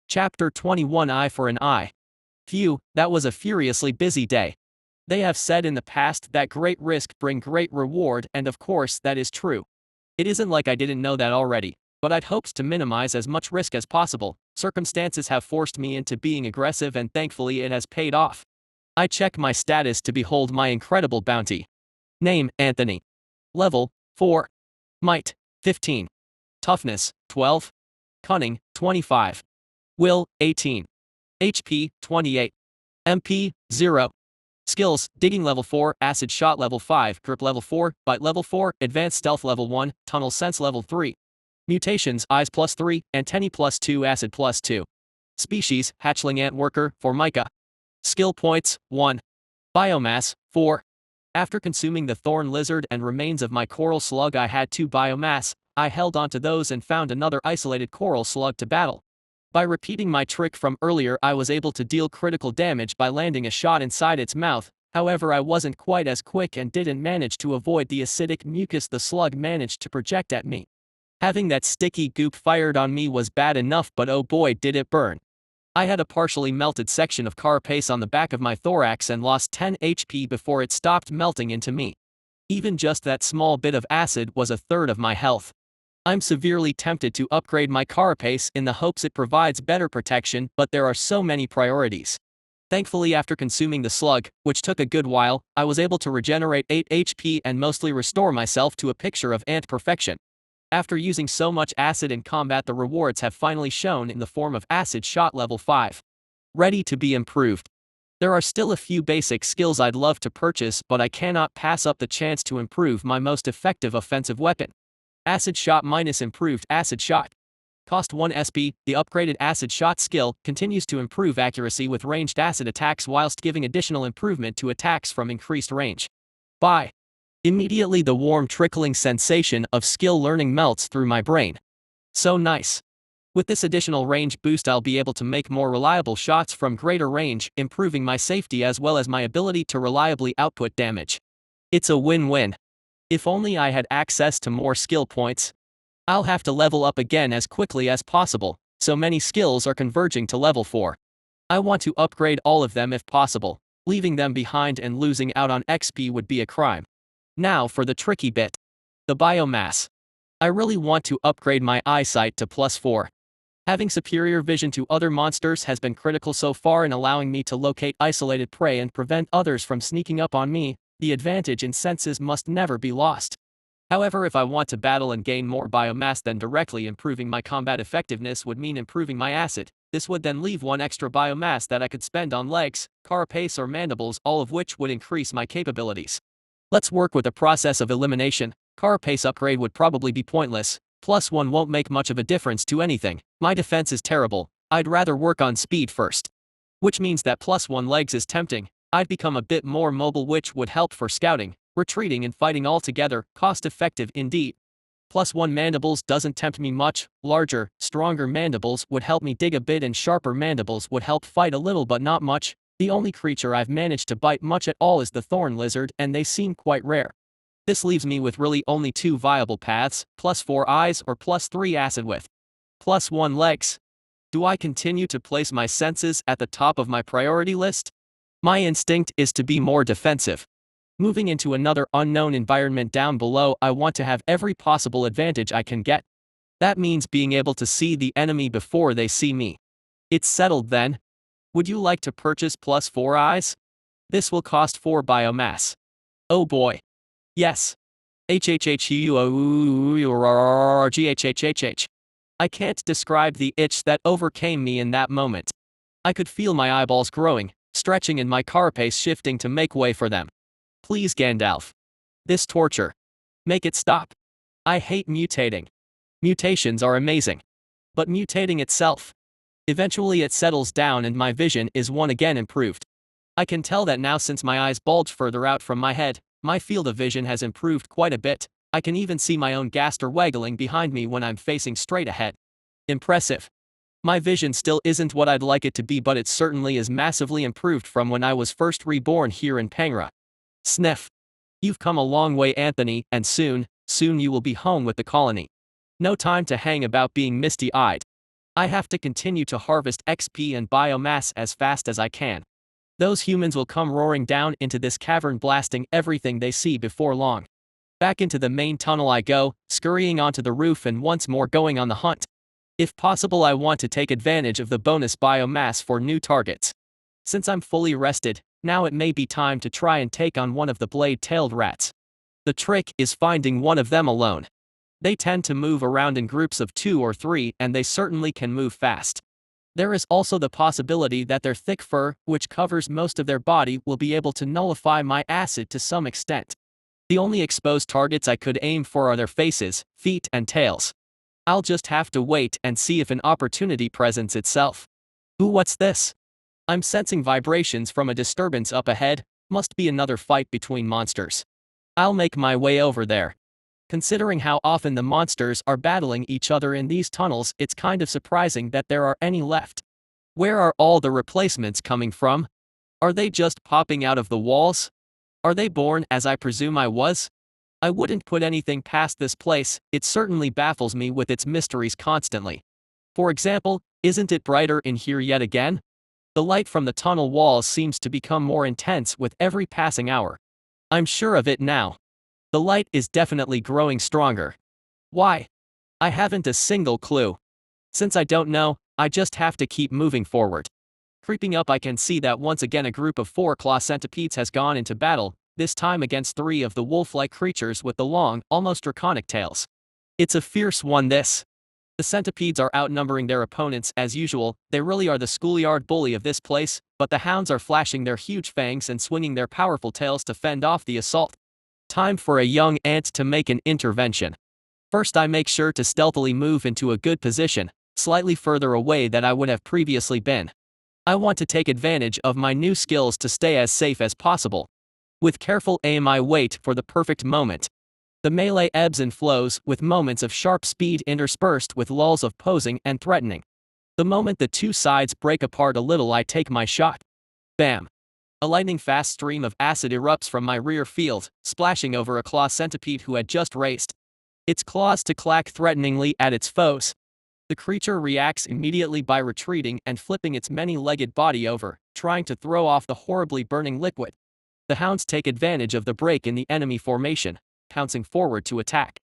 Chapter 21 Eye for an Eye. Phew, that was a furiously busy day. They have said in the past that great risk bring great reward, and of course that is true. It isn't like I didn't know that already, but I'd hoped to minimize as much risk as possible. Circumstances have forced me into being aggressive and thankfully it has paid off. I check my status to behold my incredible bounty. Name, Anthony. Level, 4. Might, 15. Toughness, 12. Cunning, 25. Will, 18. HP, 28. MP, 0. Skills, Digging level 4, Acid Shot level 5, Grip level 4, Bite level 4, Advanced Stealth level 1, Tunnel Sense level 3. Mutations, Eyes +3, Antennae +2, Acid +2. Species, Hatchling Ant Worker, Formica. Skill points, 1. Biomass, 4. After consuming the thorn lizard and remains of my coral slug, I had 2 biomass. I held onto those and found another isolated coral slug to battle. By repeating my trick from earlier, I was able to deal critical damage by landing a shot inside its mouth. However, I wasn't quite as quick and didn't manage to avoid the acidic mucus the slug managed to project at me. Having that sticky goop fired on me was bad enough, but oh boy did it burn. I had a partially melted section of carapace on the back of my thorax and lost 10 HP before it stopped melting into me. Even just that small bit of acid was a third of my health. I'm severely tempted to upgrade my carapace in the hopes it provides better protection, but there are so many priorities. Thankfully, after consuming the slug, which took a good while, I was able to regenerate 8 HP and mostly restore myself to a picture of ant perfection. After using so much acid in combat, the rewards have finally shown in the form of Acid Shot level 5. Ready to be improved. There are still a few basic skills I'd love to purchase, but I cannot pass up the chance to improve my most effective offensive weapon. Acid Shot minus improved Acid Shot. Cost 1 SP. The upgraded Acid Shot skill continues to improve accuracy with ranged acid attacks whilst giving additional improvement to attacks from increased range. Buy. Immediately the warm trickling sensation of skill learning melts through my brain. So nice. With this additional range boost, I'll be able to make more reliable shots from greater range, improving my safety as well as my ability to reliably output damage. It's a win-win. If only I had access to more skill points. I'll have to level up again as quickly as possible, so many skills are converging to level 4. I want to upgrade all of them if possible. Leaving them behind and losing out on XP would be a crime. Now for the tricky bit. The biomass. I really want to upgrade my eyesight to +4. Having superior vision to other monsters has been critical so far in allowing me to locate isolated prey and prevent others from sneaking up on me. The advantage in senses must never be lost. However, if I want to battle and gain more biomass, then directly improving my combat effectiveness would mean improving my acid. This would then leave 1 extra biomass that I could spend on legs, carapace or mandibles, all of which would increase my capabilities. Let's work with the process of elimination. Carapace upgrade would probably be pointless. +1 won't make much of a difference to anything. My defense is terrible. I'd rather work on speed first. Which means that +1 legs is tempting. I'd become a bit more mobile, which would help for scouting, retreating and fighting altogether, cost-effective indeed. +1 mandibles doesn't tempt me much. Larger, stronger mandibles would help me dig a bit and sharper mandibles would help fight a little but not much. The only creature I've managed to bite much at all is the thorn lizard, and they seem quite rare. This leaves me with really only 2 viable paths, +4 eyes or +3 acid with +1 legs. Do I continue to place my senses at the top of my priority list? My instinct is to be more defensive. Moving into another unknown environment down below, I want to have every possible advantage I can get. That means being able to see the enemy before they see me. It's settled then. Would you like to purchase +4 eyes? This will cost 4 biomass. Oh boy. Yes. HHHUOGHHHH. I can't describe the itch that overcame me in that moment. I could feel my eyeballs growing, stretching and my carapace shifting to make way for them. Please, Gandalf. This torture. Make it stop. I hate mutating. Mutations are amazing. But mutating itself. Eventually it settles down and my vision is once again improved. I can tell that now since my eyes bulge further out from my head. My field of vision has improved quite a bit. I can even see my own gaster waggling behind me when I'm facing straight ahead. Impressive. My vision still isn't what I'd like it to be, but it certainly is massively improved from when I was first reborn here in Pangera. Sniff. You've come a long way, Anthony, and soon you will be home with the colony. No time to hang about being misty-eyed. I have to continue to harvest XP and biomass as fast as I can. Those humans will come roaring down into this cavern, blasting everything they see before long. Back into the main tunnel I go, scurrying onto the roof and once more going on the hunt. If possible, I want to take advantage of the bonus biomass for new targets. Since I'm fully rested, now it may be time to try and take on one of the blade-tailed rats. The trick is finding one of them alone. They tend to move around in groups of 2 or 3, and they certainly can move fast. There is also the possibility that their thick fur, which covers most of their body, will be able to nullify my acid to some extent. The only exposed targets I could aim for are their faces, feet, and tails. I'll just have to wait and see if an opportunity presents itself. Ooh, what's this? I'm sensing vibrations from a disturbance up ahead. Must be another fight between monsters. I'll make my way over there. Considering how often the monsters are battling each other in these tunnels, it's kind of surprising that there are any left. Where are all the replacements coming from? Are they just popping out of the walls? Are they born as I presume I was? I wouldn't put anything past this place. It certainly baffles me with its mysteries constantly. For example, isn't it brighter in here yet again? The light from the tunnel walls seems to become more intense with every passing hour. I'm sure of it now. The light is definitely growing stronger. Why? I haven't a single clue. Since I don't know, I just have to keep moving forward. Creeping up, I can see that once again a group of 4 claw centipedes has gone into battle, this time against 3 of the wolf-like creatures with the long, almost draconic tails. It's a fierce one, this. The centipedes are outnumbering their opponents as usual. They really are the schoolyard bully of this place, but the hounds are flashing their huge fangs and swinging their powerful tails to fend off the assault. Time for a young ant to make an intervention. First, I make sure to stealthily move into a good position, slightly further away than I would have previously been. I want to take advantage of my new skills to stay as safe as possible. With careful aim, I wait for the perfect moment. The melee ebbs and flows, with moments of sharp speed interspersed with lulls of posing and threatening. The moment the two sides break apart a little, I take my shot. Bam! A lightning-fast stream of acid erupts from my rear field, splashing over a claw centipede who had just raced its claws to clack threateningly at its foes. The creature reacts immediately by retreating and flipping its many-legged body over, trying to throw off the horribly burning liquid. The hounds take advantage of the break in the enemy formation, pouncing forward to attack.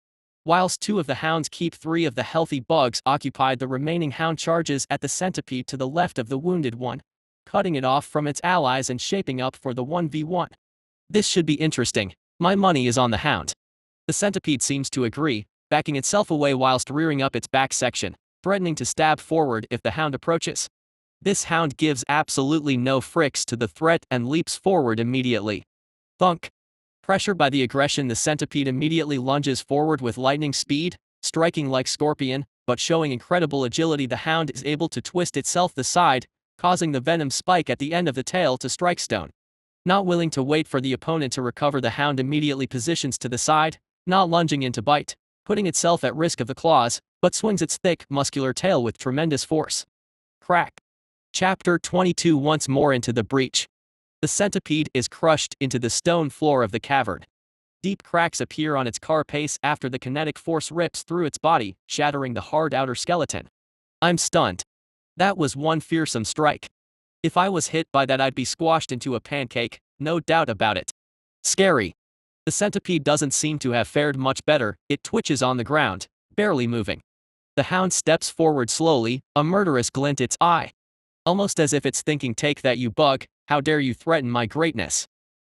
Whilst 2 of the hounds keep 3 of the healthy bugs occupied, the remaining hound charges at the centipede to the left of the wounded one, cutting it off from its allies and shaping up for the 1v1. This should be interesting. My money is on the hound. The centipede seems to agree, backing itself away whilst rearing up its back section, threatening to stab forward if the hound approaches. This hound gives absolutely no fricks to the threat and leaps forward immediately. Thunk. Pressured by the aggression, the centipede immediately lunges forward with lightning speed, striking like scorpion, but showing incredible agility. The hound is able to twist itself the side, causing the venom spike at the end of the tail to strike stone. Not willing to wait for the opponent to recover, the hound immediately positions to the side, not lunging in to bite, putting itself at risk of the claws, but swings its thick, muscular tail with tremendous force. Crack. Chapter 22. Once more into the breach. The centipede is crushed into the stone floor of the cavern. Deep cracks appear on its carapace after the kinetic force rips through its body, shattering the hard outer skeleton. I'm stunned. That was one fearsome strike. If I was hit by that, I'd be squashed into a pancake, no doubt about it. Scary. The centipede doesn't seem to have fared much better. It twitches on the ground, barely moving. The hound steps forward slowly, a murderous glint its eye. Almost as if it's thinking, "Take that, you bug, how dare you threaten my greatness."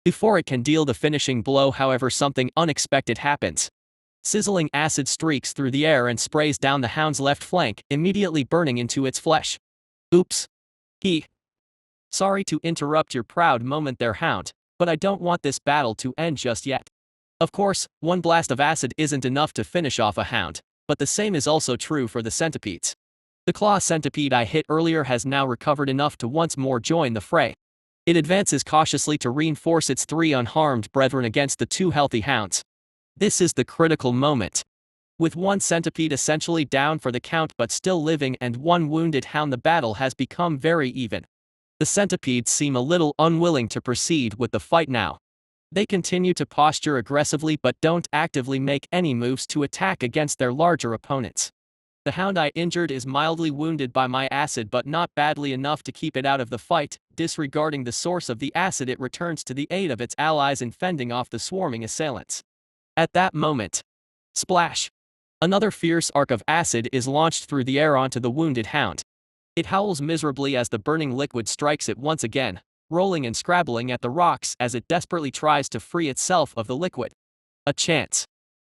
Before it can deal the finishing blow, however, something unexpected happens. Sizzling acid streaks through the air and sprays down the hound's left flank, immediately burning into its flesh. Oops. Sorry to interrupt your proud moment there, hound, but I don't want this battle to end just yet. Of course, one blast of acid isn't enough to finish off a hound, but the same is also true for the centipedes. The claw centipede I hit earlier has now recovered enough to once more join the fray. It advances cautiously to reinforce its 3 unharmed brethren against the 2 healthy hounds. This is the critical moment. With 1 centipede essentially down for the count but still living and 1 wounded hound, the battle has become very even. The centipedes seem a little unwilling to proceed with the fight now. They continue to posture aggressively but don't actively make any moves to attack against their larger opponents. The hound I injured is mildly wounded by my acid but not badly enough to keep it out of the fight. Disregarding the source of the acid, it returns to the aid of its allies in fending off the swarming assailants. At that moment, splash! Another fierce arc of acid is launched through the air onto the wounded hound. It howls miserably as the burning liquid strikes it once again, rolling and scrabbling at the rocks as it desperately tries to free itself of the liquid. A chance.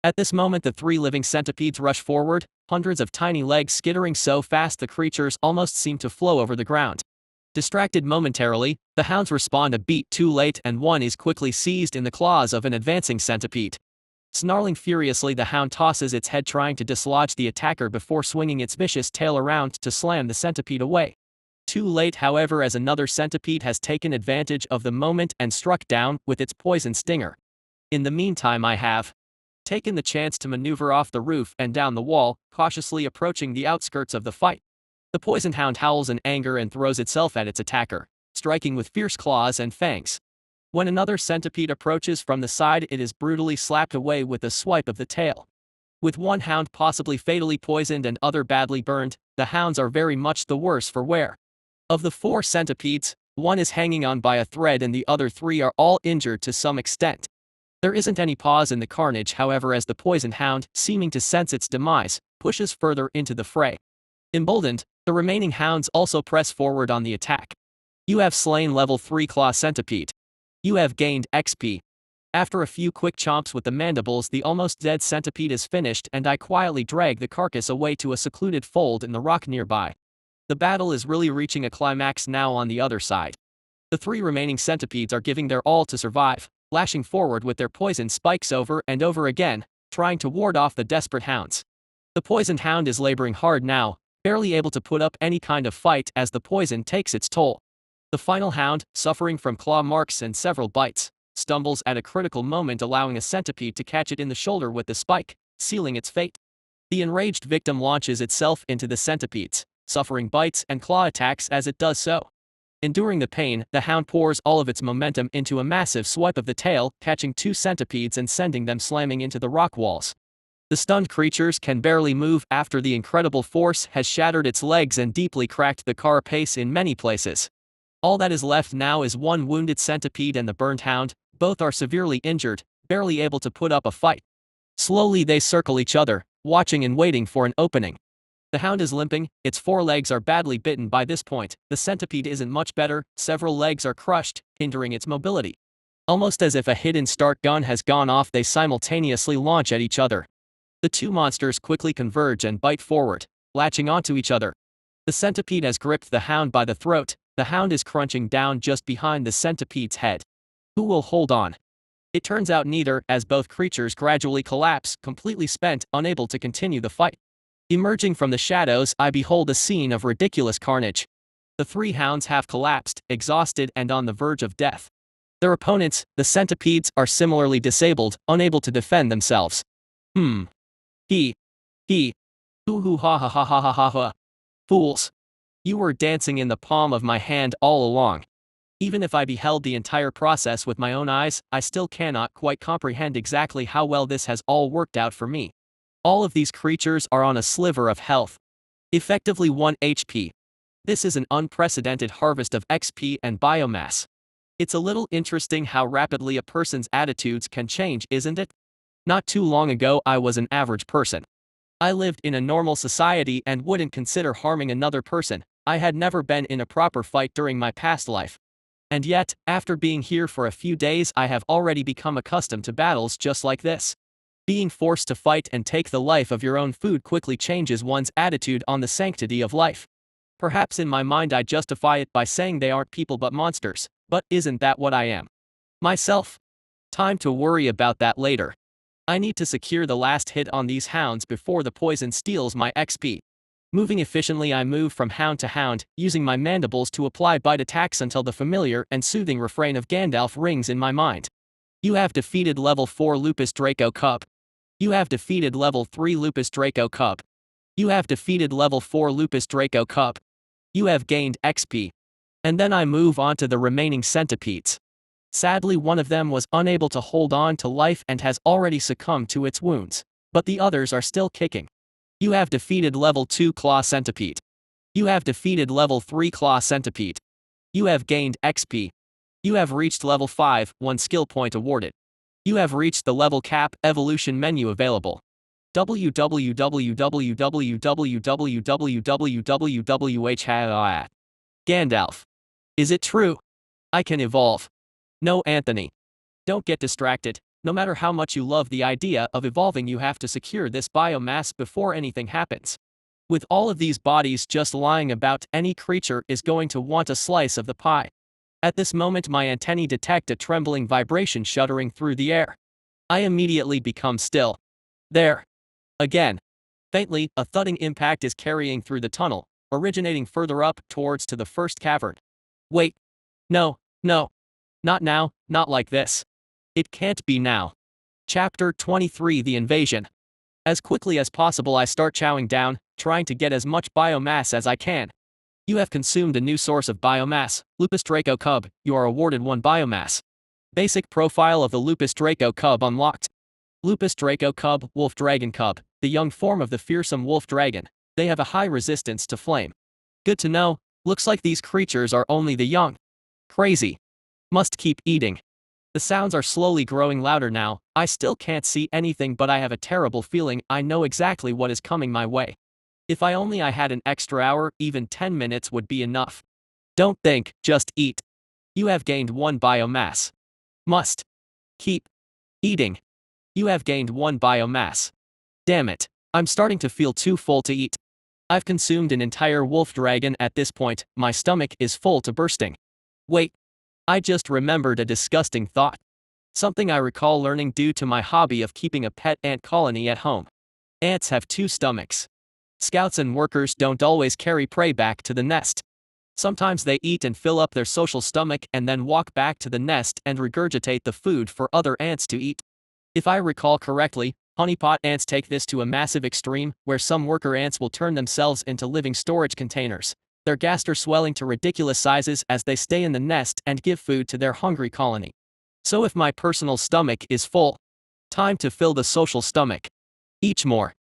At this moment, the three living centipedes rush forward, hundreds of tiny legs skittering so fast the creatures almost seem to flow over the ground. Distracted momentarily, the hounds respond a beat too late and one is quickly seized in the claws of an advancing centipede. Snarling furiously, the hound tosses its head trying to dislodge the attacker before swinging its vicious tail around to slam the centipede away. Too late, however, as another centipede has taken advantage of the moment and struck down with its poison stinger. In the meantime, I have taken the chance to maneuver off the roof and down the wall, cautiously approaching the outskirts of the fight. The poisoned hound howls in anger and throws itself at its attacker, striking with fierce claws and fangs. When another centipede approaches from the side, it is brutally slapped away with a swipe of the tail. With one hound possibly fatally poisoned and other badly burned, the hounds are very much the worse for wear. Of the 4 centipedes, one is hanging on by a thread and the other 3 are all injured to some extent. There isn't any pause in the carnage, however, as the poisoned hound, seeming to sense its demise, pushes further into the fray. Emboldened, the remaining hounds also press forward on the attack. You have slain level 3 claw centipede. You have gained XP. After a few quick chomps with the mandibles, the almost dead centipede is finished and I quietly drag the carcass away to a secluded fold in the rock nearby. The battle is really reaching a climax now on the other side. The 3 remaining centipedes are giving their all to survive, lashing forward with their poison spikes over and over again, trying to ward off the desperate hounds. The poisoned hound is laboring hard now, barely able to put up any kind of fight as the poison takes its toll. The final hound, suffering from claw marks and several bites, stumbles at a critical moment, allowing a centipede to catch it in the shoulder with the spike, sealing its fate. The enraged victim launches itself into the centipedes, suffering bites and claw attacks as it does so. Enduring the pain, the hound pours all of its momentum into a massive swipe of the tail, catching 2 centipedes and sending them slamming into the rock walls. The stunned creatures can barely move after the incredible force has shattered its legs and deeply cracked the carapace in many places. All that is left now is one wounded centipede and the burned hound. Both are severely injured, barely able to put up a fight. Slowly they circle each other, watching and waiting for an opening. The hound is limping, its 4 legs are badly bitten by this point. The centipede isn't much better, several legs are crushed, hindering its mobility. Almost as if a hidden start gun has gone off, they simultaneously launch at each other. The 2 monsters quickly converge and bite forward, latching onto each other. The centipede has gripped the hound by the throat. The hound is crunching down just behind the centipede's head. Who will hold on? It turns out neither, as both creatures gradually collapse, completely spent, unable to continue the fight. Emerging from the shadows, I behold a scene of ridiculous carnage. The 3 hounds have collapsed, exhausted and on the verge of death. Their opponents, the centipedes, are similarly disabled, unable to defend themselves. Hoo hoo ha ha ha ha ha ha ha. Fools. You were dancing in the palm of my hand all along. Even if I beheld the entire process with my own eyes, I still cannot quite comprehend exactly how well this has all worked out for me. All of these creatures are on a sliver of health. Effectively 1 HP. This is an unprecedented harvest of XP and biomass. It's a little interesting how rapidly a person's attitudes can change, isn't it? Not too long ago I was an average person. I lived in a normal society and wouldn't consider harming another person. I had never been in a proper fight during my past life. And yet, after being here for a few days, I have already become accustomed to battles just like this. Being forced to fight and take the life of your own food quickly changes one's attitude on the sanctity of life. Perhaps in my mind I justify it by saying they aren't people but monsters, but isn't that what I am? Myself? Time to worry about that later. I need to secure the last hit on these hounds before the poison steals my XP. Moving efficiently, I move from hound to hound, using my mandibles to apply bite attacks until the familiar and soothing refrain of Gandalf rings in my mind. You have defeated level 4 Lupus Draco Cub. You have defeated level 3 Lupus Draco Cub. You have defeated level 4 Lupus Draco Cub. You have gained XP. And then I move on to the remaining centipedes. Sadly, one of them was unable to hold on to life and has already succumbed to its wounds. But the others are still kicking. You have defeated level 2 Claw Centipede. You have defeated level 3 Claw Centipede. You have gained XP. You have reached level 5, 1 skill point awarded. You have reached the level cap evolution menu available. www. Gandalf. Is it true? I can evolve. No, Anthony. Don't get distracted. No matter how much you love the idea of evolving, you have to secure this biomass before anything happens. With all of these bodies just lying about, any creature is going to want a slice of the pie. At this moment, my antennae detect a trembling vibration shuddering through the air. I immediately become still. There. Again. Faintly, a thudding impact is carrying through the tunnel, originating further up towards to the first cavern. Wait. No, no. Not now, not like this. It can't be now. Chapter 23: The Invasion. As quickly as possible I start chowing down, trying to get as much biomass as I can. You have consumed a new source of biomass, Lupus Draco Cub. You are awarded 1 biomass. Basic profile of the Lupus Draco Cub unlocked. Lupus Draco Cub, Wolf Dragon Cub, the young form of the fearsome wolf dragon. They have a high resistance to flame. Good to know. Looks like these creatures are only the young. Crazy. Must keep eating. The sounds are slowly growing louder now. I still can't see anything, but I have a terrible feeling I know exactly what is coming my way. If I had an extra hour, even 10 minutes would be enough. Don't think, just eat. You have gained 1 biomass. Must keep eating. You have gained 1 biomass. Damn it, I'm starting to feel too full to eat. I've consumed an entire wolf dragon at this point. My stomach is full to bursting. Wait. I just remembered a disgusting thought. Something I recall learning due to my hobby of keeping a pet ant colony at home. Ants have 2 stomachs. Scouts and workers don't always carry prey back to the nest. Sometimes they eat and fill up their social stomach and then walk back to the nest and regurgitate the food for other ants to eat. If I recall correctly, honeypot ants take this to a massive extreme, where some worker ants will turn themselves into living storage containers, their gaster swelling to ridiculous sizes as they stay in the nest and give food to their hungry colony. So if my personal stomach is full, time to fill the social stomach. Each more.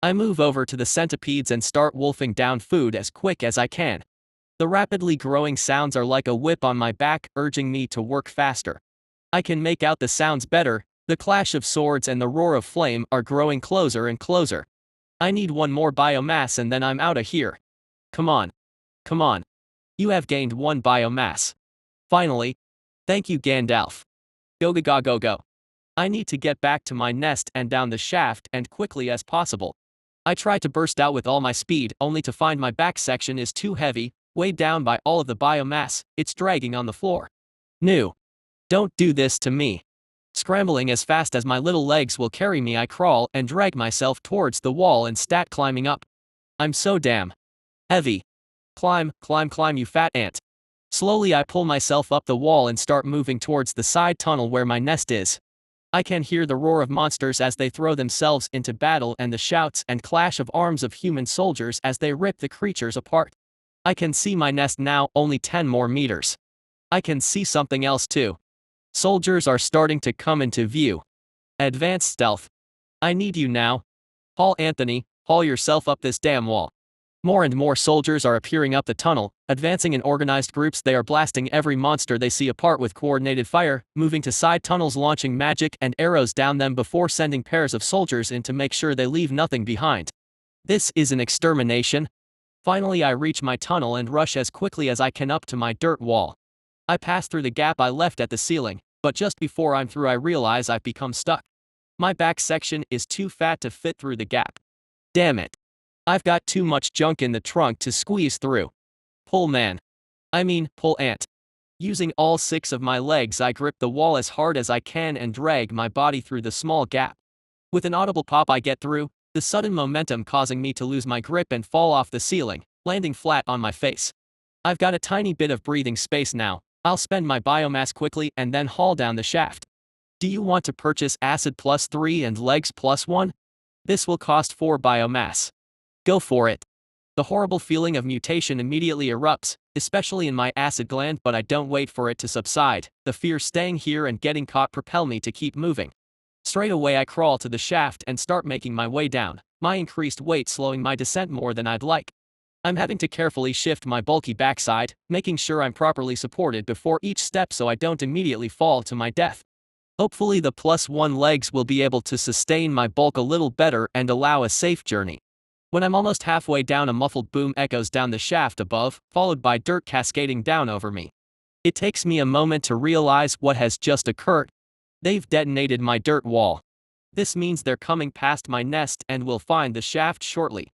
I move over to the centipedes and start wolfing down food as quick as I can. The rapidly growing sounds are like a whip on my back, urging me to work faster. I can make out the sounds better. The clash of swords and the roar of flame are growing closer and closer. I need 1 more biomass and then I'm out of here. Come on. Come on. You have gained 1 biomass. Finally. Thank you, Gandalf. Go go go go go. I need to get back to my nest and down the shaft and quickly as possible. I try to burst out with all my speed, only to find my back section is too heavy, weighed down by all of the biomass. It's dragging on the floor. No. Don't do this to me. Scrambling as fast as my little legs will carry me, I crawl and drag myself towards the wall and start climbing up. I'm so damn heavy. Climb, climb, climb, you fat ant. Slowly I pull myself up the wall and start moving towards the side tunnel where my nest is. I can hear the roar of monsters as they throw themselves into battle and the shouts and clash of arms of human soldiers as they rip the creatures apart. I can see my nest now, only 10 more meters. I can see something else too. Soldiers are starting to come into view. Advanced stealth. I need you now. Haul, Anthony, haul yourself up this damn wall. More and more soldiers are appearing up the tunnel, advancing in organized groups. They are blasting every monster they see apart with coordinated fire, moving to side tunnels, launching magic and arrows down them before sending pairs of soldiers in to make sure they leave nothing behind. This is an extermination. Finally I reach my tunnel and rush as quickly as I can up to my dirt wall. I pass through the gap I left at the ceiling, but just before I'm through I realize I've become stuck. My back section is too fat to fit through the gap. Damn it. I've got too much junk in the trunk to squeeze through. Pull man. I mean, pull ant. Using all 6 of my legs I grip the wall as hard as I can and drag my body through the small gap. With an audible pop I get through, the sudden momentum causing me to lose my grip and fall off the ceiling, landing flat on my face. I've got a tiny bit of breathing space now. I'll spend my biomass quickly and then haul down the shaft. Do you want to purchase acid +3 and legs +1? This will cost 4 biomass. Go for it. The horrible feeling of mutation immediately erupts, especially in my acid gland, but I don't wait for it to subside. The fear staying here and getting caught propel me to keep moving. Straight away I crawl to the shaft and start making my way down, my increased weight slowing my descent more than I'd like. I'm having to carefully shift my bulky backside, making sure I'm properly supported before each step so I don't immediately fall to my death. Hopefully the +1 legs will be able to sustain my bulk a little better and allow a safe journey. When I'm almost halfway down, a muffled boom echoes down the shaft above, followed by dirt cascading down over me. It takes me a moment to realize what has just occurred. They've detonated my dirt wall. This means they're coming past my nest and will find the shaft shortly.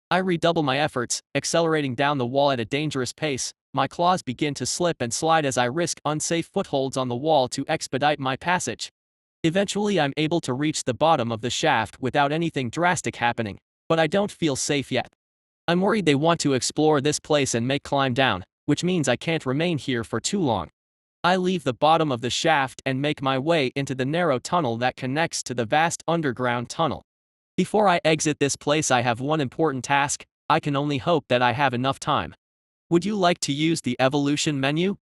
I redouble my efforts, accelerating down the wall at a dangerous pace. My claws begin to slip and slide as I risk unsafe footholds on the wall to expedite my passage. Eventually I'm able to reach the bottom of the shaft without anything drastic happening, but I don't feel safe yet. I'm worried they want to explore this place and make climb down, which means I can't remain here for too long. I leave the bottom of the shaft and make my way into the narrow tunnel that connects to the vast underground tunnel. Before I exit this place, I have one important task. I can only hope that I have enough time. Would you like to use the evolution menu?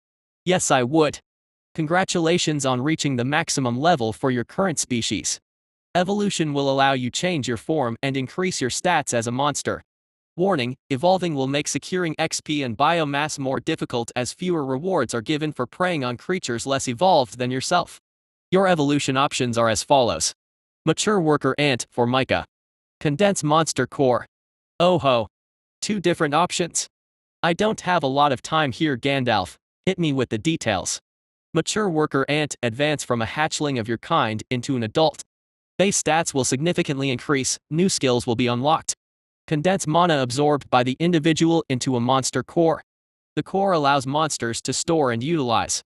Yes, I would. Congratulations on reaching the maximum level for your current species. Evolution will allow you change your form and increase your stats as a monster. Warning, evolving will make securing XP and biomass more difficult as fewer rewards are given for preying on creatures less evolved than yourself. Your evolution options are as follows. Mature Worker Ant for Micah. Condense Monster Core. Oh ho. 2 different options. I don't have a lot of time here, Gandalf. Hit me with the details. Mature Worker Ant, advance from a hatchling of your kind into an adult. Base stats will significantly increase, new skills will be unlocked. Condense mana absorbed by the individual into a monster core. The core allows monsters to store and utilize.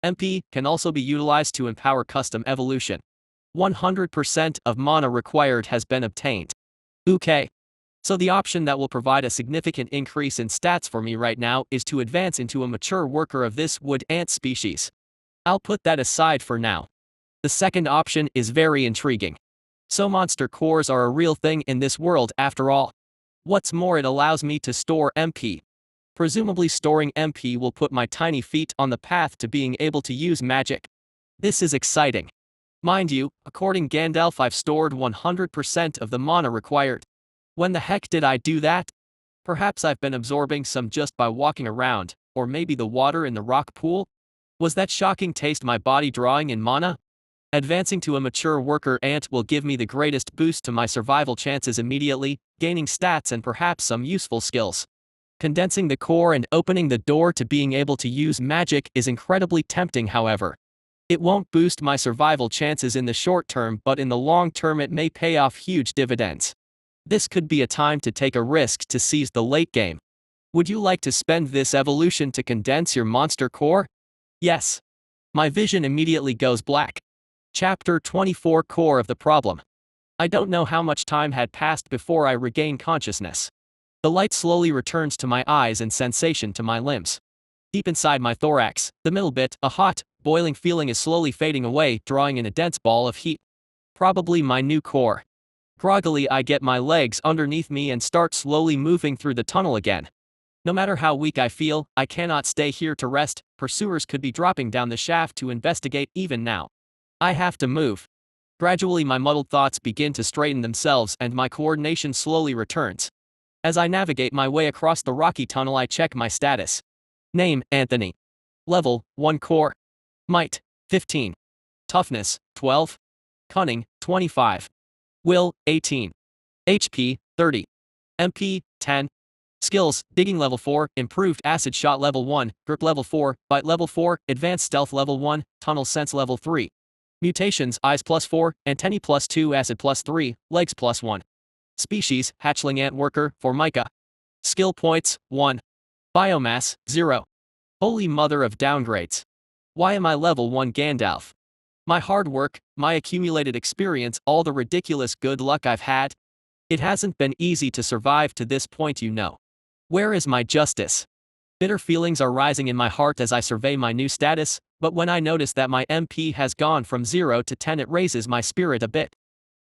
MP can also be utilized to empower custom evolution. 100% of mana required has been obtained. Okay. So the option that will provide a significant increase in stats for me right now is to advance into a mature worker of this wood ant species. I'll put that aside for now. The second option is very intriguing. So monster cores are a real thing in this world after all. What's more, it allows me to store MP. Presumably storing MP will put my tiny feet on the path to being able to use magic. This is exciting. Mind you, according Gandalf, I've stored 100% of the mana required. When the heck did I do that? Perhaps I've been absorbing some just by walking around, or maybe the water in the rock pool? Was that shocking taste my body drawing in mana? Advancing to a mature worker ant will give me the greatest boost to my survival chances immediately, gaining stats and perhaps some useful skills. Condensing the core and opening the door to being able to use magic is incredibly tempting, however. It won't boost my survival chances in the short term, but in the long term it may pay off huge dividends. This could be a time to take a risk to seize the late game. Would you like to spend this evolution to condense your monster core? Yes. My vision immediately goes black. Chapter 24, Core of the Problem. I don't know how much time had passed before I regained consciousness. The light slowly returns to my eyes and sensation to my limbs. Deep inside my thorax, the middle bit, a hot, boiling feeling is slowly fading away, drawing in a dense ball of heat. Probably my new core. Groggily I get my legs underneath me and start slowly moving through the tunnel again. No matter how weak I feel, I cannot stay here to rest. Pursuers could be dropping down the shaft to investigate even now. I have to move. Gradually my muddled thoughts begin to straighten themselves and my coordination slowly returns. As I navigate my way across the rocky tunnel, I check my status. Name, Anthony. Level, 1 core. Might, 15. Toughness, 12. Cunning, 25. Will, 18. HP, 30. MP, 10. Skills, Digging level 4, Improved Acid Shot level 1, Grip level 4, Bite level 4, Advanced Stealth level 1, Tunnel Sense level 3. Mutations, Eyes +4, Antennae +2, Acid +3, Legs +1. Species, Hatchling Ant Worker, for Micah. Skill points, 1. Biomass, 0. Holy mother of downgrades. Why am I level 1 Gandalf? My hard work, my accumulated experience, all the ridiculous good luck I've had? It hasn't been easy to survive to this point, you know. Where is my justice? Bitter feelings are rising in my heart as I survey my new status, but when I notice that my MP has gone from 0 to 10, it raises my spirit a bit.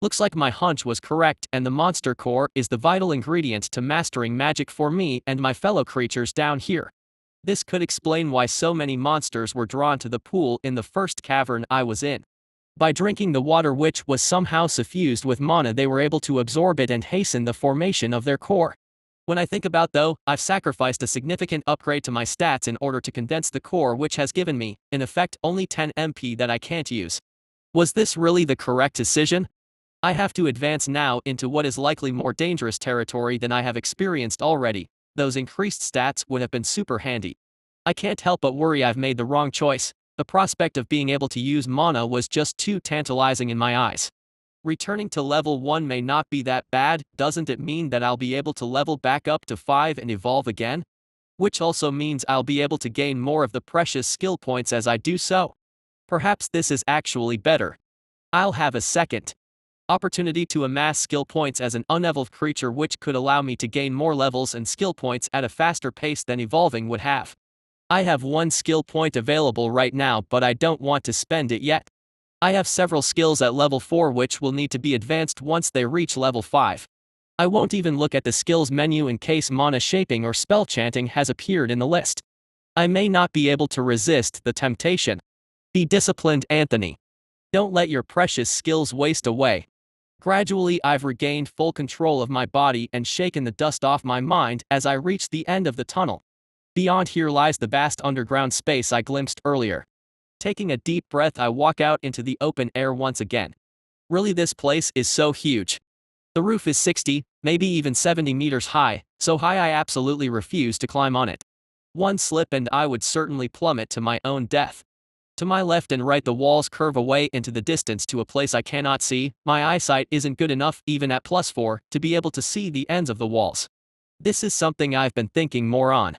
Looks like my hunch was correct, and the monster core is the vital ingredient to mastering magic for me and my fellow creatures down here. This could explain why so many monsters were drawn to the pool in the first cavern I was in. By drinking the water which was somehow suffused with mana, they were able to absorb it and hasten the formation of their core. When I think about though, I've sacrificed a significant upgrade to my stats in order to condense the core, which has given me, in effect, only 10 MP that I can't use. Was this really the correct decision? I have to advance now into what is likely more dangerous territory than I have experienced already. Those increased stats would have been super handy. I can't help but worry I've made the wrong choice. The prospect of being able to use mana was just too tantalizing in my eyes. Returning to level 1 may not be that bad. Doesn't it mean that I'll be able to level back up to 5 and evolve again? Which also means I'll be able to gain more of the precious skill points as I do so. Perhaps this is actually better. I'll have a second opportunity to amass skill points as an unevolved creature, which could allow me to gain more levels and skill points at a faster pace than evolving would have. I have one skill point available right now, but I don't want to spend it yet. I have several skills at level 4 which will need to be advanced once they reach level 5. I won't even look at the skills menu in case mana shaping or spell chanting has appeared in the list. I may not be able to resist the temptation. Be disciplined, Anthony. Don't let your precious skills waste away. Gradually I've regained full control of my body and shaken the dust off my mind as I reach the end of the tunnel. Beyond here lies the vast underground space I glimpsed earlier. Taking a deep breath, I walk out into the open air once again. Really, this place is so huge. The roof is 60, maybe even 70 meters high, so high I absolutely refuse to climb on it. One slip and I would certainly plummet to my own death. To my left and right the walls curve away into the distance to a place I cannot see. My eyesight isn't good enough, even at +4, to be able to see the ends of the walls. This is something I've been thinking more on.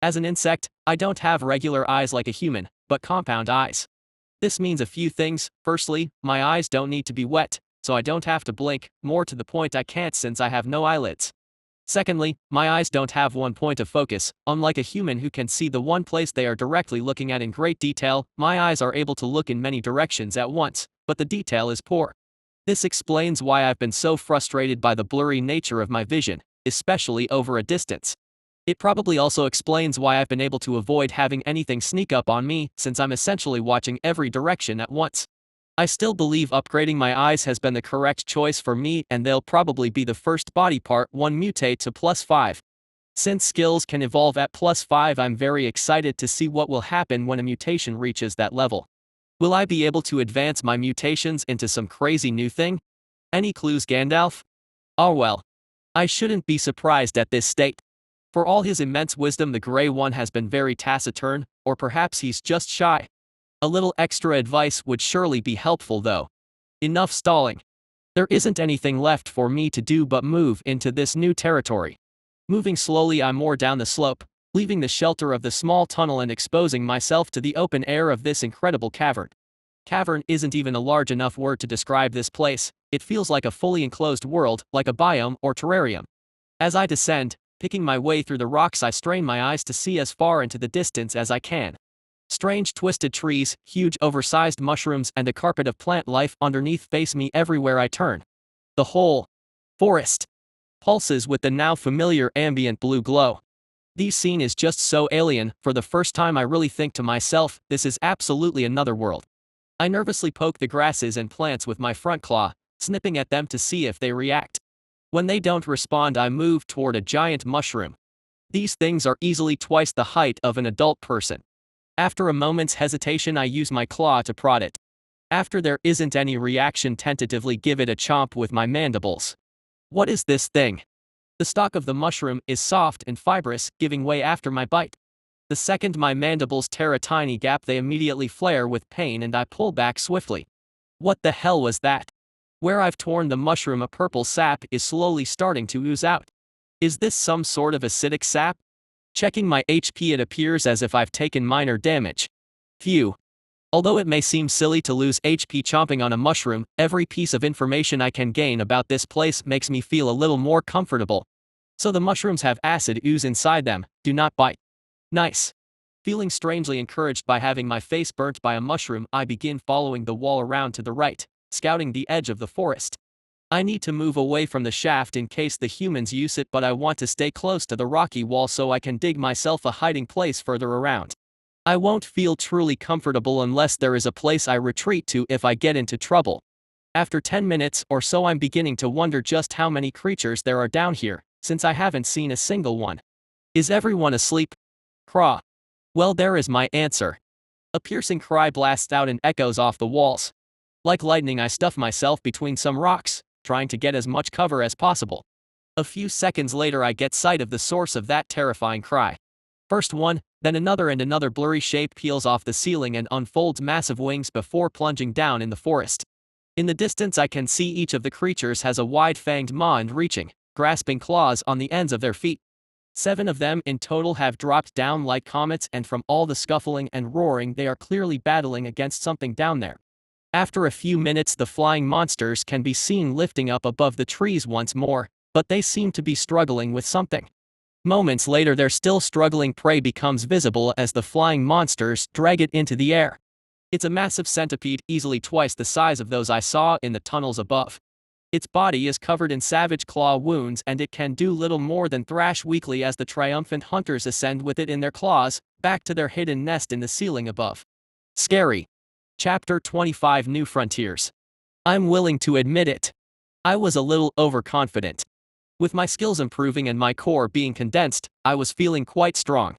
As an insect, I don't have regular eyes like a human, but compound eyes. This means a few things. Firstly, my eyes don't need to be wet, so I don't have to blink, more to the point I can't since I have no eyelids. Secondly, my eyes don't have one point of focus. Unlike a human who can see the one place they are directly looking at in great detail, my eyes are able to look in many directions at once, but the detail is poor. This explains why I've been so frustrated by the blurry nature of my vision, especially over a distance. It probably also explains why I've been able to avoid having anything sneak up on me, since I'm essentially watching every direction at once. I still believe upgrading my eyes has been the correct choice for me, and they'll probably be the first body part one mutate to +5. Since skills can evolve at +5, I'm very excited to see what will happen when a mutation reaches that level. Will I be able to advance my mutations into some crazy new thing? Any clues, Gandalf? Oh well. I shouldn't be surprised at this state. For all his immense wisdom, the Grey One has been very taciturn, or perhaps he's just shy. A little extra advice would surely be helpful though. Enough stalling. There isn't anything left for me to do but move into this new territory. Moving slowly, I more down the slope, leaving the shelter of the small tunnel and exposing myself to the open air of this incredible cavern. Cavern isn't even a large enough word to describe this place. It feels like a fully enclosed world, like a biome or terrarium. As I descend, picking my way through the rocks, I strain my eyes to see as far into the distance as I can. Strange twisted trees, huge oversized mushrooms, and a carpet of plant life underneath face me everywhere I turn. The whole forest pulses with the now familiar ambient blue glow. This scene is just so alien. For the first time I really think to myself, this is absolutely another world. I nervously poke the grasses and plants with my front claw, snipping at them to see if they react. When they don't respond, I move toward a giant mushroom. These things are easily twice the height of an adult person. After a moment's hesitation, I use my claw to prod it. After there isn't any reaction, tentatively give it a chomp with my mandibles. What is this thing? The stalk of the mushroom is soft and fibrous, giving way after my bite. The second my mandibles tear a tiny gap, they immediately flare with pain and I pull back swiftly. What the hell was that? Where I've torn the mushroom, a purple sap is slowly starting to ooze out. Is this some sort of acidic sap? Checking my HP, it appears as if I've taken minor damage. Phew. Although it may seem silly to lose HP chomping on a mushroom, every piece of information I can gain about this place makes me feel a little more comfortable. So the mushrooms have acid ooze inside them. Do not bite. Nice. Feeling strangely encouraged by having my face burnt by a mushroom, I begin following the wall around to the right, scouting the edge of the forest. I need to move away from the shaft in case the humans use it, but I want to stay close to the rocky wall so I can dig myself a hiding place further around. I won't feel truly comfortable unless there is a place I retreat to if I get into trouble. After 10 minutes or so I'm beginning to wonder just how many creatures there are down here, since I haven't seen a single one. Is everyone asleep? Craw. Well, there is my answer. A piercing cry blasts out and echoes off the walls. Like lightning I stuff myself between some rocks, trying to get as much cover as possible. A few seconds later I get sight of the source of that terrifying cry. First one, then another, and another blurry shape peels off the ceiling and unfolds massive wings before plunging down in the forest. In the distance I can see each of the creatures has a wide-fanged maw and reaching, grasping claws on the ends of their feet. 7 of them in total have dropped down like comets, and from all the scuffling and roaring they are clearly battling against something down there. After a few minutes the flying monsters can be seen lifting up above the trees once more, but they seem to be struggling with something. Moments later their still struggling prey becomes visible as the flying monsters drag it into the air. It's a massive centipede, easily twice the size of those I saw in the tunnels above. Its body is covered in savage claw wounds, and it can do little more than thrash weakly as the triumphant hunters ascend with it in their claws, back to their hidden nest in the ceiling above. Scary. Chapter 25 New Frontiers. I'm willing to admit it. I was a little overconfident. With my skills improving and my core being condensed, I was feeling quite strong.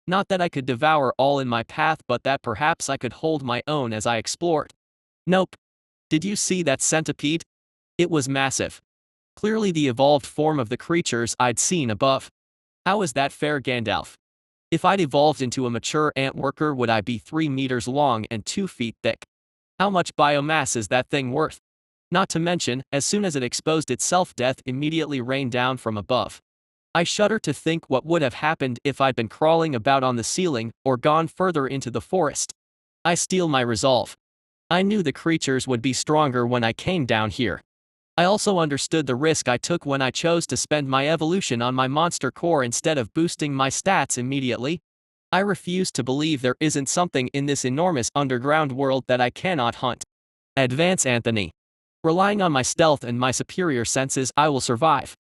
Not that I could devour all in my path, but that perhaps I could hold my own as I explored. Nope. Did you see that centipede? It was massive. Clearly the evolved form of the creatures I'd seen above. How is that fair, Gandalf? If I'd evolved into a mature ant worker, would I be 3 meters long and 2 feet thick? How much biomass is that thing worth? Not to mention, as soon as it exposed itself, death immediately rained down from above. I shudder to think what would have happened if I'd been crawling about on the ceiling or gone further into the forest. I steel my resolve. I knew the creatures would be stronger when I came down here. I also understood the risk I took when I chose to spend my evolution on my monster core instead of boosting my stats immediately. I refuse to believe there isn't something in this enormous underground world that I cannot hunt. Advance, Anthony. Relying on my stealth and my superior senses, I will survive.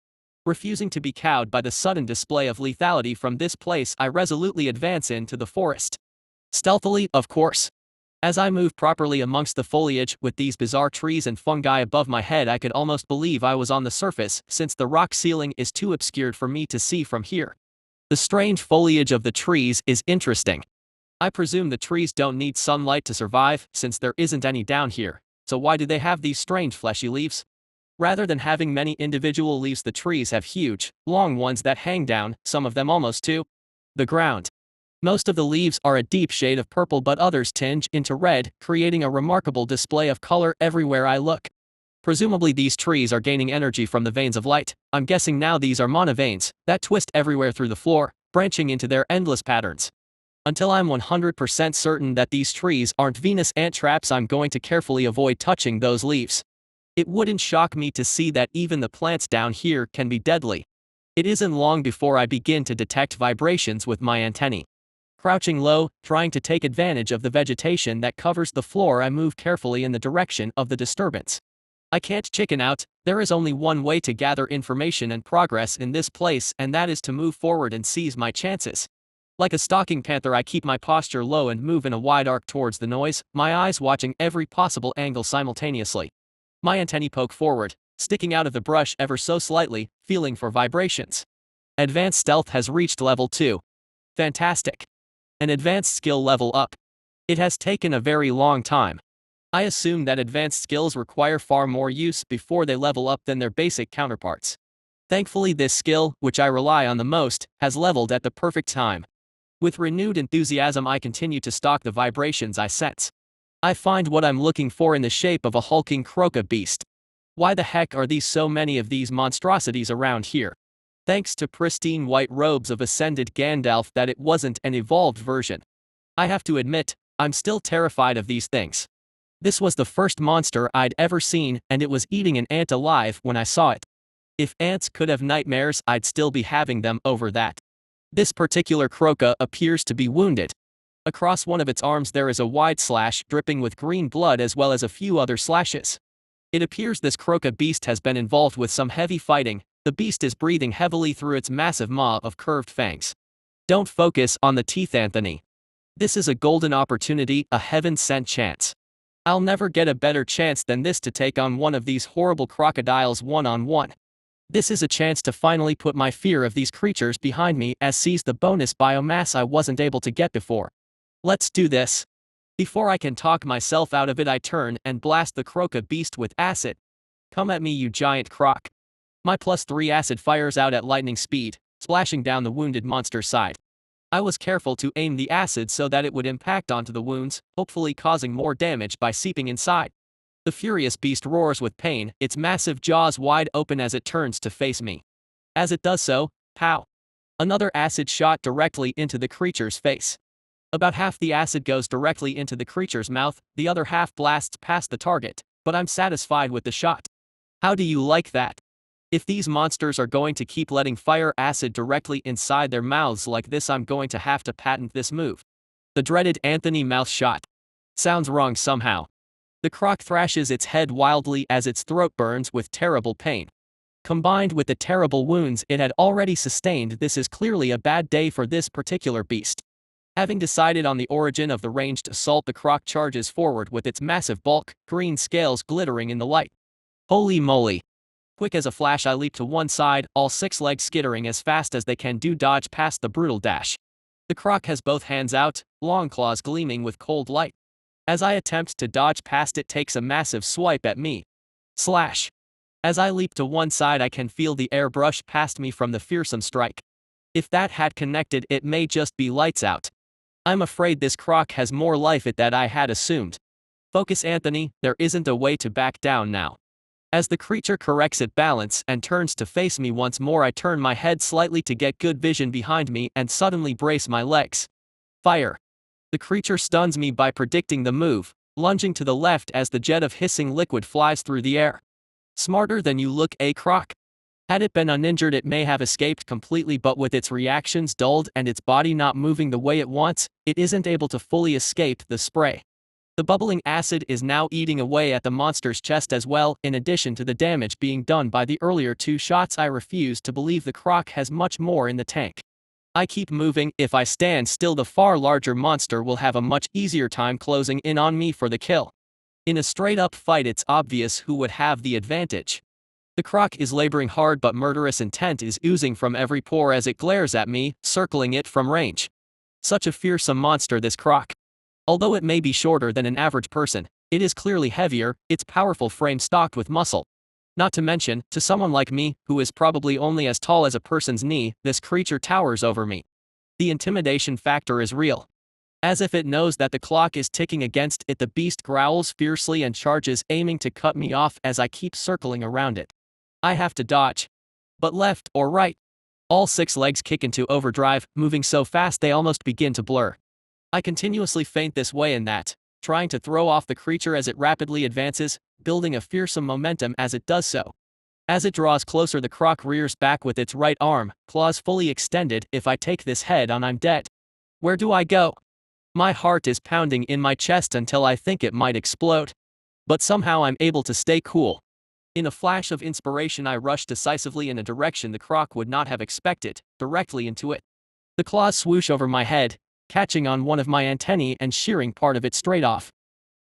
Refusing to be cowed by the sudden display of lethality from this place, I resolutely advance into the forest. Stealthily, of course. As I move properly amongst the foliage with these bizarre trees and fungi above my head, I could almost believe I was on the surface, since the rock ceiling is too obscured for me to see from here. The strange foliage of the trees is interesting. I presume the trees don't need sunlight to survive, since there isn't any down here, so why do they have these strange fleshy leaves? Rather than having many individual leaves, the trees have huge, long ones that hang down, some of them almost to the ground. Most of the leaves are a deep shade of purple, but others tinge into red, creating a remarkable display of color everywhere I look. Presumably these trees are gaining energy from the veins of light. I'm guessing now these are mana veins that twist everywhere through the floor, branching into their endless patterns. Until I'm 100% certain that these trees aren't Venus ant traps, I'm going to carefully avoid touching those leaves. It wouldn't shock me to see that even the plants down here can be deadly. It isn't long before I begin to detect vibrations with my antennae. Crouching low, trying to take advantage of the vegetation that covers the floor, I move carefully in the direction of the disturbance. I can't chicken out. There is only one way to gather information and progress in this place, and that is to move forward and seize my chances. Like a stalking panther, I keep my posture low and move in a wide arc towards the noise, my eyes watching every possible angle simultaneously. My antennae poke forward, sticking out of the brush ever so slightly, feeling for vibrations. Advanced stealth has reached level 2. Fantastic. An advanced skill level up. It has taken a very long time. I assume that advanced skills require far more use before they level up than their basic counterparts. Thankfully this skill, which I rely on the most, has leveled at the perfect time. With renewed enthusiasm I continue to stalk the vibrations I sense. I find what I'm looking for in the shape of a hulking croca beast. Why the heck are these so many of these monstrosities around here? Thanks to pristine white robes of ascended Gandalf that it wasn't an evolved version. I have to admit, I'm still terrified of these things. This was the first monster I'd ever seen, and it was eating an ant alive when I saw it. If ants could have nightmares, I'd still be having them over that. This particular croca appears to be wounded. Across one of its arms there is a wide slash dripping with green blood, as well as a few other slashes. It appears this croca beast has been involved with some heavy fighting. The beast is breathing heavily through its massive maw of curved fangs. Don't focus on the teeth, Anthony. This is a golden opportunity, a heaven-sent chance. I'll never get a better chance than this to take on one of these horrible crocodiles one-on-one. This is a chance to finally put my fear of these creatures behind me as seize the bonus biomass I wasn't able to get before. Let's do this. Before I can talk myself out of it, I turn and blast the croca beast with acid. Come at me, you giant croc. My +3 acid fires out at lightning speed, splashing down the wounded monster's side. I was careful to aim the acid so that it would impact onto the wounds, hopefully causing more damage by seeping inside. The furious beast roars with pain, its massive jaws wide open as it turns to face me. As it does so, pow! Another acid shot directly into the creature's face. About half the acid goes directly into the creature's mouth, the other half blasts past the target, but I'm satisfied with the shot. How do you like that? If these monsters are going to keep letting fire acid directly inside their mouths like this, I'm going to have to patent this move. The dreaded Anthony mouth shot. Sounds wrong somehow. The croc thrashes its head wildly as its throat burns with terrible pain. Combined with the terrible wounds it had already sustained, this is clearly a bad day for this particular beast. Having decided on the origin of the ranged assault, the croc charges forward with its massive bulk, green scales glittering in the light. Holy moly! Quick as a flash, I leap to one side, all 6 legs skittering as fast as they can do, dodge past the brutal dash. The croc has both hands out, long claws gleaming with cold light. As I attempt to dodge past, it takes a massive swipe at me. Slash! As I leap to one side, I can feel the air brush past me from the fearsome strike. If that had connected, it may just be lights out. I'm afraid this croc has more life than I had assumed. Focus, Anthony, there isn't a way to back down now. As the creature corrects its balance and turns to face me once more, I turn my head slightly to get good vision behind me and suddenly brace my legs. Fire! The creature stuns me by predicting the move, lunging to the left as the jet of hissing liquid flies through the air. Smarter than you look, croc. Had it been uninjured, it may have escaped completely, but with its reactions dulled and its body not moving the way it wants, it isn't able to fully escape the spray. The bubbling acid is now eating away at the monster's chest as well, in addition to the damage being done by the earlier 2 shots. I refuse to believe the croc has much more in the tank. I keep moving. If I stand still, the far larger monster will have a much easier time closing in on me for the kill. In a straight-up fight, it's obvious who would have the advantage. The croc is laboring hard, but murderous intent is oozing from every pore as it glares at me, circling it from range. Such a fearsome monster, this croc. Although it may be shorter than an average person, it is clearly heavier, its powerful frame stocked with muscle. Not to mention, to someone like me, who is probably only as tall as a person's knee, this creature towers over me. The intimidation factor is real. As if it knows that the clock is ticking against it, the beast growls fiercely and charges, aiming to cut me off as I keep circling around it. I have to dodge. But left or right? All 6 legs kick into overdrive, moving so fast they almost begin to blur. I continuously feint this way and that, trying to throw off the creature as it rapidly advances, building a fearsome momentum as it does so. As it draws closer, the croc rears back with its right arm, claws fully extended. If I take this head on, I'm dead. Where do I go? My heart is pounding in my chest until I think it might explode. But somehow I'm able to stay cool. In a flash of inspiration, I rush decisively in a direction the croc would not have expected, directly into it. The claws swoosh over my head, catching on one of my antennae and shearing part of it straight off.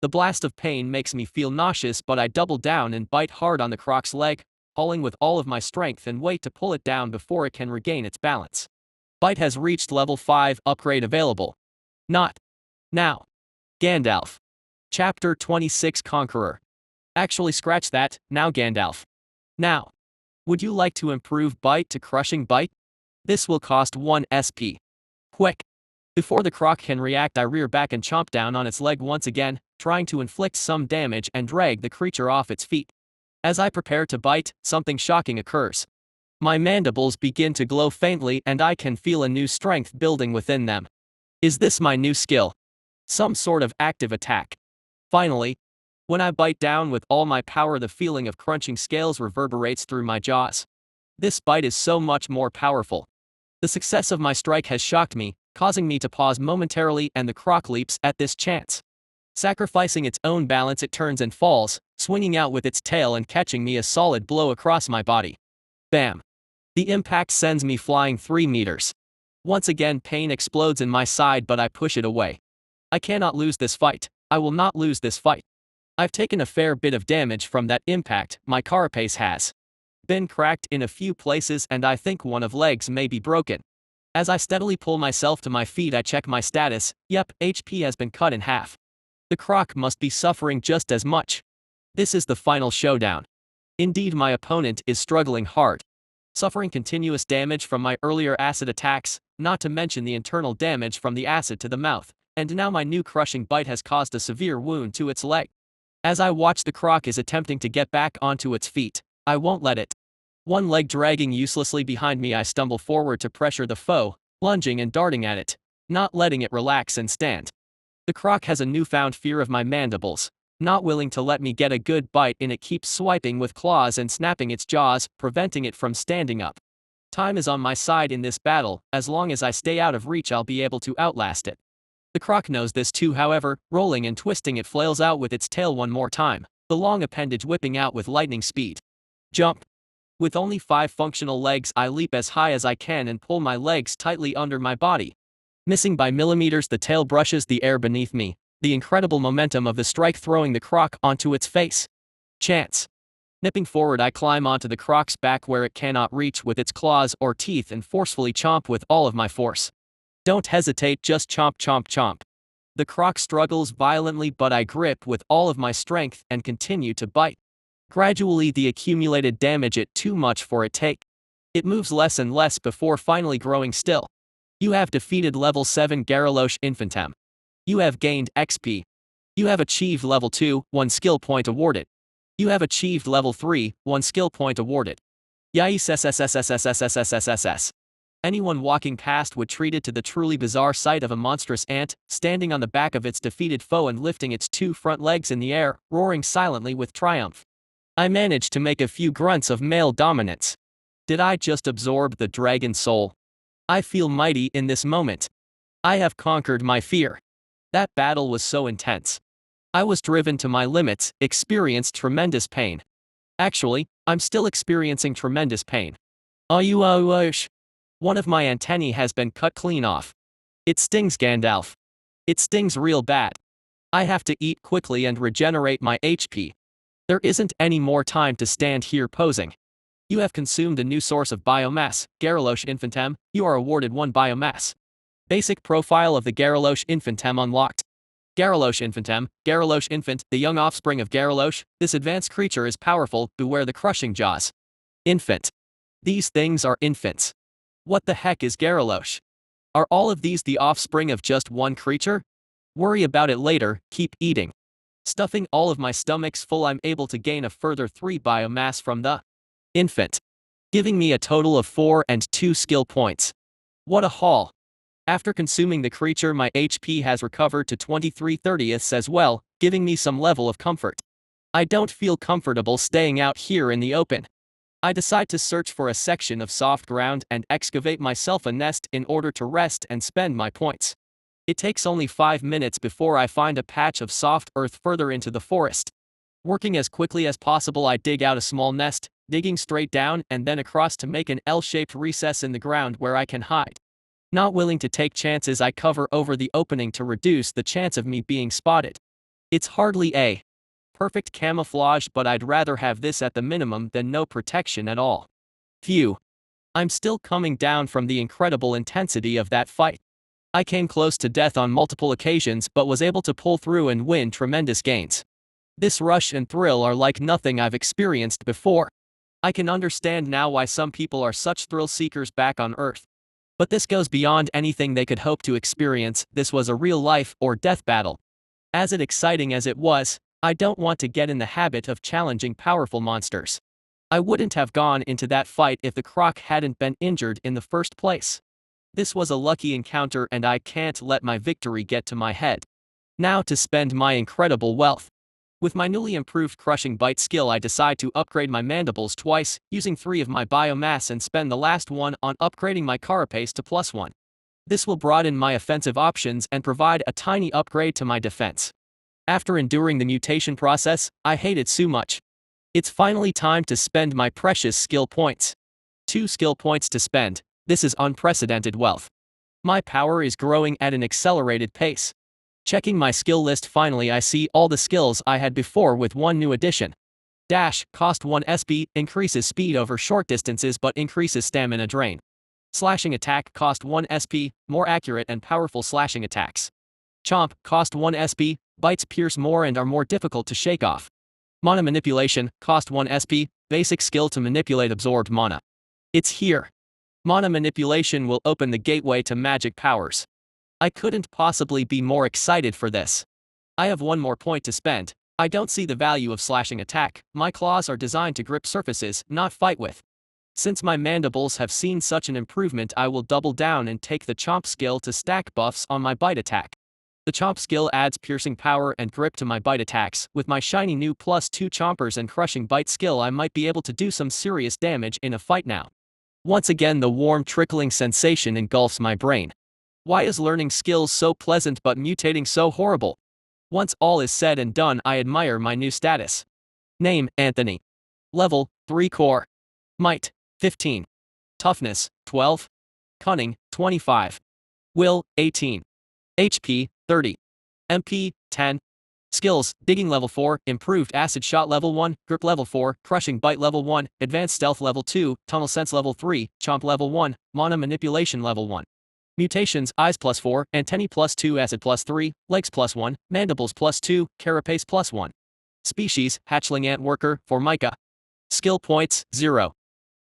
The blast of pain makes me feel nauseous, but I double down and bite hard on the croc's leg, hauling with all of my strength and wait to pull it down before it can regain its balance. Bite has reached level 5, upgrade available. Not now. Gandalf. Chapter 26, Conqueror. Actually, scratch that, now Gandalf. Now. Would you like to improve Bite to Crushing Bite? This will cost 1 SP. Quick. Before the croc can react, I rear back and chomp down on its leg once again, trying to inflict some damage and drag the creature off its feet. As I prepare to bite, something shocking occurs. My mandibles begin to glow faintly and I can feel a new strength building within them. Is this my new skill? Some sort of active attack? Finally, when I bite down with all my power, the feeling of crunching scales reverberates through my jaws. This bite is so much more powerful. The success of my strike has shocked me, causing me to pause momentarily, and the croc leaps at this chance. Sacrificing its own balance, it turns and falls, swinging out with its tail and catching me a solid blow across my body. Bam! The impact sends me flying 3 meters. Once again pain explodes in my side, but I push it away. I cannot lose this fight. I will not lose this fight. I've taken a fair bit of damage from that impact. My carapace has been cracked in a few places and I think one of legs may be broken. As I steadily pull myself to my feet, I check my status. Yep, HP has been cut in half. The croc must be suffering just as much. This is the final showdown. Indeed, my opponent is struggling hard, suffering continuous damage from my earlier acid attacks, not to mention the internal damage from the acid to the mouth, and now my new crushing bite has caused a severe wound to its leg. As I watch, the croc is attempting to get back onto its feet. I won't let it. One leg dragging uselessly behind me, I stumble forward to pressure the foe, lunging and darting at it, not letting it relax and stand. The croc has a newfound fear of my mandibles. Not willing to let me get a good bite in, it keeps swiping with claws and snapping its jaws, preventing it from standing up. Time is on my side in this battle. As long as I stay out of reach, I'll be able to outlast it. The croc knows this too, however. Rolling and twisting, it flails out with its tail one more time, the long appendage whipping out with lightning speed. Jump. With only 5 functional legs, I leap as high as I can and pull my legs tightly under my body. Missing by millimeters, the tail brushes the air beneath me, the incredible momentum of the strike throwing the croc onto its face. Chance. Nipping forward, I climb onto the croc's back where it cannot reach with its claws or teeth and forcefully chomp with all of my force. Don't hesitate, just chomp chomp chomp. The croc struggles violently, but I grip with all of my strength and continue to bite. Gradually, the accumulated damage it too much for it take. It moves less and less before finally growing still. You have defeated level 7 Garalosh Infantem. You have gained XP. You have achieved level 2, 1 skill point awarded. You have achieved level 3, 1 skill point awarded. Yikes SSSSSSSSSSS. Anyone walking past would treat it to the truly bizarre sight of a monstrous ant, standing on the back of its defeated foe and lifting its 2 front legs in the air, roaring silently with triumph. I managed to make a few grunts of male dominance. Did I just absorb the dragon soul? I feel mighty in this moment. I have conquered my fear. That battle was so intense. I was driven to my limits, experienced tremendous pain. Actually, I'm still experiencing tremendous pain. One of my antennae has been cut clean off. It stings, Gandalf. It stings real bad. I have to eat quickly and regenerate my HP. There isn't any more time to stand here posing. You have consumed a new source of biomass, Garalosh Infantem. You are awarded 1 biomass. Basic profile of the Garalosh Infantem unlocked. Garalosh Infantem, Garalosh Infant, the young offspring of Garalosh. This advanced creature is powerful, beware the crushing jaws. Infant. These things are infants. What the heck is Garalosh? Are all of these the offspring of just one creature? Worry about it later, keep eating. Stuffing all of my stomachs full, I'm able to gain a further 3 biomass from the infant, giving me a total of 4 and 2 skill points. What a haul. After consuming the creature, my HP has recovered to 23/30 as well, giving me some level of comfort. I don't feel comfortable staying out here in the open. I decide to search for a section of soft ground and excavate myself a nest in order to rest and spend my points. It takes only 5 minutes before I find a patch of soft earth further into the forest. Working as quickly as possible, I dig out a small nest, digging straight down and then across to make an L-shaped recess in the ground where I can hide. Not willing to take chances, I cover over the opening to reduce the chance of me being spotted. It's hardly a perfect camouflage, but I'd rather have this at the minimum than no protection at all. Phew. I'm still coming down from the incredible intensity of that fight. I came close to death on multiple occasions but was able to pull through and win tremendous gains. This rush and thrill are like nothing I've experienced before. I can understand now why some people are such thrill seekers back on Earth. But this goes beyond anything they could hope to experience. This was a real life or death battle. As exciting as it was, I don't want to get in the habit of challenging powerful monsters. I wouldn't have gone into that fight if the croc hadn't been injured in the first place. This was a lucky encounter and I can't let my victory get to my head. Now to spend my incredible wealth. With my newly improved crushing bite skill, I decide to upgrade my mandibles twice, using 3 of my biomass and spend the last one on upgrading my carapace to +1. This will broaden my offensive options and provide a tiny upgrade to my defense. After enduring the mutation process, I hate it so much. It's finally time to spend my precious skill points. 2 skill points to spend. This is unprecedented wealth. My power is growing at an accelerated pace. Checking my skill list, finally I see all the skills I had before with one new addition. Dash, cost 1 SP, increases speed over short distances but increases stamina drain. Slashing attack, cost 1 SP, more accurate and powerful slashing attacks. Chomp, cost 1 SP, bites pierce more and are more difficult to shake off. Mana manipulation, cost 1 SP, basic skill to manipulate absorbed mana. It's here. Mana manipulation will open the gateway to magic powers. I couldn't possibly be more excited for this. I have one more point to spend. I don't see the value of slashing attack. My claws are designed to grip surfaces, not fight with. Since my mandibles have seen such an improvement, I will double down and take the chomp skill to stack buffs on my bite attack. The chomp skill adds piercing power and grip to my bite attacks. With my shiny new +2 chompers and crushing bite skill, I might be able to do some serious damage in a fight now. Once again, the warm trickling sensation engulfs my brain. Why is learning skills so pleasant but mutating so horrible? Once all is said and done, I admire my new status. Name, Anthony. Level, 3 core. Might, 15. Toughness, 12. Cunning, 25. Will, 18. HP, 30. MP, 10. Skills, digging level 4, improved acid shot level 1, grip level 4, crushing bite level 1, advanced stealth level 2, tunnel sense level 3, chomp level 1, mana manipulation level 1. Mutations, eyes +4, antennae +2, acid +3, legs +1, mandibles +2, carapace +1. Species, hatchling ant worker, Formica. Skill points, 0.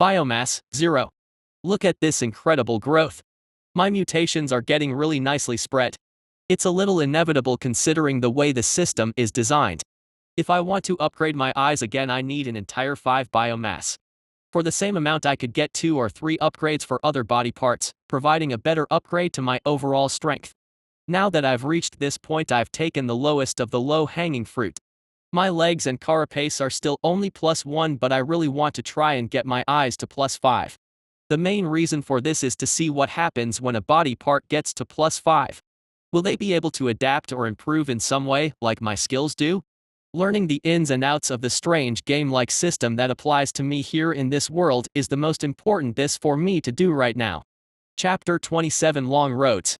Biomass, 0. Look at this incredible growth. My mutations are getting really nicely spread. It's a little inevitable considering the way the system is designed. If I want to upgrade my eyes again, I need an entire 5 biomass. For the same amount I could get 2 or 3 upgrades for other body parts, providing a better upgrade to my overall strength. Now that I've reached this point, I've taken the lowest of the low-hanging fruit. My legs and carapace are still only +1, but I really want to try and get my eyes to +5. The main reason for this is to see what happens when a body part gets to +5. Will they be able to adapt or improve in some way, like my skills do? Learning the ins and outs of the strange game-like system that applies to me here in this world is the most important this for me to do right now. Chapter 27, Long Roads.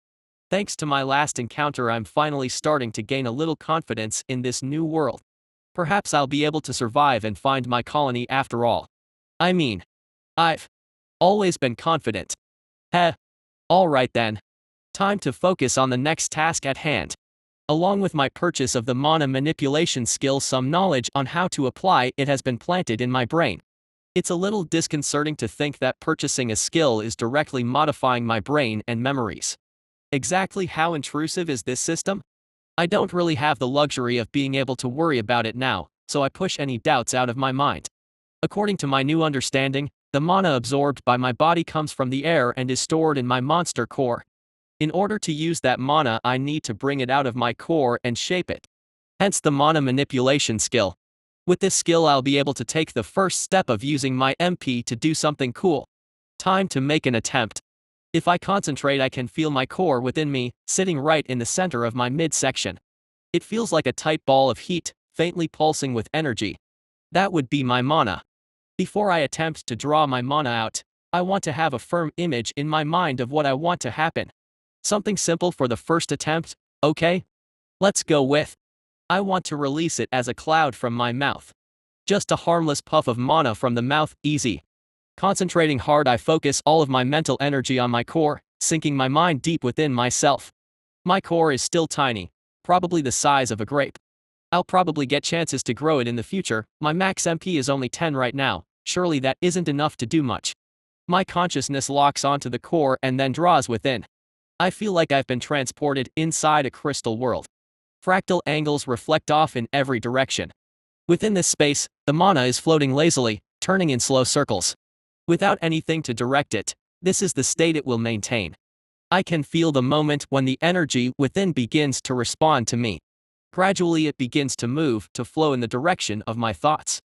Thanks to my last encounter, I'm finally starting to gain a little confidence in this new world. Perhaps I'll be able to survive and find my colony after all. I mean, I've always been confident. Heh. Alright then. Time to focus on the next task at hand. Along with my purchase of the mana manipulation skill, some knowledge on how to apply it has been planted in my brain. It's a little disconcerting to think that purchasing a skill is directly modifying my brain and memories. Exactly how intrusive is this system? I don't really have the luxury of being able to worry about it now, so I push any doubts out of my mind. According to my new understanding, the mana absorbed by my body comes from the air and is stored in my monster core. In order to use that mana, I need to bring it out of my core and shape it. Hence the mana manipulation skill. With this skill, I'll be able to take the first step of using my MP to do something cool. Time to make an attempt. If I concentrate, I can feel my core within me, sitting right in the center of my midsection. It feels like a tight ball of heat, faintly pulsing with energy. That would be my mana. Before I attempt to draw my mana out, I want to have a firm image in my mind of what I want to happen. Something simple for the first attempt, okay? Let's go with. I want to release it as a cloud from my mouth. Just a harmless puff of mana from the mouth, easy. Concentrating hard, I focus all of my mental energy on my core, sinking my mind deep within myself. My core is still tiny, probably the size of a grape. I'll probably get chances to grow it in the future. My max MP is only 10 right now, surely that isn't enough to do much. My consciousness locks onto the core and then draws within. I feel like I've been transported inside a crystal world. Fractal angles reflect off in every direction. Within this space, the mana is floating lazily, turning in slow circles. Without anything to direct it, this is the state it will maintain. I can feel the moment when the energy within begins to respond to me. Gradually it begins to move, to flow in the direction of my thoughts.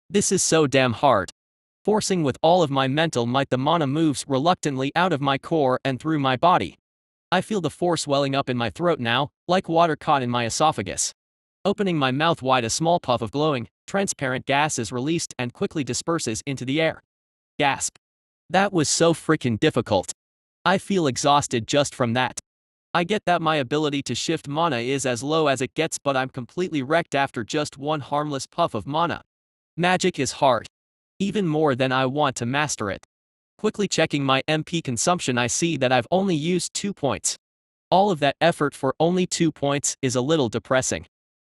This is so damn hard. Forcing with all of my mental might, the mana moves reluctantly out of my core and through my body. I feel the force welling up in my throat now, like water caught in my esophagus. Opening my mouth wide, a small puff of glowing, transparent gas is released and quickly disperses into the air. Gasp. That was so freaking difficult. I feel exhausted just from that. I get that my ability to shift mana is as low as it gets, but I'm completely wrecked after just one harmless puff of mana. Magic is hard. Even more than I want to master it. Quickly checking my MP consumption, I see that I've only used 2 points. All of that effort for only 2 points is a little depressing.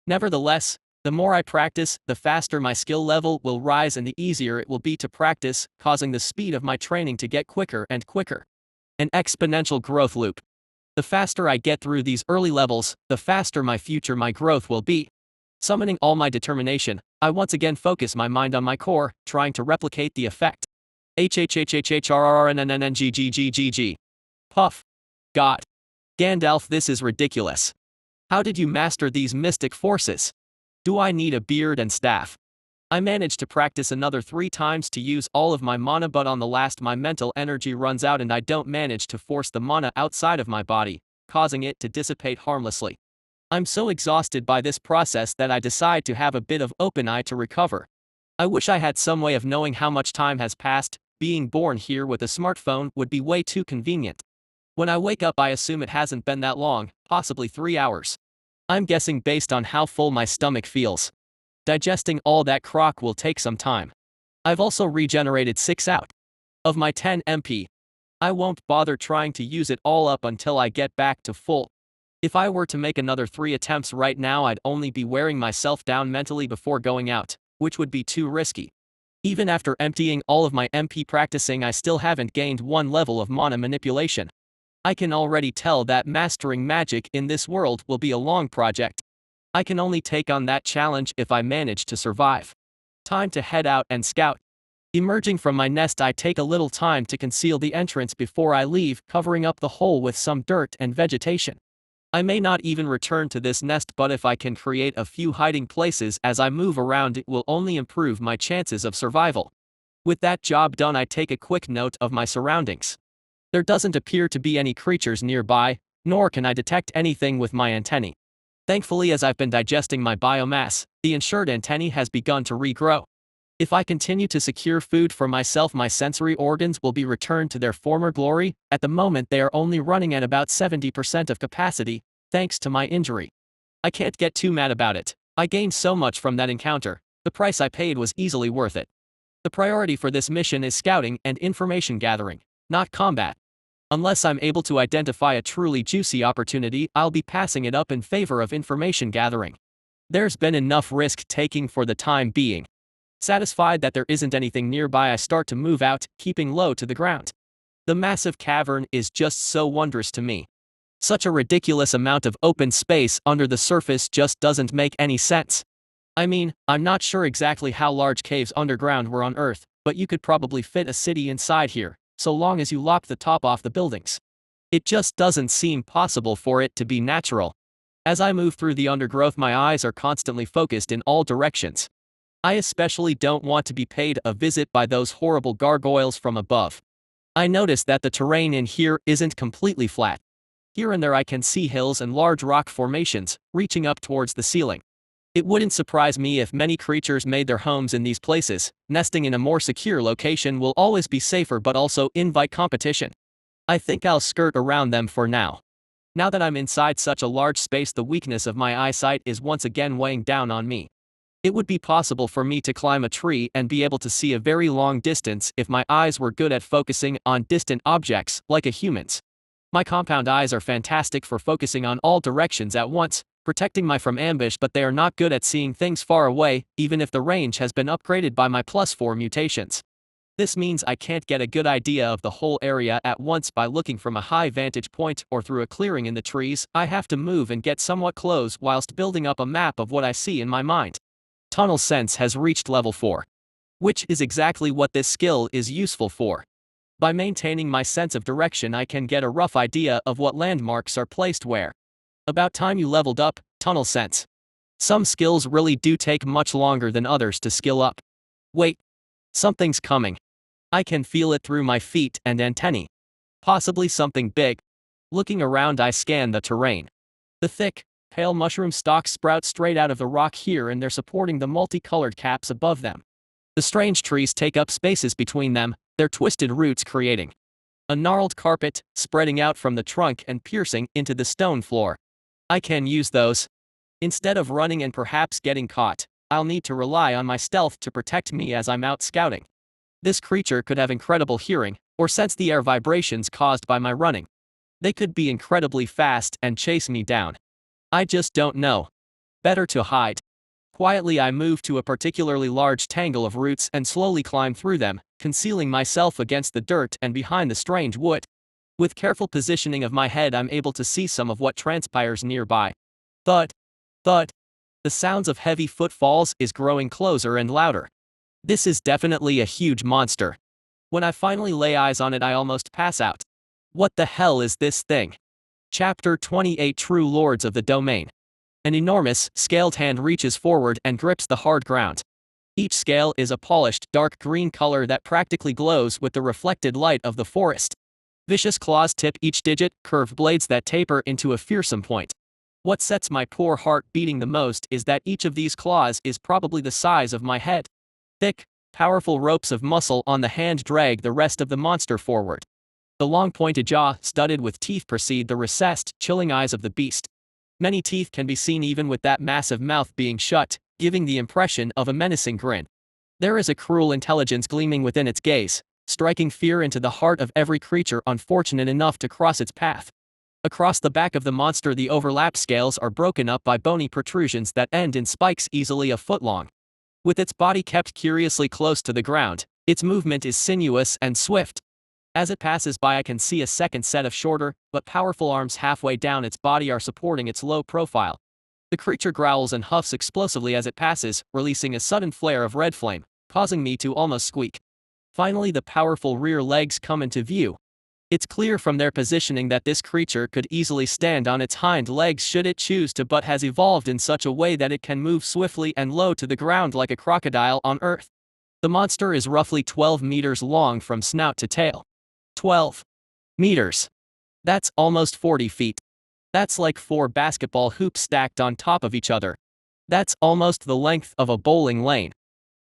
Nevertheless, the more I practice, the faster my skill level will rise and the easier it will be to practice, causing the speed of my training to get quicker and quicker. An exponential growth loop. The faster I get through these early levels, the faster my growth will be. Summoning all my determination, I once again focus my mind on my core, trying to replicate the effect. HHHHHRRNNNGGGGG. Puff. God. Gandalf, this is ridiculous. How did you master these mystic forces? Do I need a beard and staff? I managed to practice another 3 times to use all of my mana, but on the last my mental energy runs out and I don't manage to force the mana outside of my body, causing it to dissipate harmlessly. I'm so exhausted by this process that I decide to have a bit of open eye to recover. I wish I had some way of knowing how much time has passed. Being born here with a smartphone would be way too convenient. When I wake up, I assume it hasn't been that long, possibly 3 hours. I'm guessing based on how full my stomach feels. Digesting all that crock will take some time. I've also regenerated 6 out of my 10 MP. I won't bother trying to use it all up until I get back to full. If I were to make another 3 attempts right now, I'd only be wearing myself down mentally before going out, which would be too risky. Even after emptying all of my MP practicing, I still haven't gained 1 level of mana manipulation. I can already tell that mastering magic in this world will be a long project. I can only take on that challenge if I manage to survive. Time to head out and scout. Emerging from my nest, I take a little time to conceal the entrance before I leave, covering up the hole with some dirt and vegetation. I may not even return to this nest, but if I can create a few hiding places as I move around, it will only improve my chances of survival. With that job done, I take a quick note of my surroundings. There doesn't appear to be any creatures nearby, nor can I detect anything with my antennae. Thankfully, as I've been digesting my biomass, the insured antennae has begun to regrow. If I continue to secure food for myself, my sensory organs will be returned to their former glory. At the moment, they are only running at about 70% of capacity, thanks to my injury. I can't get too mad about it. I gained so much from that encounter. The price I paid was easily worth it. The priority for this mission is scouting and information gathering, not combat. Unless I'm able to identify a truly juicy opportunity, I'll be passing it up in favor of information gathering. There's been enough risk-taking for the time being. Satisfied that there isn't anything nearby, I start to move out, keeping low to the ground. The massive cavern is just so wondrous to me. Such a ridiculous amount of open space under the surface just doesn't make any sense. I mean, I'm not sure exactly how large caves underground were on Earth, but you could probably fit a city inside here, so long as you lock the top off the buildings. It just doesn't seem possible for it to be natural. As I move through the undergrowth, my eyes are constantly focused in all directions. I especially don't want to be paid a visit by those horrible gargoyles from above. I notice that the terrain in here isn't completely flat. Here and there I can see hills and large rock formations, reaching up towards the ceiling. It wouldn't surprise me if many creatures made their homes in these places. Nesting in a more secure location will always be safer, but also invite competition. I think I'll skirt around them for now. Now that I'm inside such a large space, the weakness of my eyesight is once again weighing down on me. It would be possible for me to climb a tree and be able to see a very long distance if my eyes were good at focusing on distant objects, like a human's. My compound eyes are fantastic for focusing on all directions at once, protecting me from ambush, but they are not good at seeing things far away, even if the range has been upgraded by my +4 mutations. This means I can't get a good idea of the whole area at once by looking from a high vantage point or through a clearing in the trees. I have to move and get somewhat close whilst building up a map of what I see in my mind. Tunnel sense has reached level 4. Which is exactly what this skill is useful for. By maintaining my sense of direction, I can get a rough idea of what landmarks are placed where. About time you leveled up, tunnel sense. Some skills really do take much longer than others to skill up. Wait. Something's coming. I can feel it through my feet and antennae. Possibly something big. Looking around, I scan the terrain. The thick, pale mushroom stalks sprout straight out of the rock here and they're supporting the multicolored caps above them. The strange trees take up spaces between them, their twisted roots creating A gnarled carpet, spreading out from the trunk and piercing into the stone floor. I can use those. Instead of running and perhaps getting caught, I'll need to rely on my stealth to protect me as I'm out scouting. This creature could have incredible hearing, or sense the air vibrations caused by my running. They could be incredibly fast and chase me down. I just don't know. Better to hide. Quietly I move to a particularly large tangle of roots and slowly climb through them, concealing myself against the dirt and behind the strange wood. With careful positioning of my head I'm able to see some of what transpires nearby. Thud. Thud. The sounds of heavy footfalls is growing closer and louder. This is definitely a huge monster. When I finally lay eyes on it I almost pass out. What the hell is this thing? Chapter 28 True Lords of the Domain. An enormous, scaled hand reaches forward and grips the hard ground. Each scale is a polished, dark green color that practically glows with the reflected light of the forest. Vicious claws tip each digit, curved blades that taper into a fearsome point. What sets my poor heart beating the most is that each of these claws is probably the size of my head. Thick, powerful ropes of muscle on the hand drag the rest of the monster forward. The long pointed jaw, studded with teeth, precede the recessed, chilling eyes of the beast. Many teeth can be seen even with that massive mouth being shut, giving the impression of a menacing grin. There is a cruel intelligence gleaming within its gaze, striking fear into the heart of every creature unfortunate enough to cross its path. Across the back of the monster the overlapped scales are broken up by bony protrusions that end in spikes easily a foot long. With its body kept curiously close to the ground, its movement is sinuous and swift. As it passes by I can see a second set of shorter, but powerful arms halfway down its body are supporting its low profile. The creature growls and huffs explosively as it passes, releasing a sudden flare of red flame, causing me to almost squeak. Finally the powerful rear legs come into view. It's clear from their positioning that this creature could easily stand on its hind legs should it choose to, but has evolved in such a way that it can move swiftly and low to the ground like a crocodile on Earth. The monster is roughly 12 meters long from snout to tail. 12 meters. That's almost 40 feet. That's like 4 basketball hoops stacked on top of each other. That's almost the length of a bowling lane.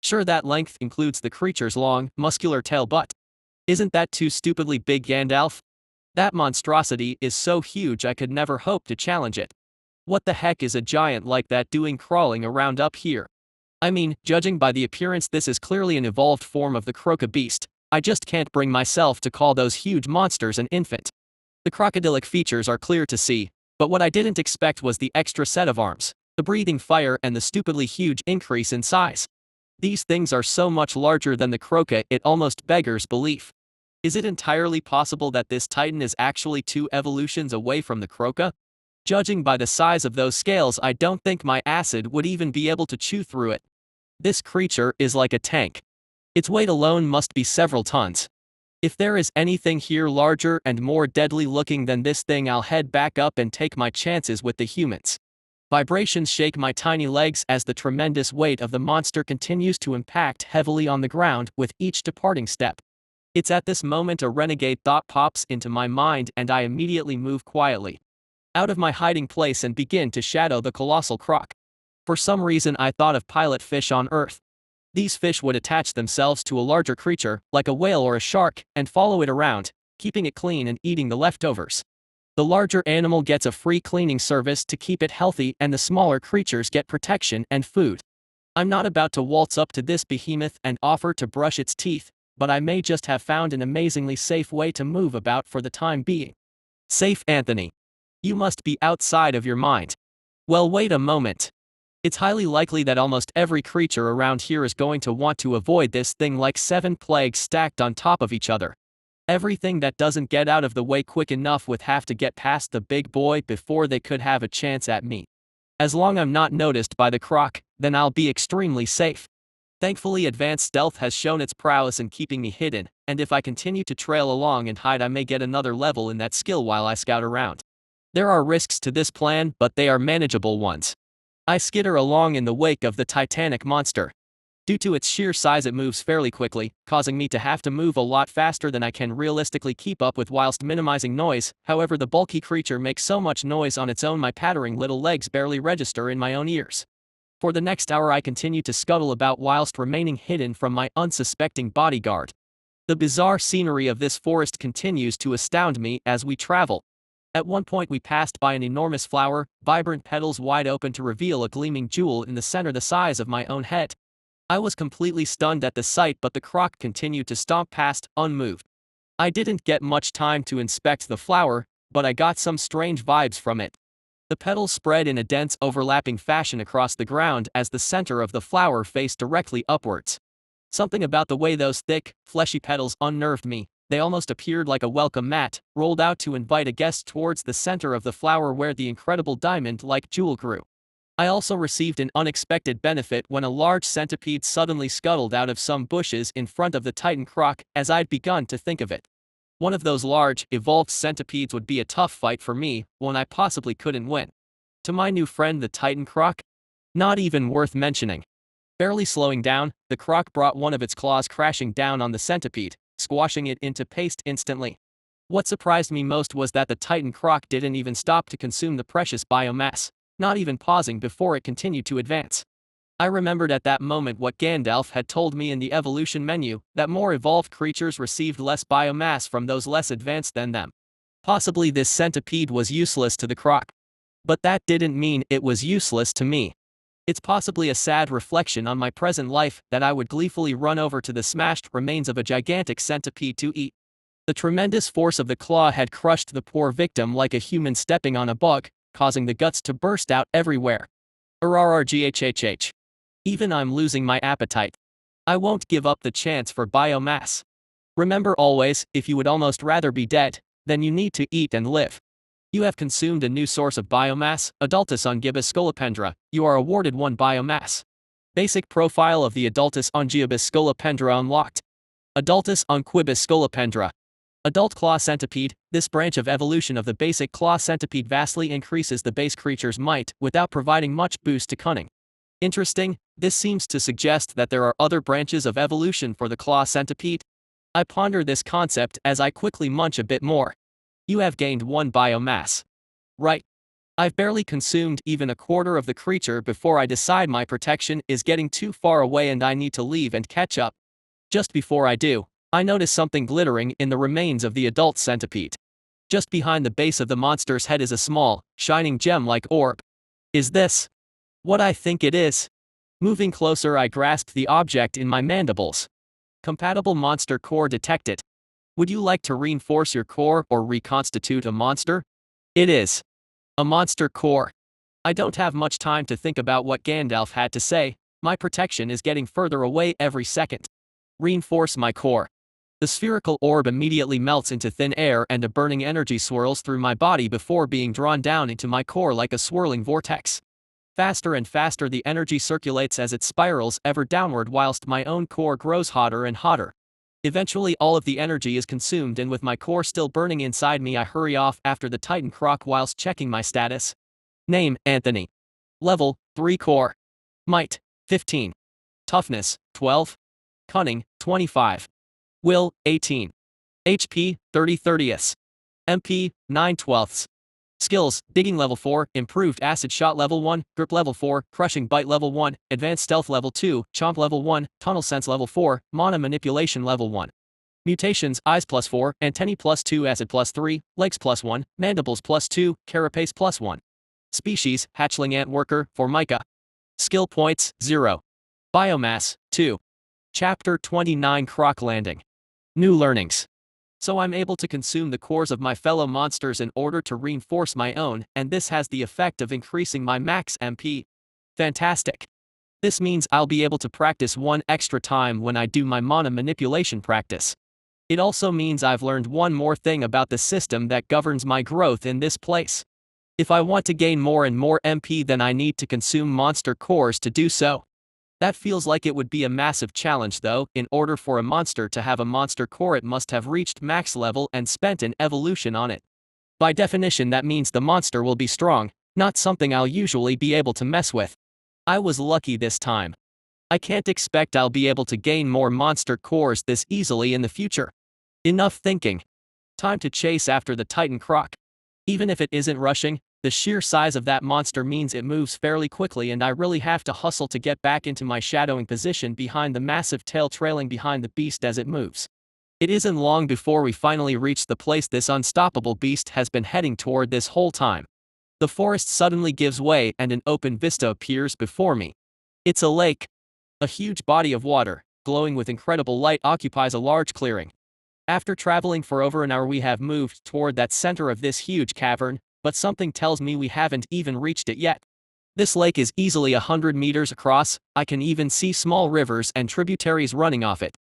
Sure, that length includes the creature's long, muscular tail, but isn't that too stupidly big, Gandalf? That monstrosity is so huge I could never hope to challenge it. What the heck is a giant like that doing crawling around up here? I mean, judging by the appearance this is clearly an evolved form of the croca beast. I just can't bring myself to call those huge monsters an infant. The crocodilic features are clear to see, but what I didn't expect was the extra set of arms, the breathing fire and the stupidly huge increase in size. These things are so much larger than the croca it almost beggars belief. Is it entirely possible that this titan is actually 2 evolutions away from the croca? Judging by the size of those scales I don't think my acid would even be able to chew through it. This creature is like a tank. Its weight alone must be several tons. If there is anything here larger and more deadly looking than this thing I'll head back up and take my chances with the humans. Vibrations shake my tiny legs as the tremendous weight of the monster continues to impact heavily on the ground with each departing step. It's at this moment a renegade thought pops into my mind and I immediately move quietly out of my hiding place and begin to shadow the colossal croc. For some reason I thought of pilot fish on Earth. These fish would attach themselves to a larger creature, like a whale or a shark, and follow it around, keeping it clean and eating the leftovers. The larger animal gets a free cleaning service to keep it healthy and the smaller creatures get protection and food. I'm not about to waltz up to this behemoth and offer to brush its teeth, but I may just have found an amazingly safe way to move about for the time being. Safe, Anthony? You must be outside of your mind. Well, wait a moment. It's highly likely that almost every creature around here is going to want to avoid this thing like 7 plagues stacked on top of each other. Everything that doesn't get out of the way quick enough would have to get past the big boy before they could have a chance at me. As long as I'm not noticed by the croc, then I'll be extremely safe. Thankfully advanced stealth has shown its prowess in keeping me hidden, and if I continue to trail along and hide I may get another level in that skill while I scout around. There are risks to this plan, but they are manageable ones. I skitter along in the wake of the titanic monster. Due to its sheer size it moves fairly quickly, causing me to have to move a lot faster than I can realistically keep up with whilst minimizing noise. However, the bulky creature makes so much noise on its own my pattering little legs barely register in my own ears. For the next hour I continue to scuttle about whilst remaining hidden from my unsuspecting bodyguard. The bizarre scenery of this forest continues to astound me as we travel. At one point we passed by an enormous flower, vibrant petals wide open to reveal a gleaming jewel in the center the size of my own head. I was completely stunned at the sight, but the croc continued to stomp past, unmoved. I didn't get much time to inspect the flower, but I got some strange vibes from it. The petals spread in a dense overlapping fashion across the ground as the center of the flower faced directly upwards. Something about the way those thick, fleshy petals unnerved me. They almost appeared like a welcome mat, rolled out to invite a guest towards the center of the flower where the incredible diamond-like jewel grew. I also received an unexpected benefit when a large centipede suddenly scuttled out of some bushes in front of the Titan croc, as I'd begun to think of it. One of those large, evolved centipedes would be a tough fight for me, one I possibly couldn't win. To my new friend the Titan croc? Not even worth mentioning. Barely slowing down, the croc brought one of its claws crashing down on the centipede, squashing it into paste instantly. What surprised me most was that the Titan croc didn't even stop to consume the precious biomass, not even pausing before it continued to advance. I remembered at that moment what Gandalf had told me in the evolution menu, that more evolved creatures received less biomass from those less advanced than them. Possibly this centipede was useless to the croc. But that didn't mean it was useless to me. It's possibly a sad reflection on my present life that I would gleefully run over to the smashed remains of a gigantic centipede to eat. The tremendous force of the claw had crushed the poor victim like a human stepping on a bug, causing the guts to burst out everywhere. RRRGHHH. Even I'm losing my appetite. I won't give up the chance for biomass. Remember always, if you would almost rather be dead, then you need to eat and live. You have consumed a new source of biomass, Adultus ungibus scolopendra. You are awarded 1 biomass. Basic profile of the Adultus ungibus scolopendra unlocked. Adultus unquibus scolopendra. Adult claw centipede. This branch of evolution of the basic claw centipede vastly increases the base creature's might without providing much boost to cunning. Interesting, this seems to suggest that there are other branches of evolution for the claw centipede. I ponder this concept as I quickly munch a bit more. You have gained 1 biomass. Right. I've barely consumed even a quarter of the creature before I decide my protection is getting too far away and I need to leave and catch up. Just before I do, I notice something glittering in the remains of the adult centipede. Just behind the base of the monster's head is a small, shining gem-like orb. Is this what I think it is? Moving closer, I grasped the object in my mandibles. Compatible monster core detected. Would you like to reinforce your core or reconstitute a monster? It is a monster core. I don't have much time to think about what Gandalf had to say. My protection is getting further away every second. Reinforce my core. The spherical orb immediately melts into thin air and a burning energy swirls through my body before being drawn down into my core like a swirling vortex. Faster and faster the energy circulates as it spirals ever downward whilst my own core grows hotter and hotter. Eventually all of the energy is consumed and with my core still burning inside me I hurry off after the Titan croc whilst checking my status. Name, Anthony. Level, 3 core. Might, 15. Toughness, 12. Cunning, 25. Will, 18. HP, 30/30. MP, 9/12. Skills, Digging level 4, Improved Acid Shot level 1, Grip level 4, Crushing Bite level 1, Advanced Stealth level 2, Chomp level 1, Tunnel Sense level 4, Mana Manipulation level 1. Mutations, Eyes +4, Antennae +2, Acid +3, Legs +1, Mandibles +2, Carapace +1. Species, Hatchling Ant Worker, Formica. Skill points, 0. Biomass, 2. Chapter 29 Croc Landing. New learnings. So I'm able to consume the cores of my fellow monsters in order to reinforce my own, and this has the effect of increasing my max MP. Fantastic. This means I'll be able to practice 1 extra time when I do my mana manipulation practice. It also means I've learned one more thing about the system that governs my growth in this place. If I want to gain more and more MP, then I need to consume monster cores to do so. That feels like it would be a massive challenge though. In order for a monster to have a monster core it must have reached max level and spent an evolution on it. By definition that means the monster will be strong, not something I'll usually be able to mess with. I was lucky this time. I can't expect I'll be able to gain more monster cores this easily in the future. Enough thinking. Time to chase after the Titan croc. Even if it isn't rushing, the sheer size of that monster means it moves fairly quickly and I really have to hustle to get back into my shadowing position behind the massive tail trailing behind the beast as it moves. It isn't long before we finally reach the place this unstoppable beast has been heading toward this whole time. The forest suddenly gives way and an open vista appears before me. It's a lake. A huge body of water, glowing with incredible light, occupies a large clearing. After traveling for over an hour, we have moved toward that center of this huge cavern, but something tells me we haven't even reached it yet. This lake is easily 100 meters across. I can even see small rivers and tributaries running off it.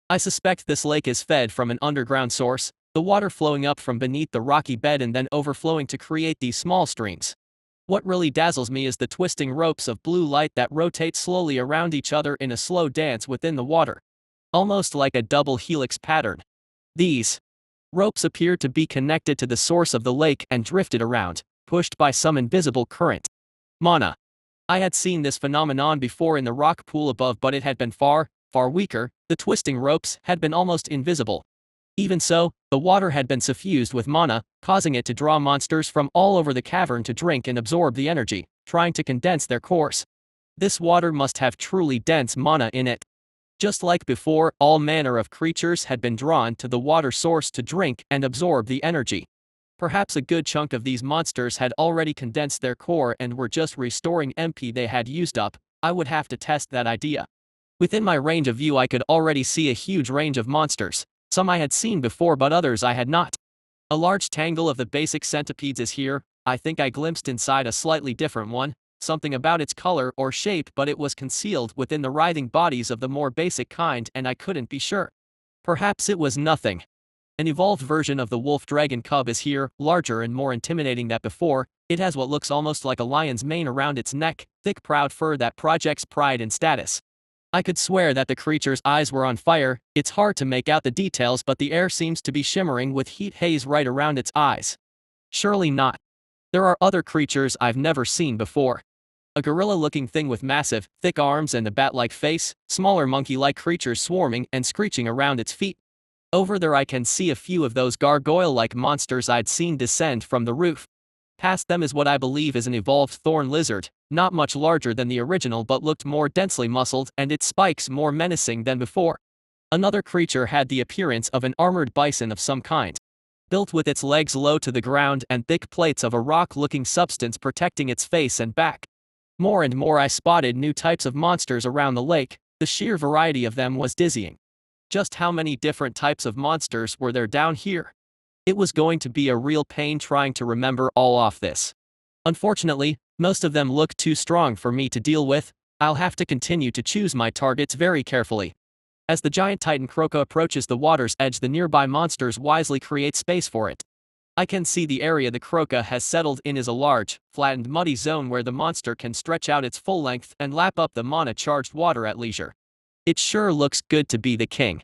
I suspect this lake is fed from an underground source, the water flowing up from beneath the rocky bed and then overflowing to create these small streams. What really dazzles me is the twisting ropes of blue light that rotate slowly around each other in a slow dance within the water. Almost like a double helix pattern. These ropes appear to be connected to the source of the lake and drifted around, pushed by some invisible current. Mana. I had seen this phenomenon before in the rock pool above, but it had been far, far weaker. The twisting ropes had been almost invisible. Even so, the water had been suffused with mana, causing it to draw monsters from all over the cavern to drink and absorb the energy, trying to condense their cores. This water must have truly dense mana in it. Just like before, all manner of creatures had been drawn to the water source to drink and absorb the energy. Perhaps a good chunk of these monsters had already condensed their core and were just restoring MP they had used up. I would have to test that idea. Within my range of view, I could already see a huge range of monsters. Some I had seen before, but others I had not. A large tangle of the basic centipedes is here. I think I glimpsed inside a slightly different one, something about its color or shape, but it was concealed within the writhing bodies of the more basic kind and I couldn't be sure. Perhaps it was nothing. An evolved version of the wolf dragon cub is here, larger and more intimidating than before. It has what looks almost like a lion's mane around its neck, thick proud fur that projects pride and status. I could swear that the creature's eyes were on fire. It's hard to make out the details, but the air seems to be shimmering with heat haze right around its eyes. Surely not. There are other creatures I've never seen before. A gorilla-looking thing with massive, thick arms and a bat-like face, smaller monkey-like creatures swarming and screeching around its feet. Over there I can see a few of those gargoyle-like monsters I'd seen descend from the roof. Past them is what I believe is an evolved thorn lizard, not much larger than the original but looked more densely muscled and its spikes more menacing than before. Another creature had the appearance of an armored bison of some kind. Built with its legs low to the ground and thick plates of a rock-looking substance protecting its face and back. More and more I spotted new types of monsters around the lake. The sheer variety of them was dizzying. Just how many different types of monsters were there down here? It was going to be a real pain trying to remember all off this. Unfortunately, most of them look too strong for me to deal with. I'll have to continue to choose my targets very carefully. As the giant titan croca approaches the water's edge, the nearby monsters wisely create space for it. I can see the area the croca has settled in is a large, flattened muddy zone where the monster can stretch out its full length and lap up the mana-charged water at leisure. It sure looks good to be the king.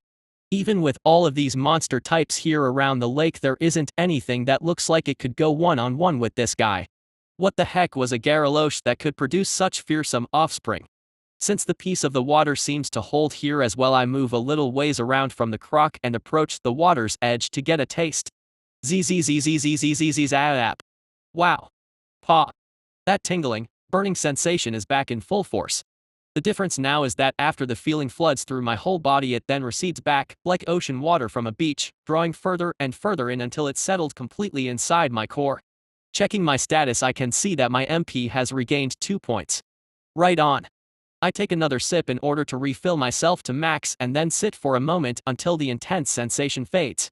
Even with all of these monster types here around the lake, there isn't anything that looks like it could go one-on-one with this guy. What the heck was a Garalosh that could produce such fearsome offspring? Since the piece of the water seems to hold here as well, I move a little ways around from the croc and approach the water's edge to get a taste. Zzzzzzzzzzzzzzzzap. Wow. Paw. That tingling, burning sensation is back in full force. The difference now is that after the feeling floods through my whole body, it then recedes back, like ocean water from a beach, drawing further and further in until it's settled completely inside my core. Checking my status, I can see that my MP has regained 2 points. Right on. I take another sip in order to refill myself to max and then sit for a moment until the intense sensation fades.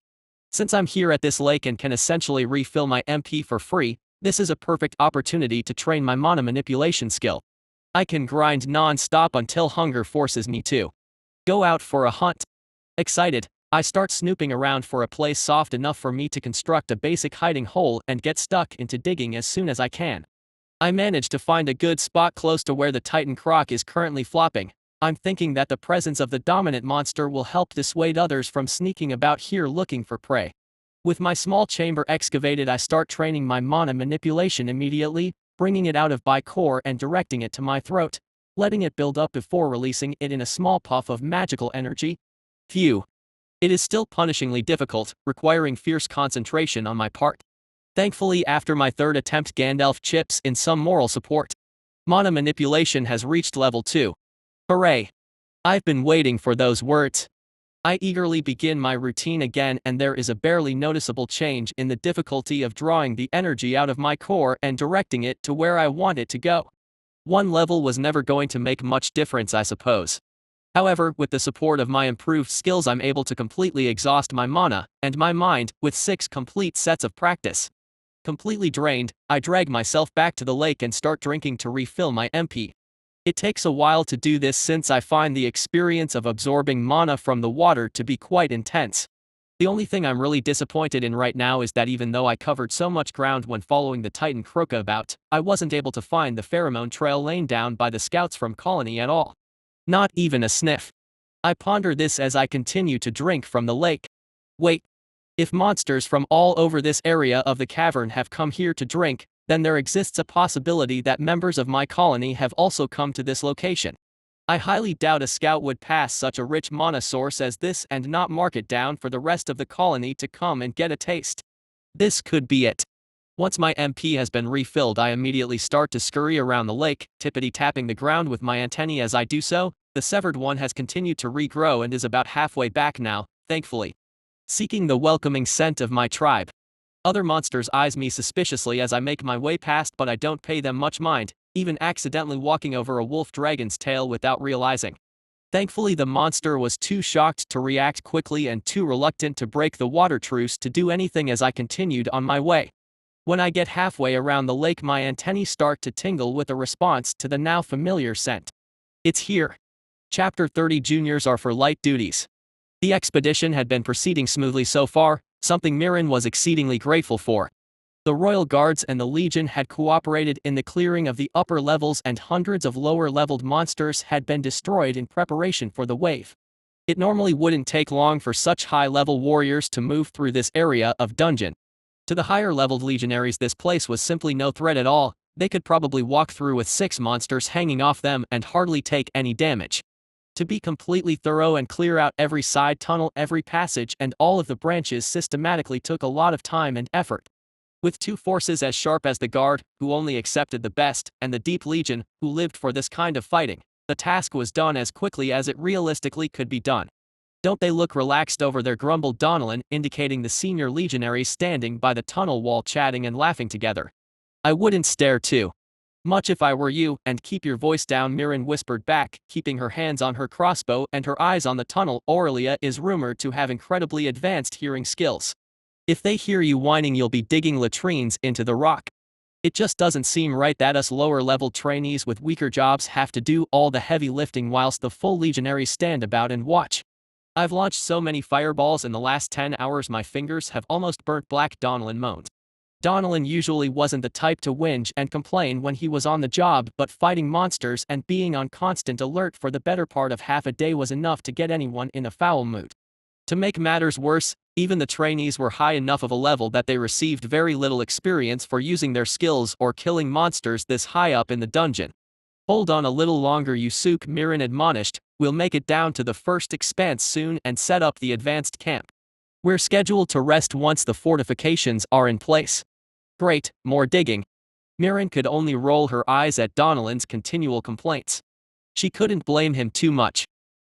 Since I'm here at this lake and can essentially refill my MP for free, this is a perfect opportunity to train my mana manipulation skill. I can grind non-stop until hunger forces me to go out for a hunt. Excited, I start snooping around for a place soft enough for me to construct a basic hiding hole and get stuck into digging as soon as I can. I manage to find a good spot close to where the Titan Croc is currently flopping. I'm thinking that the presence of the dominant monster will help dissuade others from sneaking about here looking for prey. With my small chamber excavated, I start training my mana manipulation immediately, bringing it out of my core and directing it to my throat, letting it build up before releasing it in a small puff of magical energy. Phew. It is still punishingly difficult, requiring fierce concentration on my part. Thankfully, after my third attempt, Gandalf chips in some moral support. Mana manipulation has reached level 2. Hooray! I've been waiting for those words. I eagerly begin my routine again, and there is a barely noticeable change in the difficulty of drawing the energy out of my core and directing it to where I want it to go. One level was never going to make much difference, I suppose. However, with the support of my improved skills, I'm able to completely exhaust my mana and my mind with 6 complete sets of practice. Completely drained, I drag myself back to the lake and start drinking to refill my MP. It takes a while to do this since I find the experience of absorbing mana from the water to be quite intense. The only thing I'm really disappointed in right now is that even though I covered so much ground when following the Titan Croca about, I wasn't able to find the pheromone trail laid down by the scouts from Colony at all. Not even a sniff. I ponder this as I continue to drink from the lake. Wait. If monsters from all over this area of the cavern have come here to drink, then there exists a possibility that members of my colony have also come to this location. I highly doubt a scout would pass such a rich mana source as this and not mark it down for the rest of the colony to come and get a taste. This could be it. Once my MP has been refilled, I immediately start to scurry around the lake, tippity-tapping the ground with my antennae as I do so. The severed one has continued to regrow and is about halfway back now, thankfully. Seeking the welcoming scent of my tribe. Other monsters eyes me suspiciously as I make my way past, but I don't pay them much mind, even accidentally walking over a wolf dragon's tail without realizing. Thankfully, the monster was too shocked to react quickly and too reluctant to break the water truce to do anything as I continued on my way. When I get halfway around the lake, my antennae start to tingle with a response to the now familiar scent. It's here. Chapter 30 Juniors are for light duties. The expedition had been proceeding smoothly so far, something Mirren was exceedingly grateful for. The Royal Guards and the Legion had cooperated in the clearing of the upper levels, and hundreds of lower-leveled monsters had been destroyed in preparation for the wave. It normally wouldn't take long for such high-level warriors to move through this area of dungeon. To the higher-leveled legionaries, this place was simply no threat at all. They could probably walk through with 6 monsters hanging off them and hardly take any damage. To be completely thorough and clear out every side tunnel, every passage, and all of the branches systematically took a lot of time and effort. With 2 forces as sharp as the Guard, who only accepted the best, and the Deep Legion, who lived for this kind of fighting, the task was done as quickly as it realistically could be done. Don't they look relaxed over there, grumbled Donnellan, indicating the senior legionaries standing by the tunnel wall chatting and laughing together. I wouldn't stare too much if I were you, and keep your voice down, Mirren whispered back, keeping her hands on her crossbow and her eyes on the tunnel. Aurelia is rumored to have incredibly advanced hearing skills. If they hear you whining, you'll be digging latrines into the rock. It just doesn't seem right that us lower-level trainees with weaker jobs have to do all the heavy lifting whilst the full legionaries stand about and watch. I've launched so many fireballs in the last 10 hours my fingers have almost burnt black, Donnellan moaned. Donnellan usually wasn't the type to whinge and complain when he was on the job, but fighting monsters and being on constant alert for the better part of half a day was enough to get anyone in a foul mood. To make matters worse, even the trainees were high enough of a level that they received very little experience for using their skills or killing monsters this high up in the dungeon. Hold on a little longer, Yusuke, Mirren admonished. We'll make it down to the first expanse soon and set up the advanced camp. We're scheduled to rest once the fortifications are in place. Great, more digging. Mirren could only roll her eyes at Donnellan's continual complaints. She couldn't blame him too much.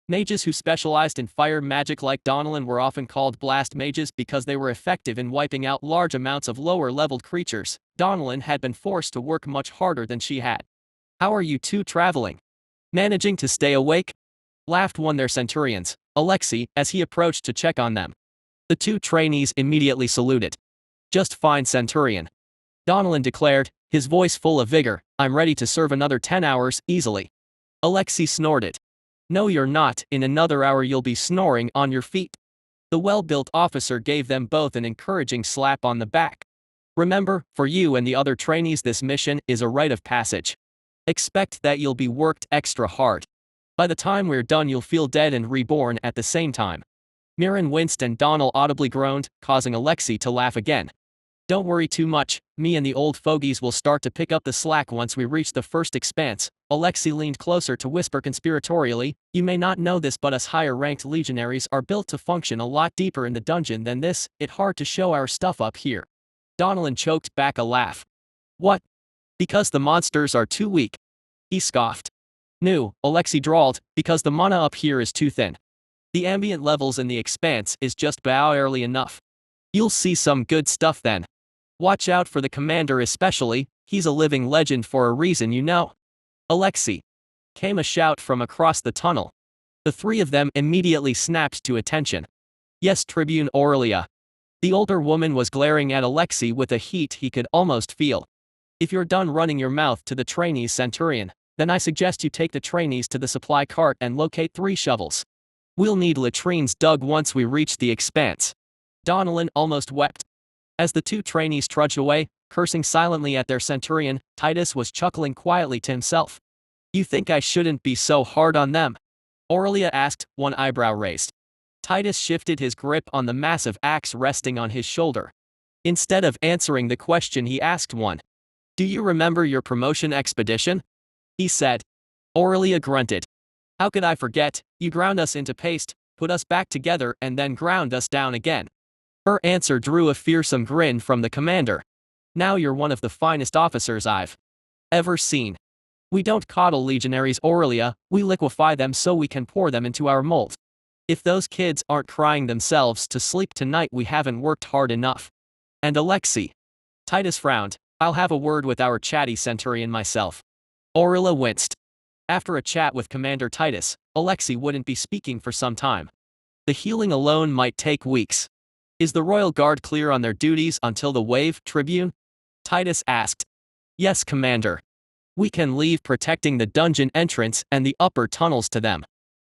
Mages who specialized in fire magic like Donnellan were often called blast mages because they were effective in wiping out large amounts of lower-leveled creatures. Donnellan had been forced to work much harder than she had. How are you two traveling? Managing to stay awake? Laughed one of their centurions, Alexei, as he approached to check on them. The 2 trainees immediately saluted. Just fine, Centurion. Donnellan declared, his voice full of vigor. I'm ready to serve another 10 hours, easily. Alexei snorted. No, you're not. In another hour you'll be snoring on your feet. The well-built officer gave them both an encouraging slap on the back. Remember, for you and the other trainees, this mission is a rite of passage. Expect that you'll be worked extra hard. By the time we're done, you'll feel dead and reborn at the same time. Mirren winced and Donnell audibly groaned, causing Alexei to laugh again. Don't worry too much, me and the old fogies will start to pick up the slack once we reach the first expanse. Alexei leaned closer to whisper conspiratorially, you may not know this, but us higher-ranked legionaries are built to function a lot deeper in the dungeon than this. It's hard to show our stuff up here. Donnellan choked back a laugh. What? Because the monsters are too weak. He scoffed. No, Alexei drawled, because the mana up here is too thin. The ambient levels in the expanse is just barely enough. You'll see some good stuff then. Watch out for the commander especially, he's a living legend for a reason, you know. Alexei! Came a shout from across the tunnel. The three of them immediately snapped to attention. Yes, Tribune Aurelia. The older woman was glaring at Alexei with a heat he could almost feel. If you're done running your mouth to the trainees, Centurion, then I suggest you take the trainees to the supply cart and locate 3 shovels. We'll need latrines dug once we reach the expanse. Donnellan almost wept. As the 2 trainees trudged away, cursing silently at their Centurion, Titus was chuckling quietly to himself. You think I shouldn't be so hard on them? Aurelia asked, one eyebrow raised. Titus shifted his grip on the massive axe resting on his shoulder. Instead of answering the question, he asked one. Do you remember your promotion expedition? He said. Aurelia grunted. How could I forget? You ground us into paste, put us back together, and then ground us down again. Her answer drew a fearsome grin from the commander. Now you're one of the finest officers I've ever seen. We don't coddle legionaries, Aurelia, we liquefy them so we can pour them into our mold. If those kids aren't crying themselves to sleep tonight, we haven't worked hard enough. And Alexei. Titus frowned. I'll have a word with our chatty Centurion myself. Aurelia winced. After a chat with Commander Titus, Alexei wouldn't be speaking for some time. The healing alone might take weeks. Is the Royal Guard clear on their duties until the wave, Tribune? Titus asked. Yes, Commander. We can leave protecting the dungeon entrance and the upper tunnels to them.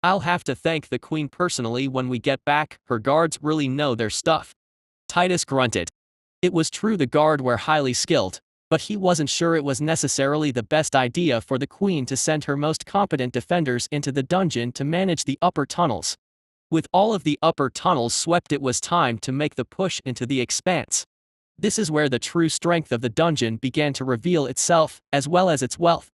I'll have to thank the Queen personally when we get back, her guards really know their stuff. Titus grunted. It was true the guard were highly skilled, but he wasn't sure it was necessarily the best idea for the Queen to send her most competent defenders into the dungeon to manage the upper tunnels. With all of the upper tunnels swept, it was time to make the push into the expanse. This is where the true strength of the dungeon began to reveal itself, as well as its wealth.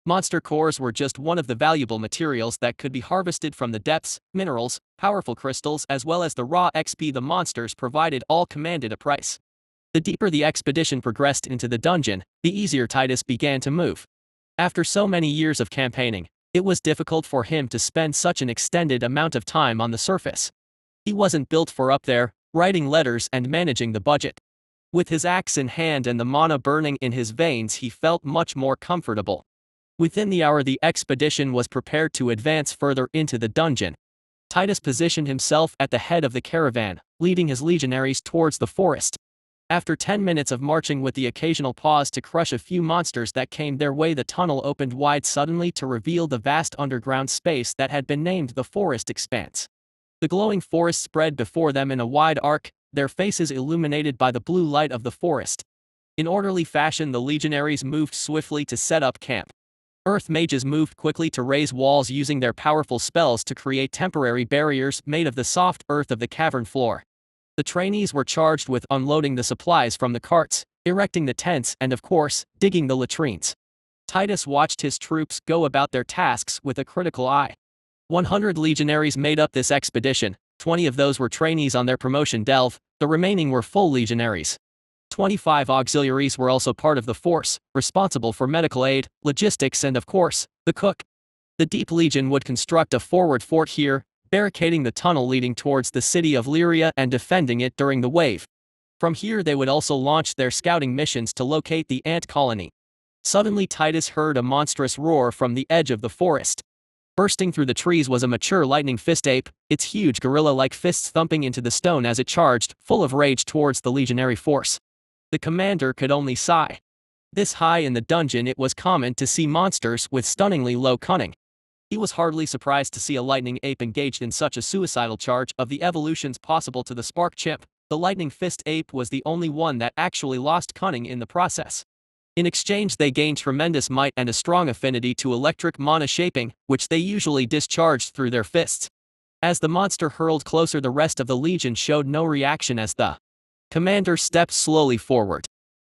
Monster cores were just one of the valuable materials that could be harvested from the depths. Minerals, powerful crystals, as well as the raw XP the monsters provided all commanded a price. The deeper the expedition progressed into the dungeon, the easier Titus began to move. After so many years of campaigning, it was difficult for him to spend such an extended amount of time on the surface. He wasn't built for up there, writing letters and managing the budget. With his axe in hand and the mana burning in his veins, he felt much more comfortable. Within the hour, the expedition was prepared to advance further into the dungeon. Titus positioned himself at the head of the caravan, leading his legionaries towards the forest. After 10 minutes of marching with the occasional pause to crush a few monsters that came their way, the tunnel opened wide suddenly to reveal the vast underground space that had been named the Forest Expanse. The glowing forest spread before them in a wide arc, their faces illuminated by the blue light of the forest. In orderly fashion, the legionaries moved swiftly to set up camp. Earth mages moved quickly to raise walls using their powerful spells to create temporary barriers made of the soft earth of the cavern floor. The trainees were charged with unloading the supplies from the carts, erecting the tents, and of course, digging the latrines. Titus watched his troops go about their tasks with a critical eye. 100 legionaries made up this expedition, 20 of those were trainees on their promotion delve, the remaining were full legionaries. 25 auxiliaries were also part of the force, responsible for medical aid, logistics, and of course, the cook. The Deep Legion would construct a forward fort here, barricading the tunnel leading towards the city of Lyria and defending it during the wave. From here they would also launch their scouting missions to locate the ant colony. Suddenly Titus heard a monstrous roar from the edge of the forest. Bursting through the trees was a mature lightning fist ape, its huge gorilla-like fists thumping into the stone as it charged, full of rage, towards the legionary force. The commander could only sigh. This high in the dungeon, it was common to see monsters with stunningly low cunning. He was hardly surprised to see a lightning ape engaged in such a suicidal charge. Of the evolutions possible to the spark chimp, the lightning fist ape was the only one that actually lost cunning in the process. In exchange they gained tremendous might and a strong affinity to electric mana shaping, which they usually discharged through their fists. As the monster hurled closer, the rest of the legion showed no reaction as the commander stepped slowly forward.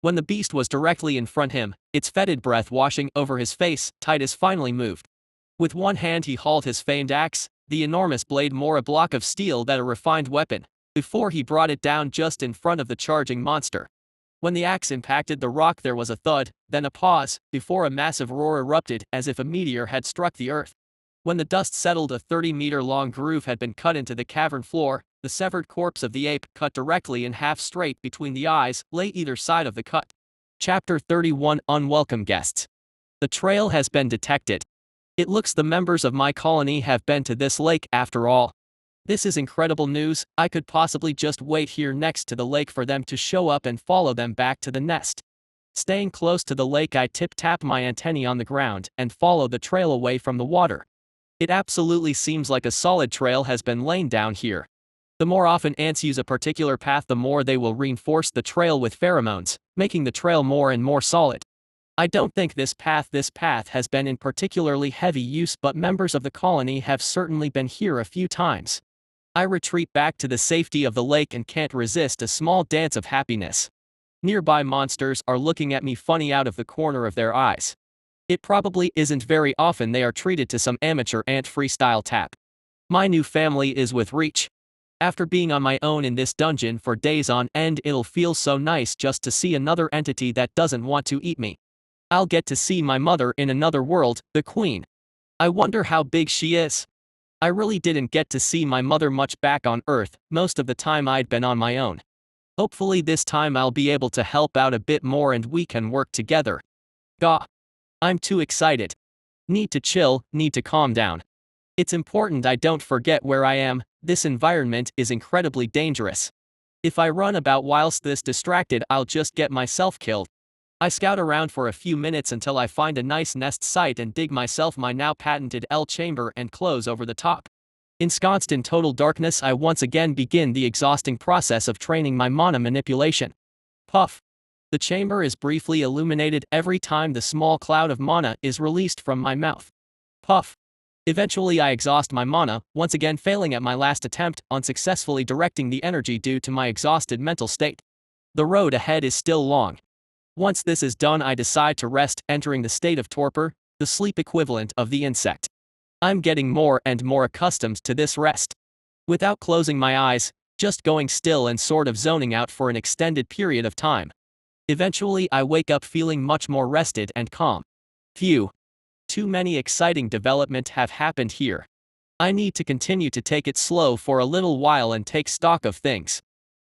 When the beast was directly in front of him, its fetid breath washing over his face, Titus finally moved. With one hand he hauled his famed axe, the enormous blade more a block of steel than a refined weapon, before he brought it down just in front of the charging monster. When the axe impacted the rock there was a thud, then a pause, before a massive roar erupted as if a meteor had struck the earth. When the dust settled, a 30-meter-long groove had been cut into the cavern floor. The severed corpse of the ape, cut directly in half straight between the eyes, lay either side of the cut. Chapter 31: Unwelcome Guests. The trail has been detected. It looks the members of my colony have been to this lake after all. This is incredible news. I could possibly just wait here next to the lake for them to show up and follow them back to the nest. Staying close to the lake, I tip-tap my antennae on the ground and follow the trail away from the water. It absolutely seems like a solid trail has been laid down here. The more often ants use a particular path, the more they will reinforce the trail with pheromones, making the trail more and more solid. I don't think this path has been in particularly heavy use, but members of the colony have certainly been here a few times. I retreat back to the safety of the lake and can't resist a small dance of happiness. Nearby monsters are looking at me funny out of the corner of their eyes. It probably isn't very often they are treated to some amateur ant freestyle tap. My new family is with reach. After being on my own in this dungeon for days on end, it'll feel so nice just to see another entity that doesn't want to eat me. I'll get to see my mother in another world, the Queen. I wonder how big she is. I really didn't get to see my mother much back on Earth. Most of the time I'd been on my own. Hopefully this time I'll be able to help out a bit more and we can work together. Gah. I'm too excited. Need to chill, need to calm down. It's important I don't forget where I am. This environment is incredibly dangerous. If I run about whilst this distracted, I'll just get myself killed. I scout around for a few minutes until I find a nice nest site and dig myself my now patented L chamber and close over the top. Ensconced in total darkness, I once again begin the exhausting process of training my mana manipulation. Puff. The chamber is briefly illuminated every time the small cloud of mana is released from my mouth. Puff. Eventually I exhaust my mana, once again failing at my last attempt, unsuccessfully directing the energy due to my exhausted mental state. The road ahead is still long. Once this is done, I decide to rest, entering the state of torpor, the sleep equivalent of the insect. I'm getting more and more accustomed to this rest. Without closing my eyes, just going still and sort of zoning out for an extended period of time. Eventually I wake up feeling much more rested and calm. Phew. Too many exciting developments have happened here. I need to continue to take it slow for a little while and take stock of things.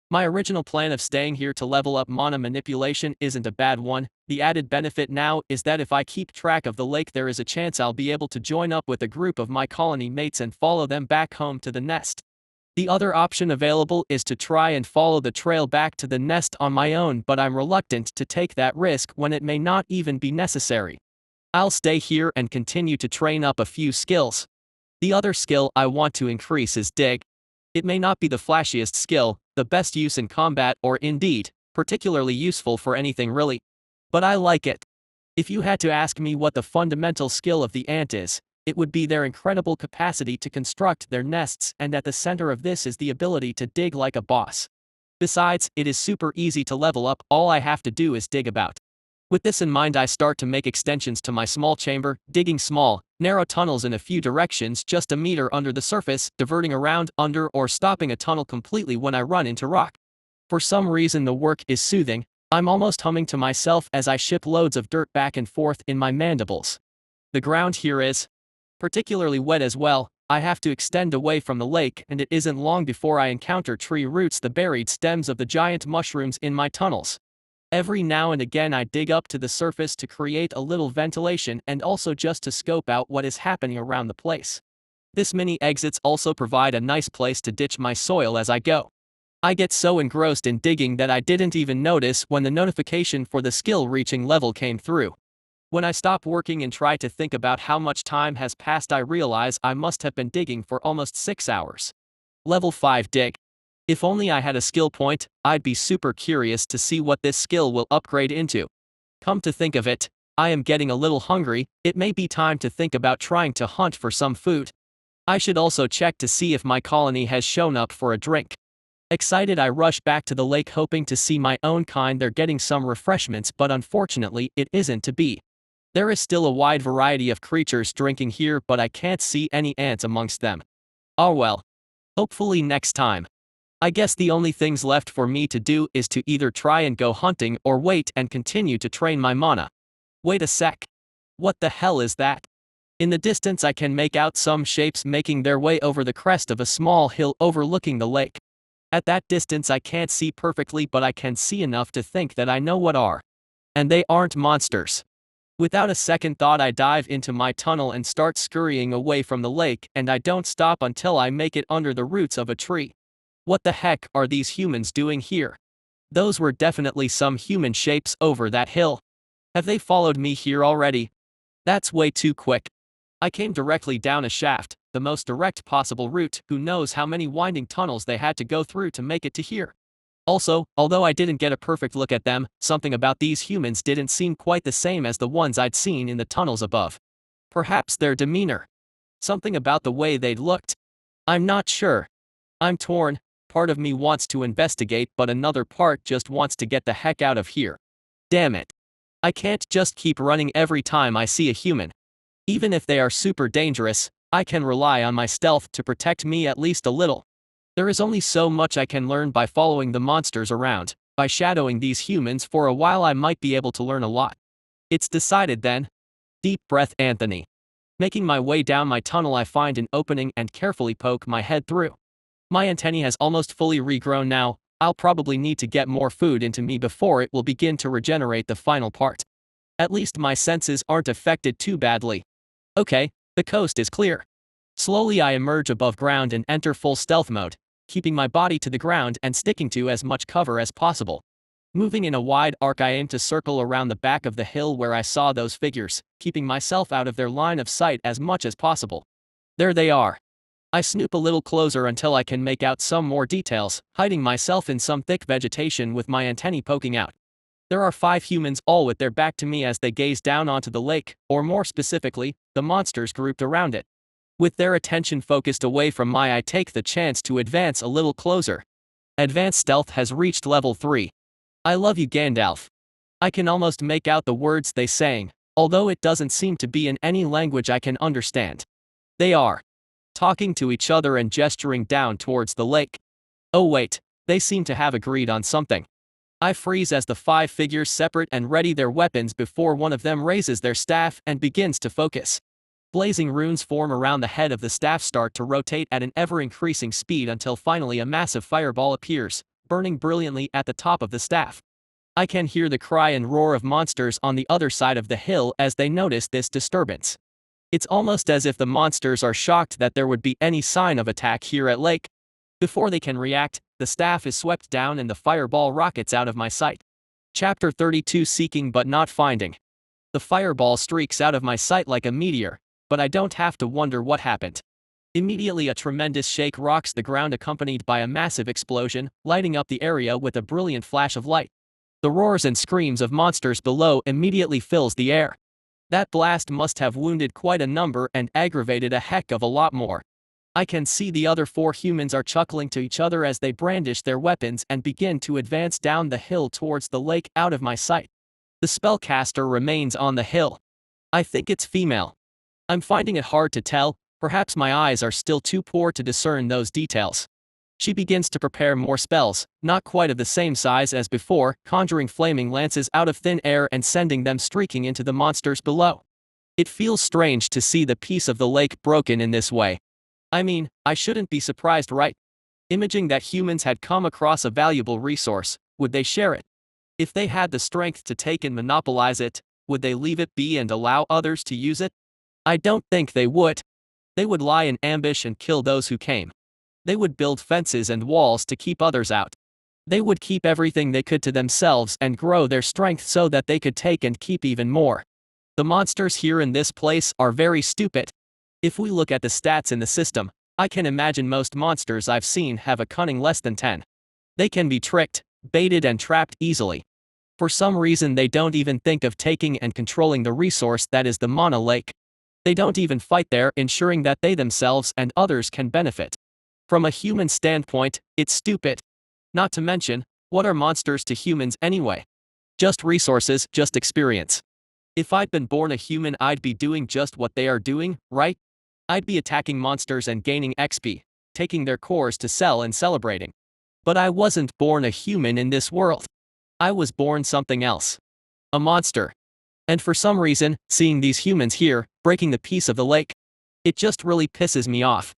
My original plan of staying here to level up mana manipulation isn't a bad one. The added benefit now is that if I keep track of the lake, there is a chance I'll be able to join up with a group of my colony mates and follow them back home to the nest. The other option available is to try and follow the trail back to the nest on my own, but I'm reluctant to take that risk when it may not even be necessary. I'll stay here and continue to train up a few skills. The other skill I want to increase is dig. It may not be the flashiest skill, the best use in combat, or indeed, particularly useful for anything really. But I like it. If you had to ask me what the fundamental skill of the ant is, it would be their incredible capacity to construct their nests, and at the center of this is the ability to dig like a boss. Besides, it is super easy to level up, all I have to do is dig about. With this in mind, I start to make extensions to my small chamber, digging small, narrow tunnels in a few directions just a meter under the surface, diverting around, under, or stopping a tunnel completely when I run into rock. For some reason the work is soothing. I'm almost humming to myself as I ship loads of dirt back and forth in my mandibles. The ground here is particularly wet as well. I have to extend away from the lake, and it isn't long before I encounter tree roots, the buried stems of the giant mushrooms in my tunnels. Every now and again I dig up to the surface to create a little ventilation and also just to scope out what is happening around the place. This mini exits also provide a nice place to ditch my soil as I go. I get so engrossed in digging that I didn't even notice when the notification for the skill reaching level came through. When I stop working and try to think about how much time has passed, I realize I must have been digging for almost 6 hours. Level 5 dig. If only I had a skill point, I'd be super curious to see what this skill will upgrade into. Come to think of it, I am getting a little hungry. It may be time to think about trying to hunt for some food. I should also check to see if my colony has shown up for a drink. Excited, I rush back to the lake hoping to see my own kind there getting some refreshments, but unfortunately it isn't to be. There is still a wide variety of creatures drinking here, but I can't see any ants amongst them. Oh well. Hopefully next time. I guess the only things left for me to do is to either try and go hunting or wait and continue to train my mana. Wait a sec. What the hell is that? In the distance I can make out some shapes making their way over the crest of a small hill overlooking the lake. At that distance I can't see perfectly, but I can see enough to think that I know what are. And they aren't monsters. Without a second thought I dive into my tunnel and start scurrying away from the lake, and I don't stop until I make it under the roots of a tree. What the heck are these humans doing here? Those were definitely some human shapes over that hill. Have they followed me here already? That's way too quick. I came directly down a shaft, the most direct possible route. Who knows how many winding tunnels they had to go through to make it to here. Also, although I didn't get a perfect look at them, something about these humans didn't seem quite the same as the ones I'd seen in the tunnels above. Perhaps their demeanor. Something about the way they'd looked. I'm not sure. I'm torn. Part of me wants to investigate, but another part just wants to get the heck out of here. Damn it. I can't just keep running every time I see a human. Even if they are super dangerous, I can rely on my stealth to protect me at least a little. There is only so much I can learn by following the monsters around. By shadowing these humans for a while I might be able to learn a lot. It's decided then. Deep breath, Anthony. Making my way down my tunnel I find an opening and carefully poke my head through. My antennae has almost fully regrown now. I'll probably need to get more food into me before it will begin to regenerate the final part. At least my senses aren't affected too badly. Okay, the coast is clear. Slowly I emerge above ground and enter full stealth mode, keeping my body to the ground and sticking to as much cover as possible. Moving in a wide arc I aim to circle around the back of the hill where I saw those figures, keeping myself out of their line of sight as much as possible. There they are. I snoop a little closer until I can make out some more details, hiding myself in some thick vegetation with my antennae poking out. There are 5 humans, all with their back to me as they gaze down onto the lake, or more specifically, the monsters grouped around it. With their attention focused away from I take the chance to advance a little closer. Advanced stealth has reached level 3. I love you, Gandalf. I can almost make out the words they saying, although it doesn't seem to be in any language I can understand. They are talking to each other and gesturing down towards the lake. Oh wait, they seem to have agreed on something. I freeze as the 5 figures separate and ready their weapons before one of them raises their staff and begins to focus. Blazing runes form around the head of the staff, start to rotate at an ever-increasing speed until finally a massive fireball appears, burning brilliantly at the top of the staff. I can hear the cry and roar of monsters on the other side of the hill as they notice this disturbance. It's almost as if the monsters are shocked that there would be any sign of attack here at lake. Before they can react, the staff is swept down and the fireball rockets out of my sight. Chapter 32, Seeking but Not Finding. The fireball streaks out of my sight like a meteor, but I don't have to wonder what happened. Immediately a tremendous shake rocks the ground, accompanied by a massive explosion, lighting up the area with a brilliant flash of light. The roars and screams of monsters below immediately fills the air. That blast must have wounded quite a number and aggravated a heck of a lot more. I can see the other 4 humans are chuckling to each other as they brandish their weapons and begin to advance down the hill towards the lake out of my sight. The spellcaster remains on the hill. I think it's female. I'm finding it hard to tell, perhaps my eyes are still too poor to discern those details. She begins to prepare more spells, not quite of the same size as before, conjuring flaming lances out of thin air and sending them streaking into the monsters below. It feels strange to see the peace of the lake broken in this way. I mean, I shouldn't be surprised, right? Imaging that humans had come across a valuable resource, would they share it? If they had the strength to take and monopolize it, would they leave it be and allow others to use it? I don't think they would. They would lie in ambush and kill those who came. They would build fences and walls to keep others out. They would keep everything they could to themselves and grow their strength so that they could take and keep even more. The monsters here in this place are very stupid. If we look at the stats in the system, I can imagine most monsters I've seen have a cunning less than 10. They can be tricked, baited and trapped easily. For some reason they don't even think of taking and controlling the resource that is the Mana Lake. They don't even fight there, ensuring that they themselves and others can benefit. From a human standpoint, it's stupid. Not to mention, what are monsters to humans anyway? Just resources, just experience. If I'd been born a human, I'd be doing just what they are doing, right? I'd be attacking monsters and gaining XP, taking their cores to sell and celebrating. But I wasn't born a human in this world. I was born something else. A monster. And for some reason, seeing these humans here, breaking the peace of the lake, it just really pisses me off.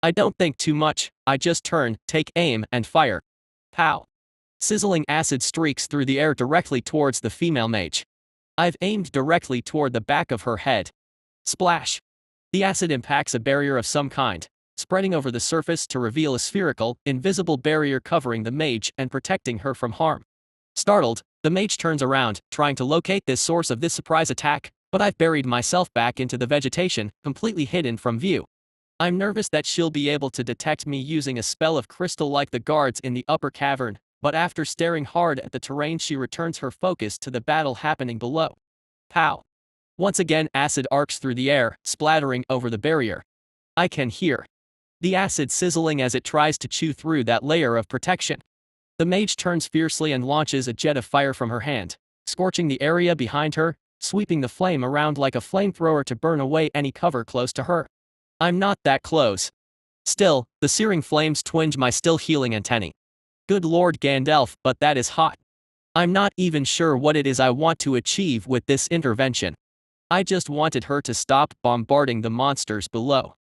I don't think too much, I just turn, take aim, and fire. Pow! Sizzling acid streaks through the air directly towards the female mage. I've aimed directly toward the back of her head. Splash! The acid impacts a barrier of some kind, spreading over the surface to reveal a spherical, invisible barrier covering the mage and protecting her from harm. Startled, the mage turns around, trying to locate this source of this surprise attack, but I've buried myself back into the vegetation, completely hidden from view. I'm nervous that she'll be able to detect me using a spell of crystal like the guards in the upper cavern, but after staring hard at the terrain she returns her focus to the battle happening below. Pow! Once again acid arcs through the air, splattering over the barrier. I can hear the acid sizzling as it tries to chew through that layer of protection. The mage turns fiercely and launches a jet of fire from her hand, scorching the area behind her, sweeping the flame around like a flamethrower to burn away any cover close to her. I'm not that close. Still, the searing flames twinge my still healing antennae. Good Lord Gandalf, but that is hot. I'm not even sure what it is I want to achieve with this intervention. I just wanted her to stop bombarding the monsters below.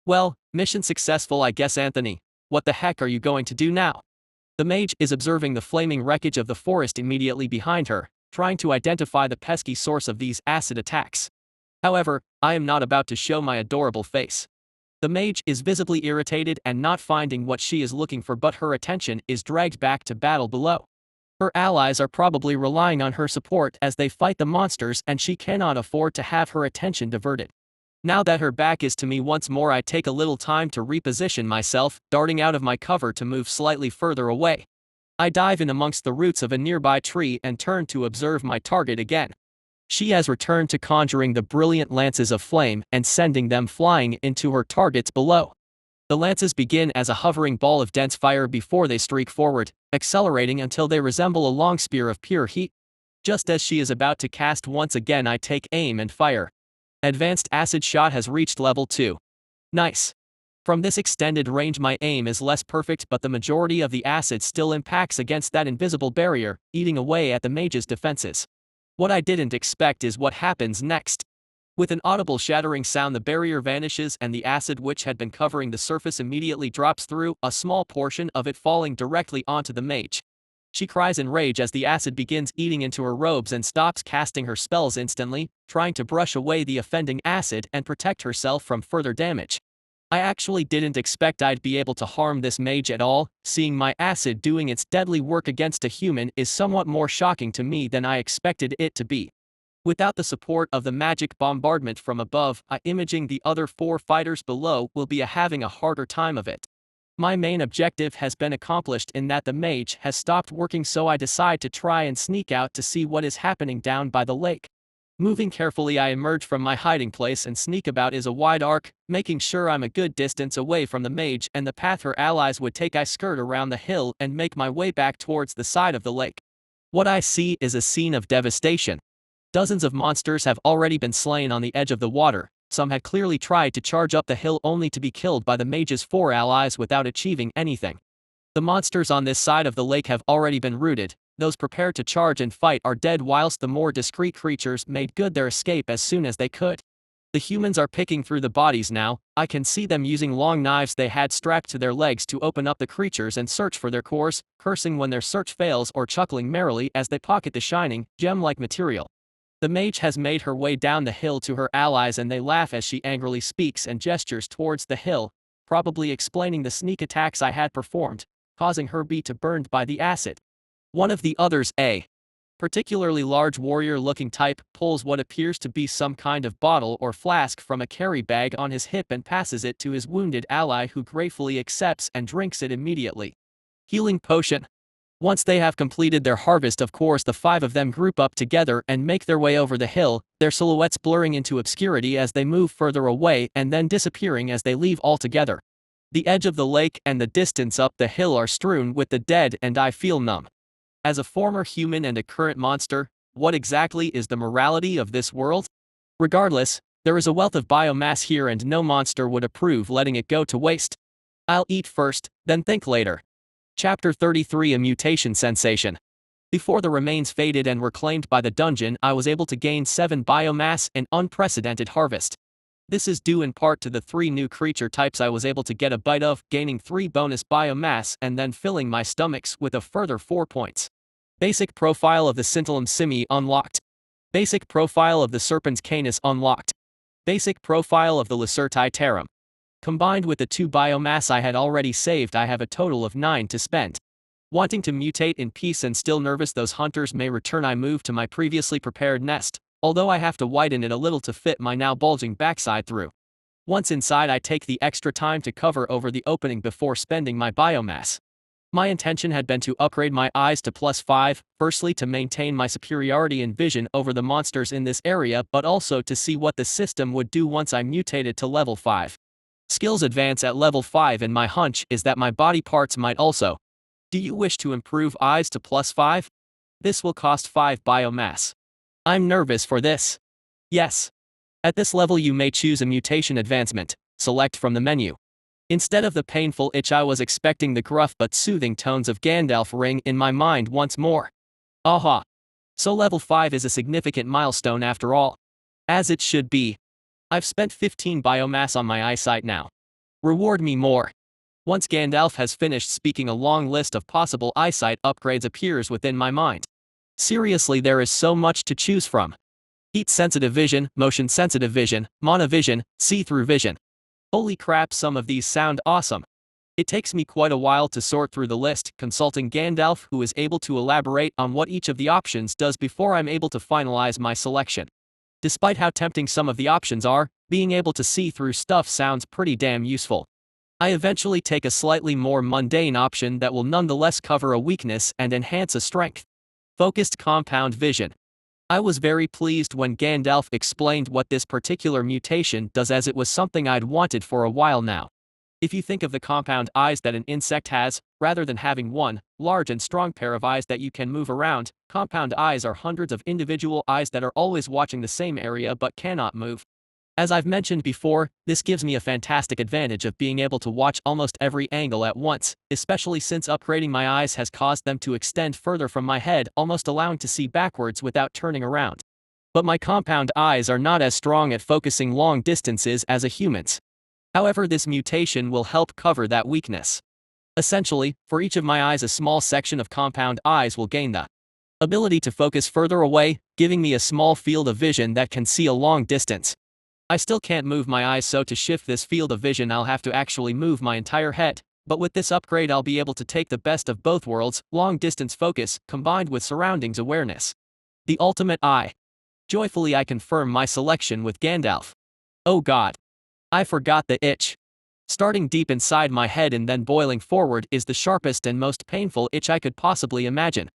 Well, mission successful I guess. Anthony, what the heck are you going to do now? The mage is observing the flaming wreckage of the forest immediately behind her, trying to identify the pesky source of these acid attacks. However, I am not about to show my adorable face. The mage is visibly irritated and not finding what she is looking for, but her attention is dragged back to battle below. Her allies are probably relying on her support as they fight the monsters, and she cannot afford to have her attention diverted. Now that her back is to me once more, I take a little time to reposition myself, darting out of my cover to move slightly further away. I dive in amongst the roots of a nearby tree and turn to observe my target again. She has returned to conjuring the brilliant lances of flame and sending them flying into her targets below. The lances begin as a hovering ball of dense fire before they streak forward, accelerating until they resemble a long spear of pure heat. Just as she is about to cast once again, I take aim and fire. Advanced acid shot has reached level 2. Nice. From this extended range my aim is less perfect, but the majority of the acid still impacts against that invisible barrier, eating away at the mage's defenses. What I didn't expect is what happens next. With an audible shattering sound, the barrier vanishes and the acid which had been covering the surface immediately drops through, a small portion of it falling directly onto the mage. She cries in rage as the acid begins eating into her robes and stops casting her spells instantly, trying to brush away the offending acid and protect herself from further damage. I actually didn't expect I'd be able to harm this mage at all. Seeing my acid doing its deadly work against a human is somewhat more shocking to me than I expected it to be. Without the support of the magic bombardment from above, imaging the other 4 fighters below will be having a harder time of it. My main objective has been accomplished in that the mage has stopped working, so I decide to try and sneak out to see what is happening down by the lake. Moving carefully, I emerge from my hiding place and sneak about is a wide arc, making sure I'm a good distance away from the mage and the path her allies would take. I skirt around the hill and make my way back towards the side of the lake. What I see is a scene of devastation. Dozens of monsters have already been slain on the edge of the water. Some had clearly tried to charge up the hill only to be killed by the mage's 4 allies without achieving anything. The monsters on this side of the lake have already been routed. Those prepared to charge and fight are dead, whilst the more discreet creatures made good their escape as soon as they could. The humans are picking through the bodies now. I can see them using long knives they had strapped to their legs to open up the creatures and search for their cores, cursing when their search fails or chuckling merrily as they pocket the shining, gem-like material. The mage has made her way down the hill to her allies and they laugh as she angrily speaks and gestures towards the hill, probably explaining the sneak attacks I had performed, causing her to burned by the acid. One of the others, a particularly large warrior-looking type, pulls what appears to be some kind of bottle or flask from a carry bag on his hip and passes it to his wounded ally, who gratefully accepts and drinks it immediately. Healing potion. Once they have completed their harvest, of course, the 5 of them group up together and make their way over the hill, their silhouettes blurring into obscurity as they move further away and then disappearing as they leave altogether. The edge of the lake and the distance up the hill are strewn with the dead and I feel numb. As a former human and a current monster, what exactly is the morality of this world? Regardless, there is a wealth of biomass here and no monster would approve letting it go to waste. I'll eat first, then think later. Chapter 33: A Mutation Sensation. Before the remains faded and were claimed by the dungeon, I was able to gain 7 biomass, an unprecedented harvest. This is due in part to the 3 new creature types I was able to get a bite of, gaining 3 bonus biomass and then filling my stomachs with a further 4 points. Basic profile of the Scintillum simi unlocked. Basic profile of the Serpens canis unlocked. Basic profile of the Lacerti tarum. Combined with the 2 biomass I had already saved, I have a total of 9 to spend. Wanting to mutate in peace and still nervous those hunters may return, I move to my previously prepared nest, although I have to widen it a little to fit my now bulging backside through. Once inside, I take the extra time to cover over the opening before spending my biomass. My intention had been to upgrade my eyes to +5, firstly to maintain my superiority in vision over the monsters in this area, but also to see what the system would do once I mutated to level 5. Skills advance at level 5, and my hunch is that my body parts might also. Do you wish to improve eyes to +5? This will cost 5 biomass. I'm nervous for this. Yes. At this level you may choose a mutation advancement. Select from the menu. Instead of the painful itch I was expecting the gruff but soothing tones of Gandalf ring in my mind once more. Aha. So level 5 is a significant milestone after all. As it should be. I've spent 15 biomass on my eyesight now. Reward me more. Once Gandalf has finished speaking, a long list of possible eyesight upgrades appears within my mind. Seriously, there is so much to choose from. Heat-sensitive vision, motion-sensitive vision, monovision, see-through vision. Holy crap, some of these sound awesome. It takes me quite a while to sort through the list, consulting Gandalf, who is able to elaborate on what each of the options does before I'm able to finalize my selection. Despite how tempting some of the options are, being able to see through stuff sounds pretty damn useful. I eventually take a slightly more mundane option that will nonetheless cover a weakness and enhance a strength. Focused compound vision. I was very pleased when Gandalf explained what this particular mutation does, as it was something I'd wanted for a while now. If you think of the compound eyes that an insect has, rather than having one large and strong pair of eyes that you can move around, compound eyes are hundreds of individual eyes that are always watching the same area but cannot move. As I've mentioned before, this gives me a fantastic advantage of being able to watch almost every angle at once, especially since upgrading my eyes has caused them to extend further from my head, almost allowing to see backwards without turning around. But my compound eyes are not as strong at focusing long distances as a human's. However, this mutation will help cover that weakness. Essentially, for each of my eyes, a small section of compound eyes will gain the ability to focus further away, giving me a small field of vision that can see a long distance. I still can't move my eyes, so to shift this field of vision I'll have to actually move my entire head, but with this upgrade I'll be able to take the best of both worlds, long distance focus, combined with surroundings awareness. The ultimate eye. Joyfully I confirm my selection with Gandalf. Oh god. I forgot the itch. Starting deep inside my head and then boiling forward is the sharpest and most painful itch I could possibly imagine.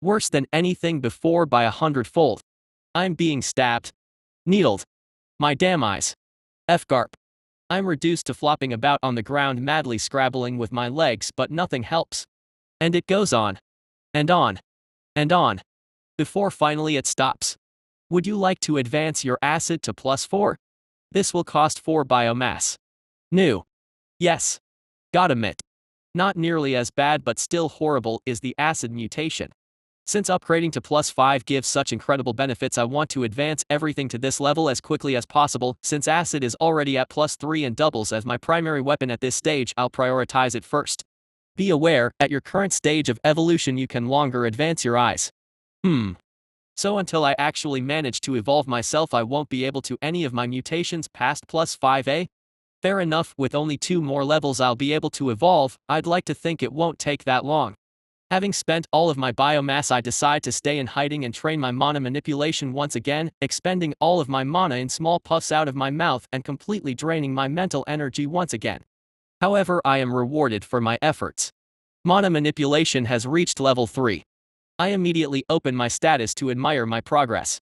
Worse than anything before by 100-fold. I'm being stabbed. Needled. My damn eyes. F-garp. I'm reduced to flopping about on the ground, madly scrabbling with my legs, but nothing helps. And it goes on. And on. And on. Before finally it stops. Would you like to advance your acid to +4? This will cost 4 biomass. New. Yes. Gotta admit. Not nearly as bad but still horrible is the acid mutation. Since upgrading to +5 gives such incredible benefits, I want to advance everything to this level as quickly as possible. Since acid is already at +3 and doubles as my primary weapon at this stage, I'll prioritize it first. Be aware, at your current stage of evolution you can longer advance your eyes. So until I actually manage to evolve myself I won't be able to any of my mutations past +5, Fair enough, with only 2 more levels I'll be able to evolve. I'd like to think it won't take that long. Having spent all of my biomass, I decide to stay in hiding and train my mana manipulation once again, expending all of my mana in small puffs out of my mouth and completely draining my mental energy once again. However, I am rewarded for my efforts. Mana manipulation has reached level 3. I immediately open my status to admire my progress.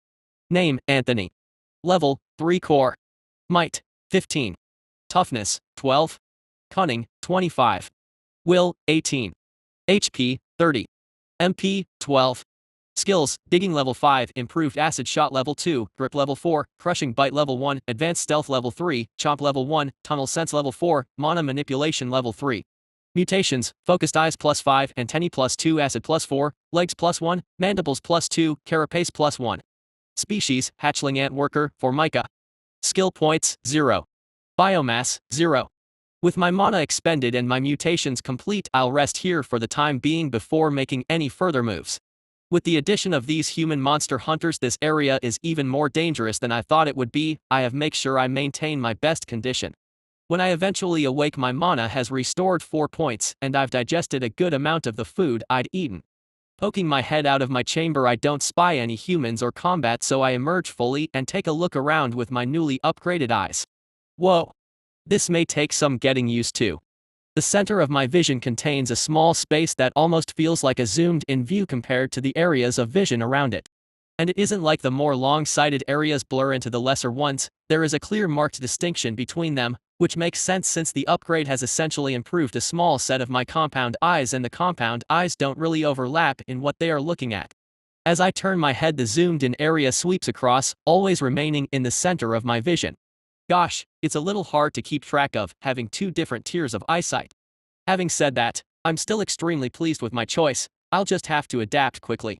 Name, Anthony. Level, 3 core. Might, 15. Toughness, 12. Cunning, 25. Will, 18. HP, 30. MP, 12. Skills, Digging level 5, Improved Acid Shot level 2, Grip level 4, Crushing Bite level 1, Advanced Stealth level 3, Chomp level 1, Tunnel Sense level 4, Mana Manipulation level 3. Mutations: focused eyes +5, antennae +2, acid +4, legs +1, mandibles +2, carapace +1. Species: hatchling ant worker, Formica. Skill points: 0. Biomass: 0. With my mana expended and my mutations complete, I'll rest here for the time being before making any further moves. With the addition of these human monster hunters, this area is even more dangerous than I thought it would be. I have make sure I maintain my best condition. When I eventually awake, my mana has restored 4 points, and I've digested a good amount of the food I'd eaten. Poking my head out of my chamber, I don't spy any humans or combat, so I emerge fully and take a look around with my newly upgraded eyes. Whoa! This may take some getting used to. The center of my vision contains a small space that almost feels like a zoomed-in view compared to the areas of vision around it. And it isn't like the more long-sighted areas blur into the lesser ones. There is a clear marked distinction between them, which makes sense since the upgrade has essentially improved a small set of my compound eyes, and the compound eyes don't really overlap in what they are looking at. As I turn my head, the zoomed-in area sweeps across, always remaining in the center of my vision. Gosh, it's a little hard to keep track of, having 2 different tiers of eyesight. Having said that, I'm still extremely pleased with my choice. I'll just have to adapt quickly.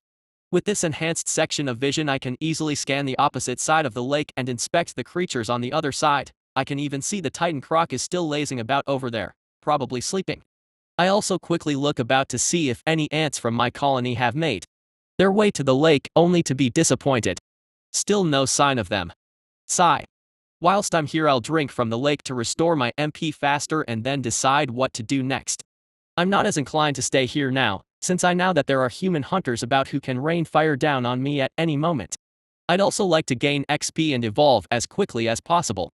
With this enhanced section of vision, I can easily scan the opposite side of the lake and inspect the creatures on the other side. I can even see the Titan croc is still lazing about over there, probably sleeping. I also quickly look about to see if any ants from my colony have made their way to the lake, only to be disappointed. Still no sign of them. Sigh. Whilst I'm here, I'll drink from the lake to restore my MP faster and then decide what to do next. I'm not as inclined to stay here now, since I know that there are human hunters about who can rain fire down on me at any moment. I'd also like to gain XP and evolve as quickly as possible.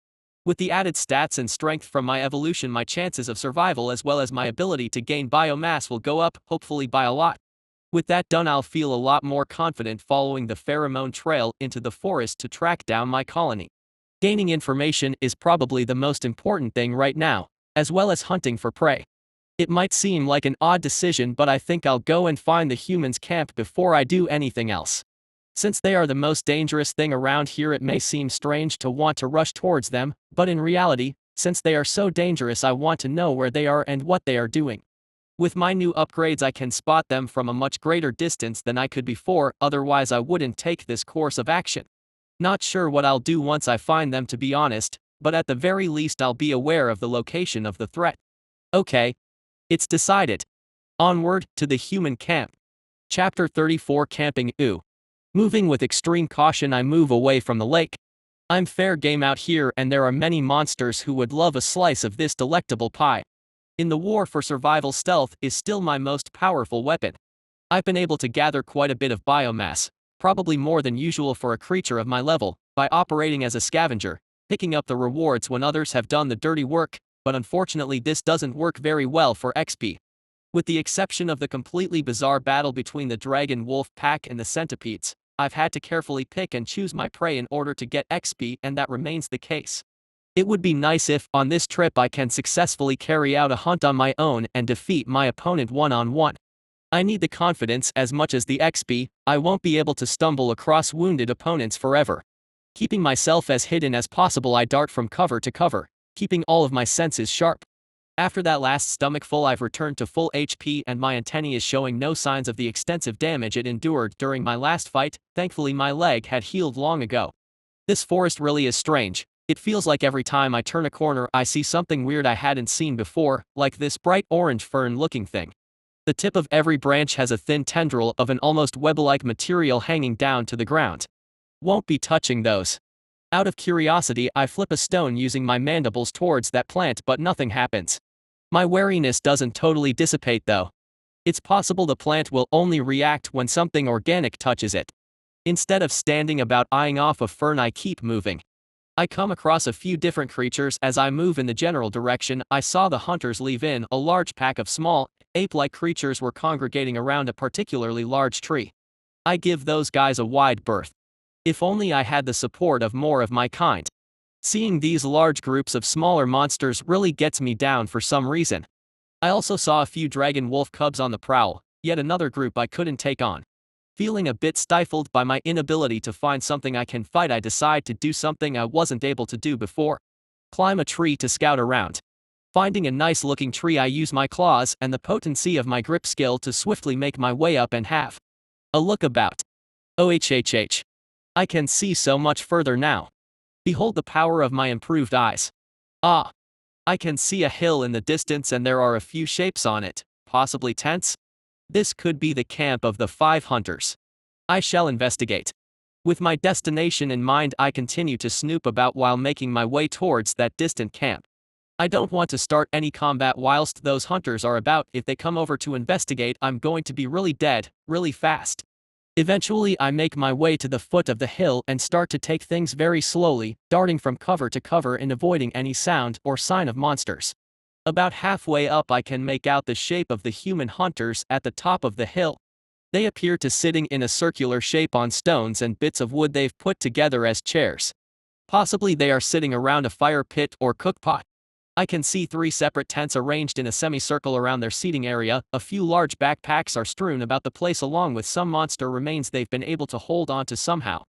With the added stats and strength from my evolution, my chances of survival as well as my ability to gain biomass will go up, hopefully by a lot. With that done, I'll feel a lot more confident following the pheromone trail into the forest to track down my colony. Gaining information is probably the most important thing right now, as well as hunting for prey. It might seem like an odd decision, but I think I'll go and find the humans' camp before I do anything else. Since they are the most dangerous thing around here, it may seem strange to want to rush towards them, but in reality, since they are so dangerous, I want to know where they are and what they are doing. With my new upgrades, I can spot them from a much greater distance than I could before, otherwise I wouldn't take this course of action. Not sure what I'll do once I find them, to be honest, but at the very least I'll be aware of the location of the threat. Okay. It's decided. Onward to the human camp. Chapter 34, Camping. Moving with extreme caution, I move away from the lake. I'm fair game out here, and there are many monsters who would love a slice of this delectable pie. In the war for survival, stealth is still my most powerful weapon. I've been able to gather quite a bit of biomass, probably more than usual for a creature of my level, by operating as a scavenger, picking up the rewards when others have done the dirty work, but unfortunately this doesn't work very well for XP. With the exception of the completely bizarre battle between the dragon wolf pack and the centipedes, I've had to carefully pick and choose my prey in order to get XP, and that remains the case. It would be nice if, on this trip, I can successfully carry out a hunt on my own and defeat my opponent one-on-one. I need the confidence as much as the XP. I won't be able to stumble across wounded opponents forever. Keeping myself as hidden as possible, I dart from cover to cover, keeping all of my senses sharp. After that last stomachful, I've returned to full HP, and my antennae is showing no signs of the extensive damage it endured during my last fight. Thankfully, my leg had healed long ago. This forest really is strange. It feels like every time I turn a corner, I see something weird I hadn't seen before, like this bright orange fern-looking thing. The tip of every branch has a thin tendril of an almost web-like material hanging down to the ground. Won't be touching those. Out of curiosity, I flip a stone using my mandibles towards that plant, but nothing happens. My wariness doesn't totally dissipate though. It's possible the plant will only react when something organic touches it. Instead of standing about eyeing off a fern, I keep moving. I come across a few different creatures. As I move in the general direction, I saw the hunters leave in. A large pack of small, ape-like creatures were congregating around a particularly large tree. I give those guys a wide berth. If only I had the support of more of my kind. Seeing these large groups of smaller monsters really gets me down for some reason. I also saw a few dragon wolf cubs on the prowl, yet another group I couldn't take on. Feeling a bit stifled by my inability to find something I can fight, I decide to do something I wasn't able to do before. Climb a tree to scout around. Finding a nice looking tree, I use my claws and the potency of my grip skill to swiftly make my way up and have a look about. OHHH. I can see so much further now. Behold the power of my improved eyes. Ah! I can see a hill in the distance and there are a few shapes on it, possibly tents? This could be the camp of the 5 hunters. I shall investigate. With my destination in mind, I continue to snoop about while making my way towards that distant camp. I don't want to start any combat whilst those hunters are about. If they come over to investigate, I'm going to be really dead, really fast. Eventually I make my way to the foot of the hill and start to take things very slowly, darting from cover to cover and avoiding any sound or sign of monsters. About halfway up I can make out the shape of the human hunters at the top of the hill. They appear to sitting in a circular shape on stones and bits of wood they've put together as chairs. Possibly they are sitting around a fire pit or cookpot. I can see 3 separate tents arranged in a semicircle around their seating area. A few large backpacks are strewn about the place along with some monster remains they've been able to hold on to somehow.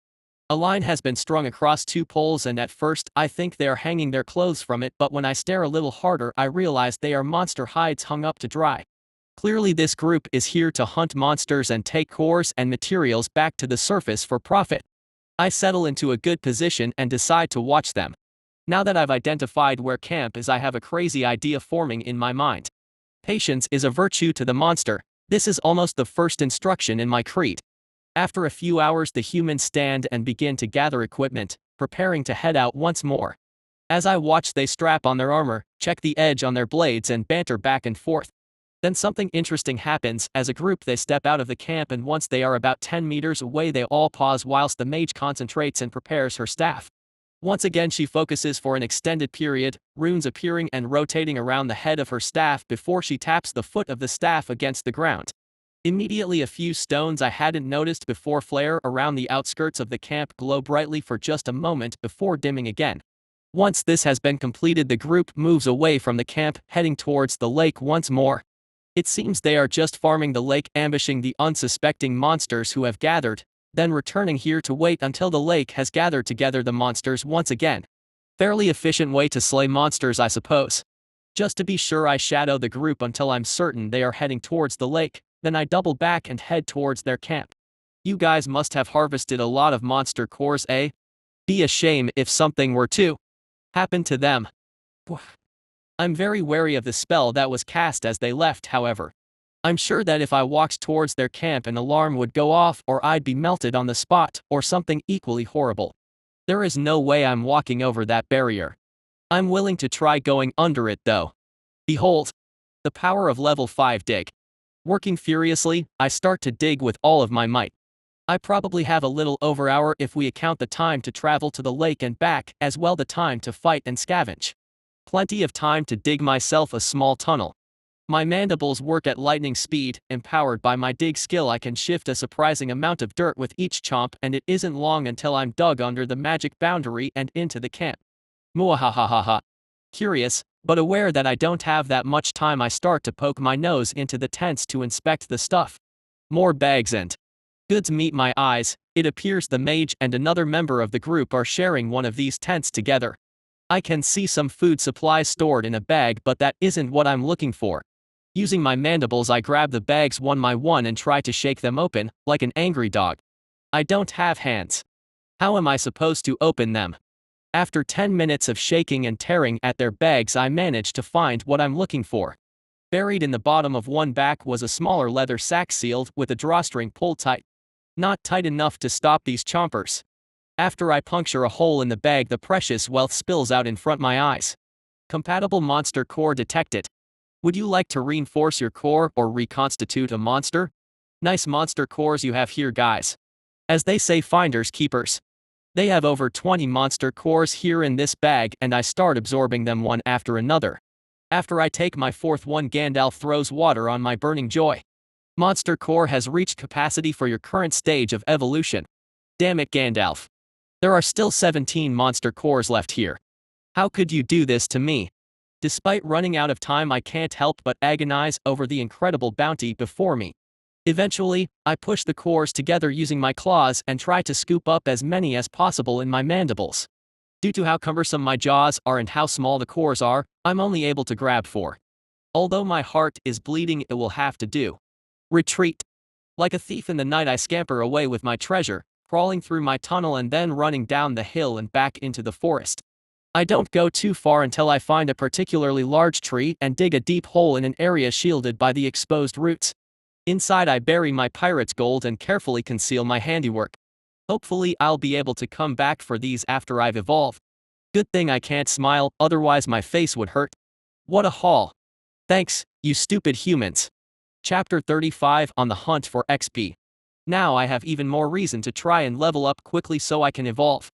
A line has been strung across 2 poles and at first I think they are hanging their clothes from it, but when I stare a little harder I realize they are monster hides hung up to dry. Clearly this group is here to hunt monsters and take cores and materials back to the surface for profit. I settle into a good position and decide to watch them. Now that I've identified where camp is, I have a crazy idea forming in my mind. Patience is a virtue to the monster. This is almost the first instruction in my creed. After a few hours the humans stand and begin to gather equipment, preparing to head out once more. As I watch they strap on their armor, check the edge on their blades and banter back and forth. Then something interesting happens. As a group they step out of the camp and once they are about 10 meters away they all pause whilst the mage concentrates and prepares her staff. Once again she focuses for an extended period, runes appearing and rotating around the head of her staff before she taps the foot of the staff against the ground. Immediately a few stones I hadn't noticed before flare around the outskirts of the camp, glow brightly for just a moment before dimming again. Once this has been completed the group moves away from the camp, heading towards the lake once more. It seems they are just farming the lake, ambushing the unsuspecting monsters who have gathered, then returning here to wait until the lake has gathered together the monsters once again. Fairly efficient way to slay monsters, I suppose. Just to be sure I shadow the group until I'm certain they are heading towards the lake, then I double back and head towards their camp. You guys must have harvested a lot of monster cores, eh? Be a shame if something were to happen to them. I'm very wary of the spell that was cast as they left, however. I'm sure that if I walked towards their camp an alarm would go off or I'd be melted on the spot or something equally horrible. There is no way I'm walking over that barrier. I'm willing to try going under it though. Behold! The power of level 5 dig. Working furiously, I start to dig with all of my might. I probably have a little over an hour if we account the time to travel to the lake and back, as well the time to fight and scavenge. Plenty of time to dig myself a small tunnel. My mandibles work at lightning speed. Empowered by my dig skill I can shift a surprising amount of dirt with each chomp and it isn't long until I'm dug under the magic boundary and into the camp. Muahahaha. Curious, but aware that I don't have that much time I start to poke my nose into the tents to inspect the stuff. More bags and goods meet my eyes. It appears the mage and another member of the group are sharing one of these tents together. I can see some food supplies stored in a bag, but that isn't what I'm looking for. Using my mandibles I grab the bags one by one and try to shake them open, like an angry dog. I don't have hands. How am I supposed to open them? After 10 minutes of shaking and tearing at their bags I manage to find what I'm looking for. Buried in the bottom of one bag was a smaller leather sack sealed with a drawstring pulled tight. Not tight enough to stop these chompers. After I puncture a hole in the bag the precious wealth spills out in front my eyes. Compatible monster core detected. Would you like to reinforce your core or reconstitute a monster? Nice monster cores you have here, guys. As they say, finders keepers. They have over 20 monster cores here in this bag and I start absorbing them one after another. After I take my 4th one, Gandalf throws water on my burning joy. Monster core has reached capacity for your current stage of evolution. Damn it, Gandalf. There are still 17 monster cores left here. How could you do this to me? Despite running out of time I can't help but agonize over the incredible bounty before me. Eventually, I push the cores together using my claws and try to scoop up as many as possible in my mandibles. Due to how cumbersome my jaws are and how small the cores are, I'm only able to grab 4. Although my heart is bleeding, it will have to do. Retreat. Like a thief in the night, I scamper away with my treasure, crawling through my tunnel and then running down the hill and back into the forest. I don't go too far until I find a particularly large tree and dig a deep hole in an area shielded by the exposed roots. Inside I bury my pirate's gold and carefully conceal my handiwork. Hopefully I'll be able to come back for these after I've evolved. Good thing I can't smile, otherwise my face would hurt. What a haul. Thanks, you stupid humans. Chapter 35 On the Hunt for XP. Now I have even more reason to try and level up quickly so I can evolve.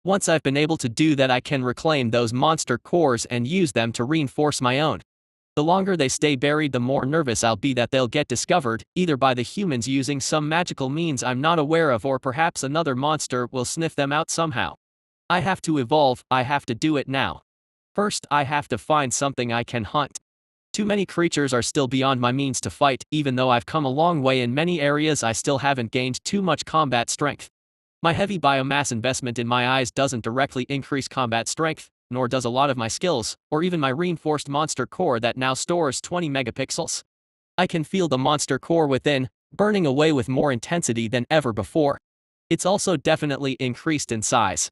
Once I've been able to do that, I can reclaim those monster cores and use them to reinforce my own. The longer they stay buried, the more nervous I'll be that they'll get discovered, either by the humans using some magical means I'm not aware of, or perhaps another monster will sniff them out somehow. I have to evolve, I have to do it now. First, I have to find something I can hunt. Too many creatures are still beyond my means to fight. Even though I've come a long way in many areas, I still haven't gained too much combat strength. My heavy biomass investment in my eyes doesn't directly increase combat strength, nor does a lot of my skills, or even my reinforced monster core that now stores 20 megapixels. I can feel the monster core within, burning away with more intensity than ever before. It's also definitely increased in size.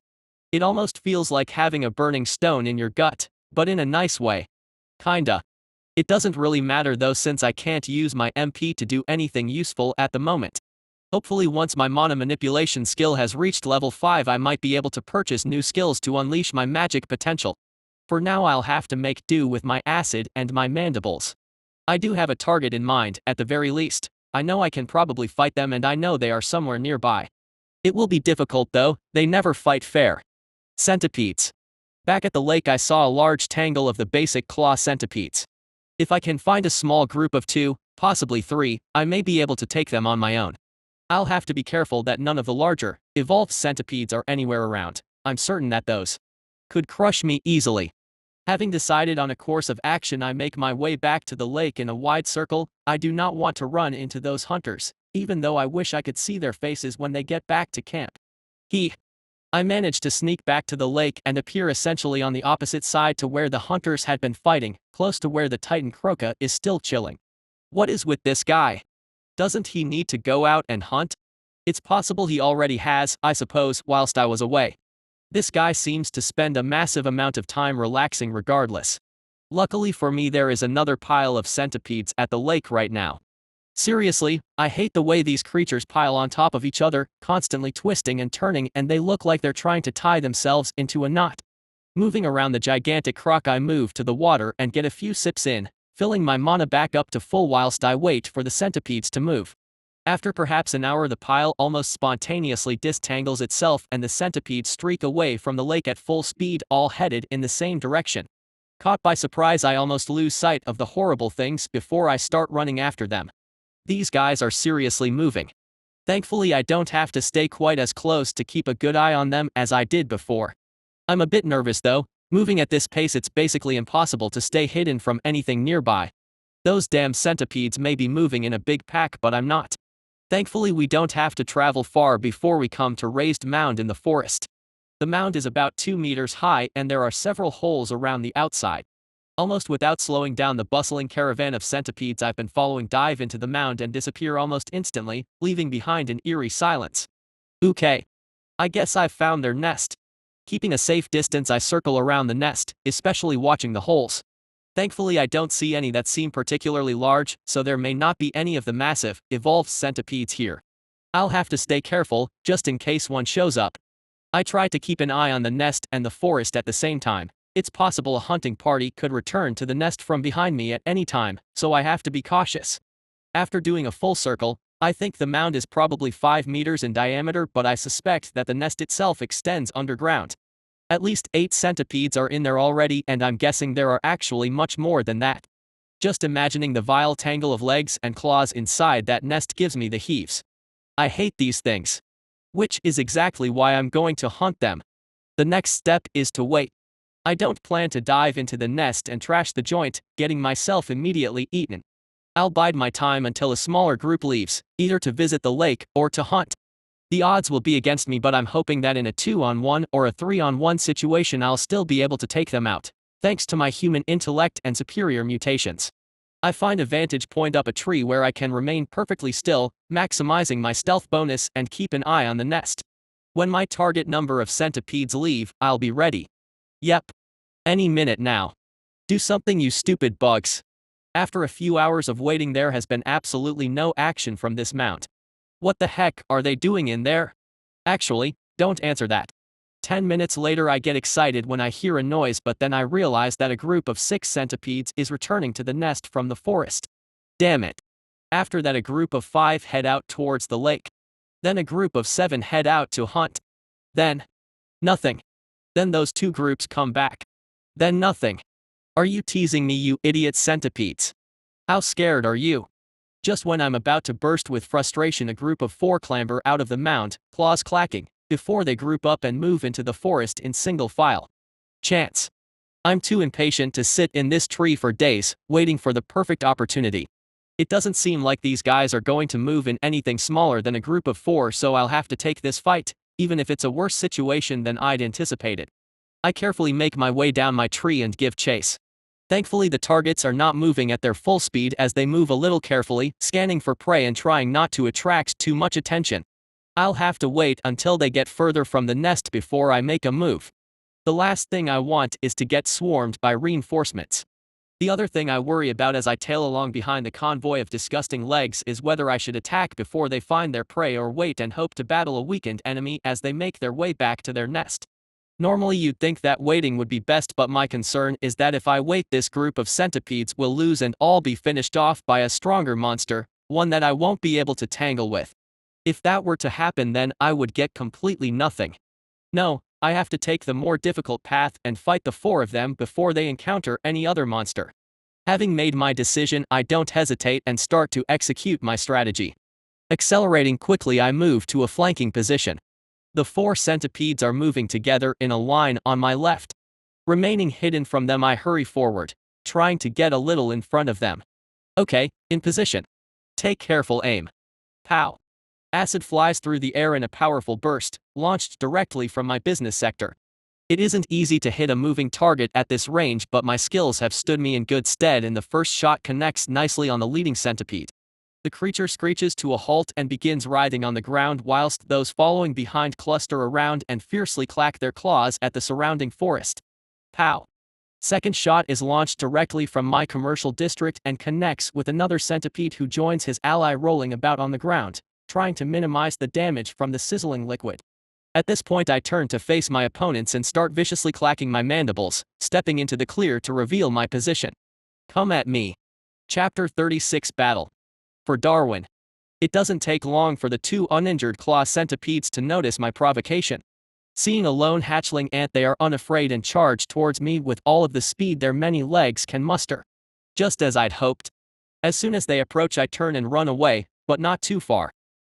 It almost feels like having a burning stone in your gut, but in a nice way. Kinda. It doesn't really matter though, since I can't use my MP to do anything useful at the moment. Hopefully once my mana manipulation skill has reached level 5, I might be able to purchase new skills to unleash my magic potential. For now I'll have to make do with my acid and my mandibles. I do have a target in mind, at the very least. I know I can probably fight them, and I know they are somewhere nearby. It will be difficult though, they never fight fair. Centipedes. Back at the lake I saw a large tangle of the basic claw centipedes. If I can find a small group of 2, possibly 3, I may be able to take them on my own. I'll have to be careful that none of the larger, evolved centipedes are anywhere around. I'm certain that those could crush me easily. Having decided on a course of action, I make my way back to the lake in a wide circle. I do not want to run into those hunters, even though I wish I could see their faces when they get back to camp. I managed to sneak back to the lake and appear essentially on the opposite side to where the hunters had been fighting, close to where the Titan Croca is still chilling. What is with this guy? Doesn't he need to go out and hunt? It's possible he already has, I suppose, whilst I was away. This guy seems to spend a massive amount of time relaxing regardless. Luckily for me, there is another pile of centipedes at the lake right now. Seriously, I hate the way these creatures pile on top of each other, constantly twisting and turning, and they look like they're trying to tie themselves into a knot. Moving around the gigantic croc, I move to the water and get a few sips in, filling my mana back up to full whilst I wait for the centipedes to move. After perhaps an hour, the pile almost spontaneously disentangles itself and the centipedes streak away from the lake at full speed, all headed in the same direction. Caught by surprise, I almost lose sight of the horrible things before I start running after them. These guys are seriously moving. Thankfully I don't have to stay quite as close to keep a good eye on them as I did before. I'm a bit nervous though. Moving at this pace, it's basically impossible to stay hidden from anything nearby. Those damn centipedes may be moving in a big pack, but I'm not. Thankfully we don't have to travel far before we come to raised mound in the forest. The mound is about 2 meters high and there are several holes around the outside. Almost without slowing down, the bustling caravan of centipedes I've been following dive into the mound and disappear almost instantly, leaving behind an eerie silence. Okay. I guess I've found their nest. Keeping a safe distance, I circle around the nest, especially watching the holes. Thankfully I don't see any that seem particularly large, so there may not be any of the massive, evolved centipedes here. I'll have to stay careful, just in case one shows up. I try to keep an eye on the nest and the forest at the same time. It's possible a hunting party could return to the nest from behind me at any time, so I have to be cautious. After doing a full circle, I think the mound is probably 5 meters in diameter, but I suspect that the nest itself extends underground. At least 8 centipedes are in there already, and I'm guessing there are actually much more than that. Just imagining the vile tangle of legs and claws inside that nest gives me the heaves. I hate these things. Which is exactly why I'm going to hunt them. The next step is to wait. I don't plan to dive into the nest and trash the joint, getting myself immediately eaten. I'll bide my time until a smaller group leaves, either to visit the lake or to hunt. The odds will be against me, but I'm hoping that in a 2-on-1 or a 3-on-1 situation I'll still be able to take them out, thanks to my human intellect and superior mutations. I find a vantage point up a tree where I can remain perfectly still, maximizing my stealth bonus and keep an eye on the nest. When my target number of centipedes leave, I'll be ready. Yep. Any minute now. Do something, you stupid bugs. After a few hours of waiting, there has been absolutely no action from this mount. What the heck are they doing in there? Actually, don't answer that. 10 minutes later I get excited when I hear a noise, but then I realize that a group of 6 centipedes is returning to the nest from the forest. Damn it. After that a group of 5 head out towards the lake. Then a group of 7 head out to hunt. Then nothing. Then those 2 groups come back. Then nothing. Are you teasing me, you idiot centipedes? How scared are you? Just when I'm about to burst with frustration, a group of 4 clamber out of the mound, claws clacking, before they group up and move into the forest in single file. Chance. I'm too impatient to sit in this tree for days, waiting for the perfect opportunity. It doesn't seem like these guys are going to move in anything smaller than a group of 4, so I'll have to take this fight, even if it's a worse situation than I'd anticipated. I carefully make my way down my tree and give chase. Thankfully the targets are not moving at their full speed as they move a little carefully, scanning for prey and trying not to attract too much attention. I'll have to wait until they get further from the nest before I make a move. The last thing I want is to get swarmed by reinforcements. The other thing I worry about as I tail along behind the convoy of disgusting legs is whether I should attack before they find their prey or wait and hope to battle a weakened enemy as they make their way back to their nest. Normally you'd think that waiting would be best, but my concern is that if I wait, this group of centipedes will lose and all be finished off by a stronger monster, one that I won't be able to tangle with. If that were to happen, then I would get completely nothing. No, I have to take the more difficult path and fight the 4 of them before they encounter any other monster. Having made my decision, I don't hesitate and start to execute my strategy. Accelerating quickly, I move to a flanking position. The 4 centipedes are moving together in a line on my left. Remaining hidden from them, I hurry forward, trying to get a little in front of them. Okay, in position. Take careful aim. Pow. Acid flies through the air in a powerful burst, launched directly from my business sector. It isn't easy to hit a moving target at this range, but my skills have stood me in good stead, and the first shot connects nicely on the leading centipede. The creature screeches to a halt and begins writhing on the ground, whilst those following behind cluster around and fiercely clack their claws at the surrounding forest. Pow! Second shot is launched directly from my commercial district and connects with another centipede who joins his ally, rolling about on the ground, trying to minimize the damage from the sizzling liquid. At this point I turn to face my opponents and start viciously clacking my mandibles, stepping into the clear to reveal my position. Come at me. Chapter 36 Battle. For Darwin. It doesn't take long for the 2 uninjured claw centipedes to notice my provocation. Seeing a lone hatchling ant, they are unafraid and charge towards me with all of the speed their many legs can muster. Just as I'd hoped. As soon as they approach, I turn and run away, but not too far.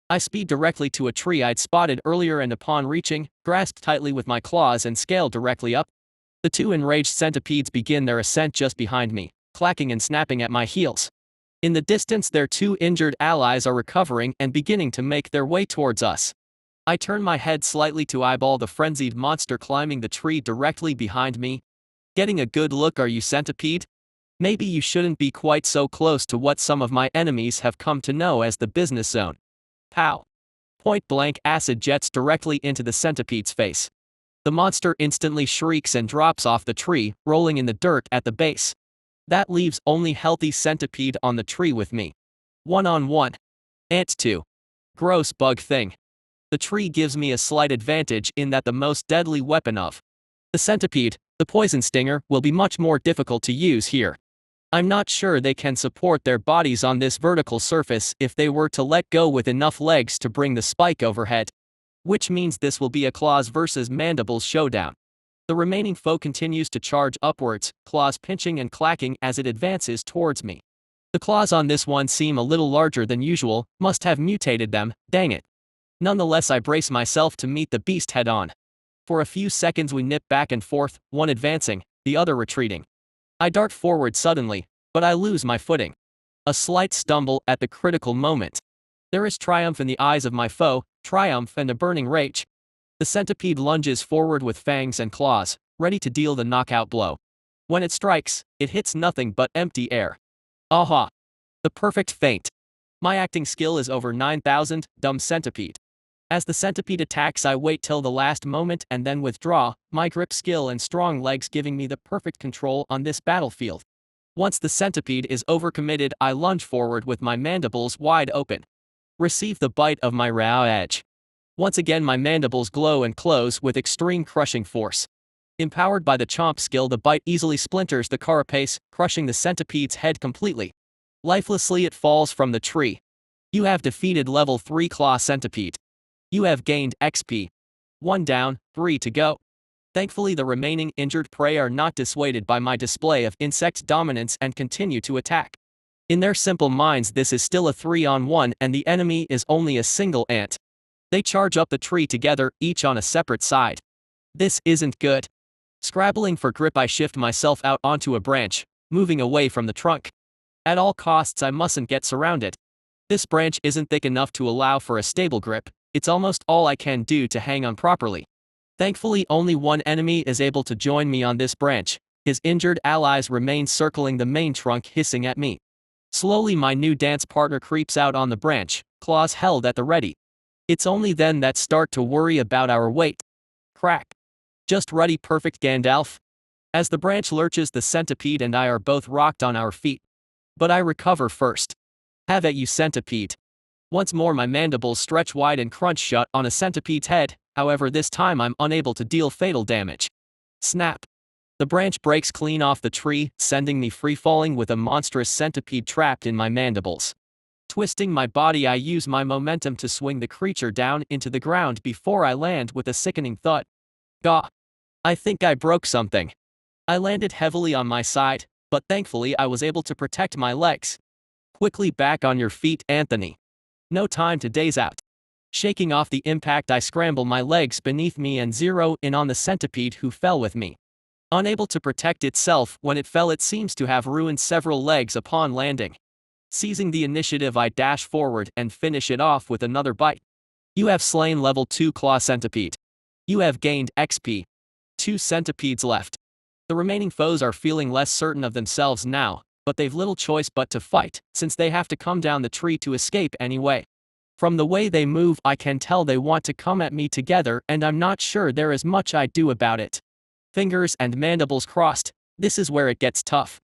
I speed directly to a tree I'd spotted earlier, and upon reaching, grasp tightly with my claws and scale directly up. The 2 enraged centipedes begin their ascent just behind me, clacking and snapping at my heels. In the distance, their 2 injured allies are recovering and beginning to make their way towards us. I turn my head slightly to eyeball the frenzied monster climbing the tree directly behind me. Getting a good look, are you, centipede? Maybe you shouldn't be quite so close to what some of my enemies have come to know as the business zone. Pow! Point-blank acid jets directly into the centipede's face. The monster instantly shrieks and drops off the tree, rolling in the dirt at the base. That leaves only healthy centipede on the tree with me. 1-on-1. Ant 2. Gross bug thing. The tree gives me a slight advantage in that the most deadly weapon of the centipede, the poison stinger, will be much more difficult to use here. I'm not sure they can support their bodies on this vertical surface if they were to let go with enough legs to bring the spike overhead. Which means this will be a claws versus mandibles showdown. The remaining foe continues to charge upwards, claws pinching and clacking as it advances towards me. The claws on this one seem a little larger than usual, must have mutated them, dang it. Nonetheless, I brace myself to meet the beast head on. For a few seconds we nip back and forth, one advancing, the other retreating. I dart forward suddenly, but I lose my footing. A slight stumble at the critical moment. There is triumph in the eyes of my foe, triumph and a burning rage. The centipede lunges forward with fangs and claws, ready to deal the knockout blow. When it strikes, it hits nothing but empty air. Aha! The perfect feint. My acting skill is over 9,000, dumb centipede. As the centipede attacks, I wait till the last moment and then withdraw, my grip skill and strong legs giving me the perfect control on this battlefield. Once the centipede is overcommitted, I lunge forward with my mandibles wide open. Receive the bite of my raw edge. Once again my mandibles glow and close with extreme crushing force. Empowered by the chomp skill, the bite easily splinters the carapace, crushing the centipede's head completely. Lifelessly it falls from the tree. You have defeated level 3 claw centipede. You have gained XP. 1 down, 3 to go. Thankfully the remaining injured prey are not dissuaded by my display of insect dominance and continue to attack. In their simple minds this is still a 3-on-1 and the enemy is only a single ant. They charge up the tree together, each on a separate side. This isn't good. Scrabbling for grip, I shift myself out onto a branch, moving away from the trunk. At all costs I mustn't get surrounded. This branch isn't thick enough to allow for a stable grip, it's almost all I can do to hang on properly. Thankfully only one enemy is able to join me on this branch, his injured allies remain circling the main trunk hissing at me. Slowly my new dance partner creeps out on the branch, claws held at the ready. It's only then that start to worry about our weight. Crack. Just ruddy perfect Gandalf. As the branch lurches, the centipede and I are both rocked on our feet. But I recover first. Have at you, centipede. Once more my mandibles stretch wide and crunch shut on a centipede's head, however this time I'm unable to deal fatal damage. Snap. The branch breaks clean off the tree, sending me free-falling with a monstrous centipede trapped in my mandibles. Twisting my body, I use my momentum to swing the creature down into the ground before I land with a sickening thud. Gah! I think I broke something. I landed heavily on my side, but thankfully I was able to protect my legs. Quickly back on your feet, Anthony. No time to daze out. Shaking off the impact, I scramble my legs beneath me and zero in on the centipede who fell with me. Unable to protect itself when it fell, it seems to have ruined several legs upon landing. Seizing the initiative, I dash forward and finish it off with another bite. You have slain level 2 claw centipede. You have gained XP. 2 centipedes left. The remaining foes are feeling less certain of themselves now, but they've little choice but to fight, since they have to come down the tree to escape anyway. From the way they move, I can tell they want to come at me together, and I'm not sure there is much I do about it. Fingers and mandibles crossed, this is where it gets tough.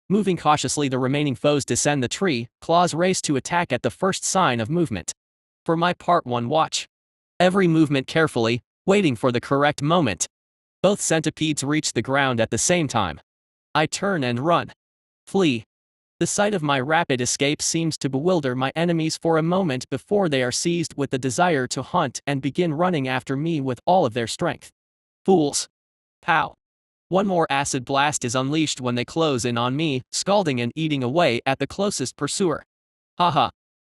Moving cautiously, the remaining foes descend the tree, claws race to attack at the first sign of movement. For my part, one watch every movement carefully, waiting for the correct moment. Both centipedes reach the ground at the same time. I turn and run. Flee. The sight of my rapid escape seems to bewilder my enemies for a moment before they are seized with the desire to hunt and begin running after me with all of their strength. Fools. Pow. One more acid blast is unleashed when they close in on me, scalding and eating away at the closest pursuer. Haha.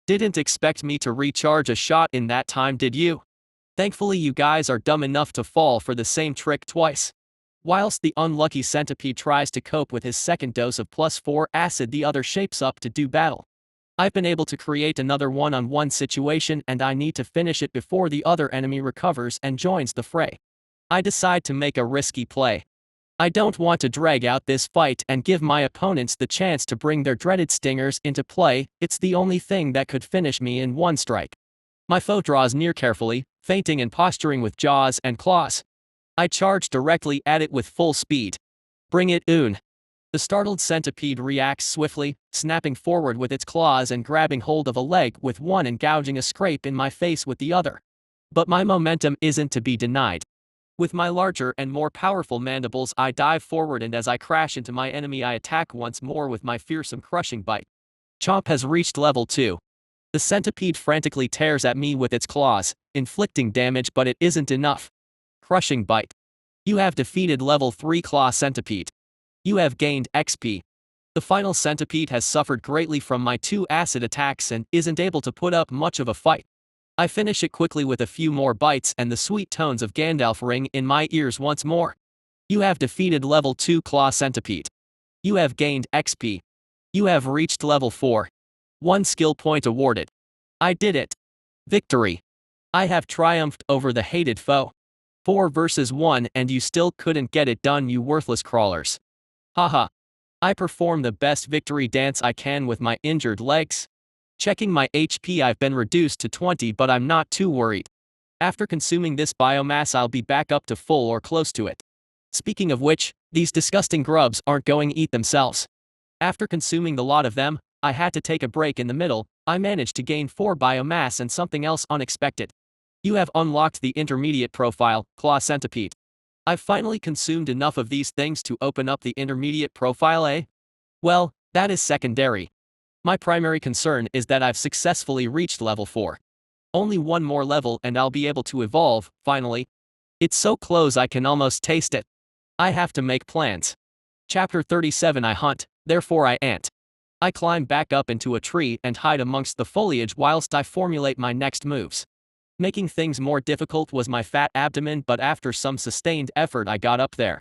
Didn't expect me to recharge a shot in that time, did you? Thankfully you guys are dumb enough to fall for the same trick twice. Whilst the unlucky centipede tries to cope with his second dose of +4 acid, the other shapes up to do battle. I've been able to create another one-on-one situation and I need to finish it before the other enemy recovers and joins the fray. I decide to make a risky play. I don't want to drag out this fight and give my opponents the chance to bring their dreaded stingers into play, it's the only thing that could finish me in one strike. My foe draws near carefully, feinting and posturing with jaws and claws. I charge directly at it with full speed. Bring it on. The startled centipede reacts swiftly, snapping forward with its claws and grabbing hold of a leg with one and gouging a scrape in my face with the other. But my momentum isn't to be denied. With my larger and more powerful mandibles, I dive forward, and as I crash into my enemy, I attack once more with my fearsome crushing bite. Chomp has reached level 2. The centipede frantically tears at me with its claws, inflicting damage, but it isn't enough. Crushing bite. You have defeated level 3 claw centipede. You have gained XP. The final centipede has suffered greatly from my 2 acid attacks and isn't able to put up much of a fight. I finish it quickly with a few more bites and the sweet tones of Gandalf ring in my ears once more. You have defeated level 2 claw centipede. You have gained XP. You have reached level 4. 1 skill point awarded. I did it. Victory. I have triumphed over the hated foe. 4 versus 1 and you still couldn't get it done, you worthless crawlers. Haha. I perform the best victory dance I can with my injured legs. Checking my HP, I've been reduced to 20, but I'm not too worried. After consuming this biomass, I'll be back up to full or close to it. Speaking of which, these disgusting grubs aren't going to eat themselves. After consuming the lot of them, I had to take a break in the middle. I managed to gain 4 biomass and something else unexpected. You have unlocked the intermediate profile, Claw Centipede. I've finally consumed enough of these things to open up the intermediate profile, eh? Well, that is secondary. My primary concern is that I've successfully reached level 4. Only one more level and I'll be able to evolve, finally. It's so close I can almost taste it. I have to make plans. Chapter 37. I hunt, therefore I ant. I climb back up into a tree and hide amongst the foliage whilst I formulate my next moves. Making things more difficult was my fat abdomen, but after some sustained effort I got up there.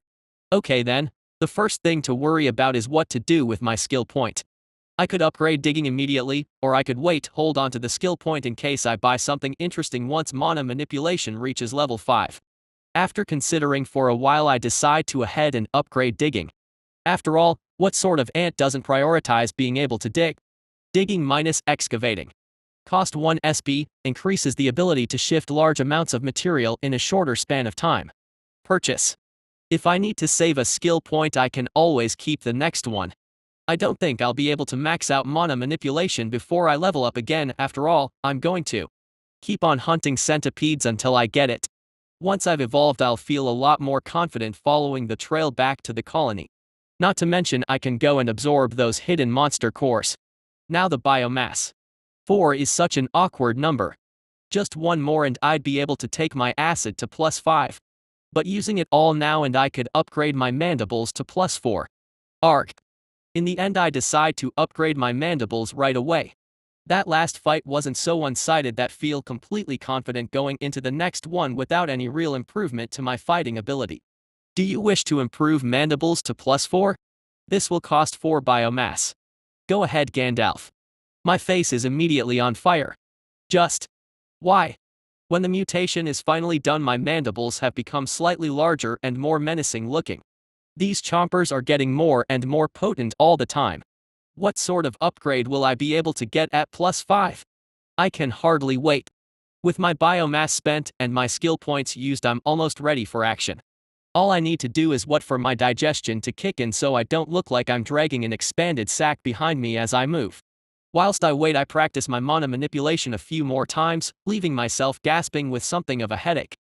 Okay then, the first thing to worry about is what to do with my skill point. I could upgrade digging immediately, or I could hold on to the skill point in case I buy something interesting once mana manipulation reaches level 5. After considering for a while, I decide to ahead and upgrade digging. After all, what sort of ant doesn't prioritize being able to dig? Digging minus excavating. Cost 1 SB, increases the ability to shift large amounts of material in a shorter span of time. Purchase. If I need to save a skill point, I can always keep the next one. I don't think I'll be able to max out mana manipulation before I level up again. After all, I'm going to keep on hunting centipedes until I get it. Once I've evolved, I'll feel a lot more confident following the trail back to the colony. Not to mention I can go and absorb those hidden monster cores. Now the biomass. 4 is such an awkward number. Just one more and I'd be able to take my acid to +5. But using it all now and I could upgrade my mandibles to +4. Arg. In the end I decide to upgrade my mandibles right away. That last fight wasn't so one-sided that feel completely confident going into the next one without any real improvement to my fighting ability. Do you wish to improve mandibles to +4? This will cost 4 biomass. Go ahead, Gandalf. My face is immediately on fire. Just why? When the mutation is finally done, my mandibles have become slightly larger and more menacing looking. These chompers are getting more and more potent all the time. What sort of upgrade will I be able to get at +5? I can hardly wait. With my biomass spent and my skill points used, I'm almost ready for action. All I need to do is wait for my digestion to kick in so I don't look like I'm dragging an expanded sack behind me as I move. Whilst I wait, I practice my mana manipulation a few more times, leaving myself gasping with something of a headache.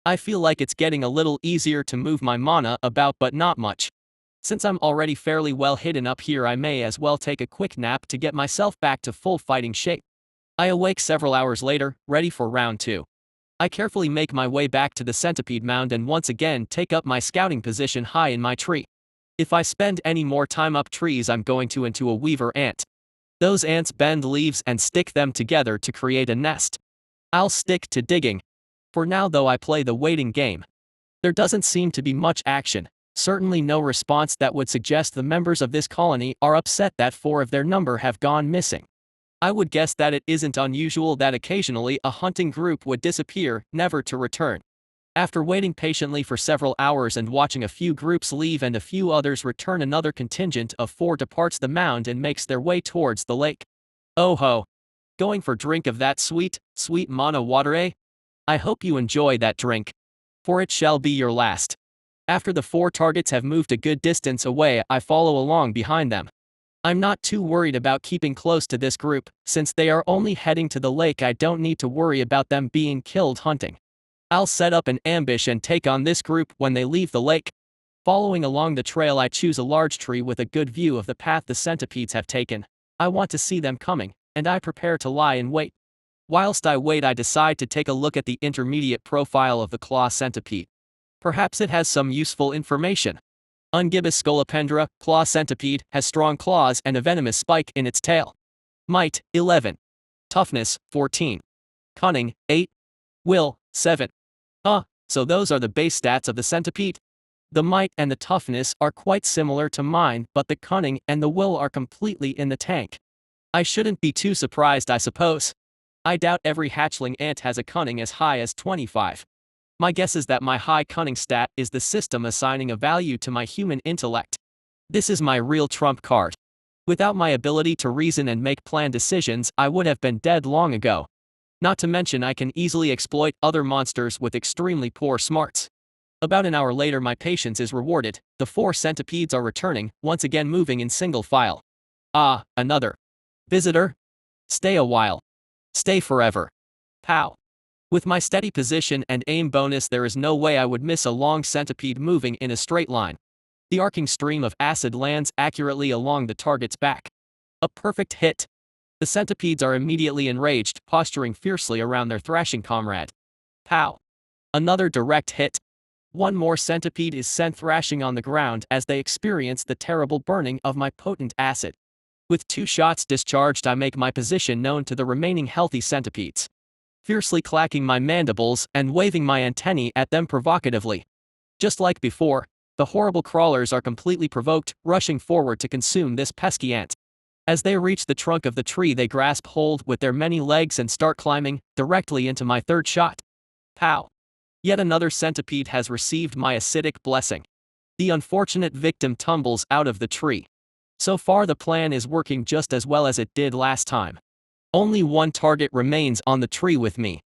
I feel like it's getting a little easier to move my mana about, but not much. Since I'm already fairly well hidden up here, I may as well take a quick nap to get myself back to full fighting shape. I awake several hours later, ready for round 2. I carefully make my way back to the centipede mound and once again take up my scouting position high in my tree. If I spend any more time up trees, I'm going to into a weaver ant. Those ants bend leaves and stick them together to create a nest. I'll stick to digging. For now though, I play the waiting game. There doesn't seem to be much action, certainly no response that would suggest the members of this colony are upset that 4 of their number have gone missing. I would guess that it isn't unusual that occasionally a hunting group would disappear, never to return. After waiting patiently for several hours and watching a few groups leave and a few others return, another contingent of 4 departs the mound and makes their way towards the lake. Oh ho! Going for drink of that sweet, sweet mana water, eh? I hope you enjoy that drink. For it shall be your last. After the 4 targets have moved a good distance away, I follow along behind them. I'm not too worried about keeping close to this group, since they are only heading to the lake. I don't need to worry about them being killed hunting. I'll set up an ambush and take on this group when they leave the lake. Following along the trail, I choose a large tree with a good view of the path the centipedes have taken. I want to see them coming, and I prepare to lie in wait. Whilst I wait, I decide to take a look at the intermediate profile of the claw centipede. Perhaps it has some useful information. Ungibus scolopendra, claw centipede, has strong claws and a venomous spike in its tail. Might, 11. Toughness, 14. Cunning, 8. Will, 7. So those are the base stats of the centipede. The might and the toughness are quite similar to mine, but the cunning and the will are completely in the tank. I shouldn't be too surprised, I suppose. I doubt every hatchling ant has a cunning as high as 25. My guess is that my high cunning stat is the system assigning a value to my human intellect. This is my real trump card. Without my ability to reason and make planned decisions, I would have been dead long ago. Not to mention I can easily exploit other monsters with extremely poor smarts. About an hour later my patience is rewarded, the 4 centipedes are returning, once again moving in single file. Ah, another visitor? Stay a while. Stay forever. Pow. With my steady position and aim bonus there is no way I would miss a long centipede moving in a straight line. The arcing stream of acid lands accurately along the target's back. A perfect hit. The centipedes are immediately enraged, posturing fiercely around their thrashing comrade. Pow. Another direct hit. One more centipede is sent thrashing on the ground as they experience the terrible burning of my potent acid. With 2 shots discharged I make my position known to the remaining healthy centipedes. Fiercely clacking my mandibles and waving my antennae at them provocatively. Just like before, the horrible crawlers are completely provoked, rushing forward to consume this pesky ant. As they reach the trunk of the tree they grasp hold with their many legs and start climbing, directly into my 3rd shot. Pow. Yet another centipede has received my acidic blessing. The unfortunate victim tumbles out of the tree. So far the plan is working just as well as it did last time. Only one target remains on the tree with me.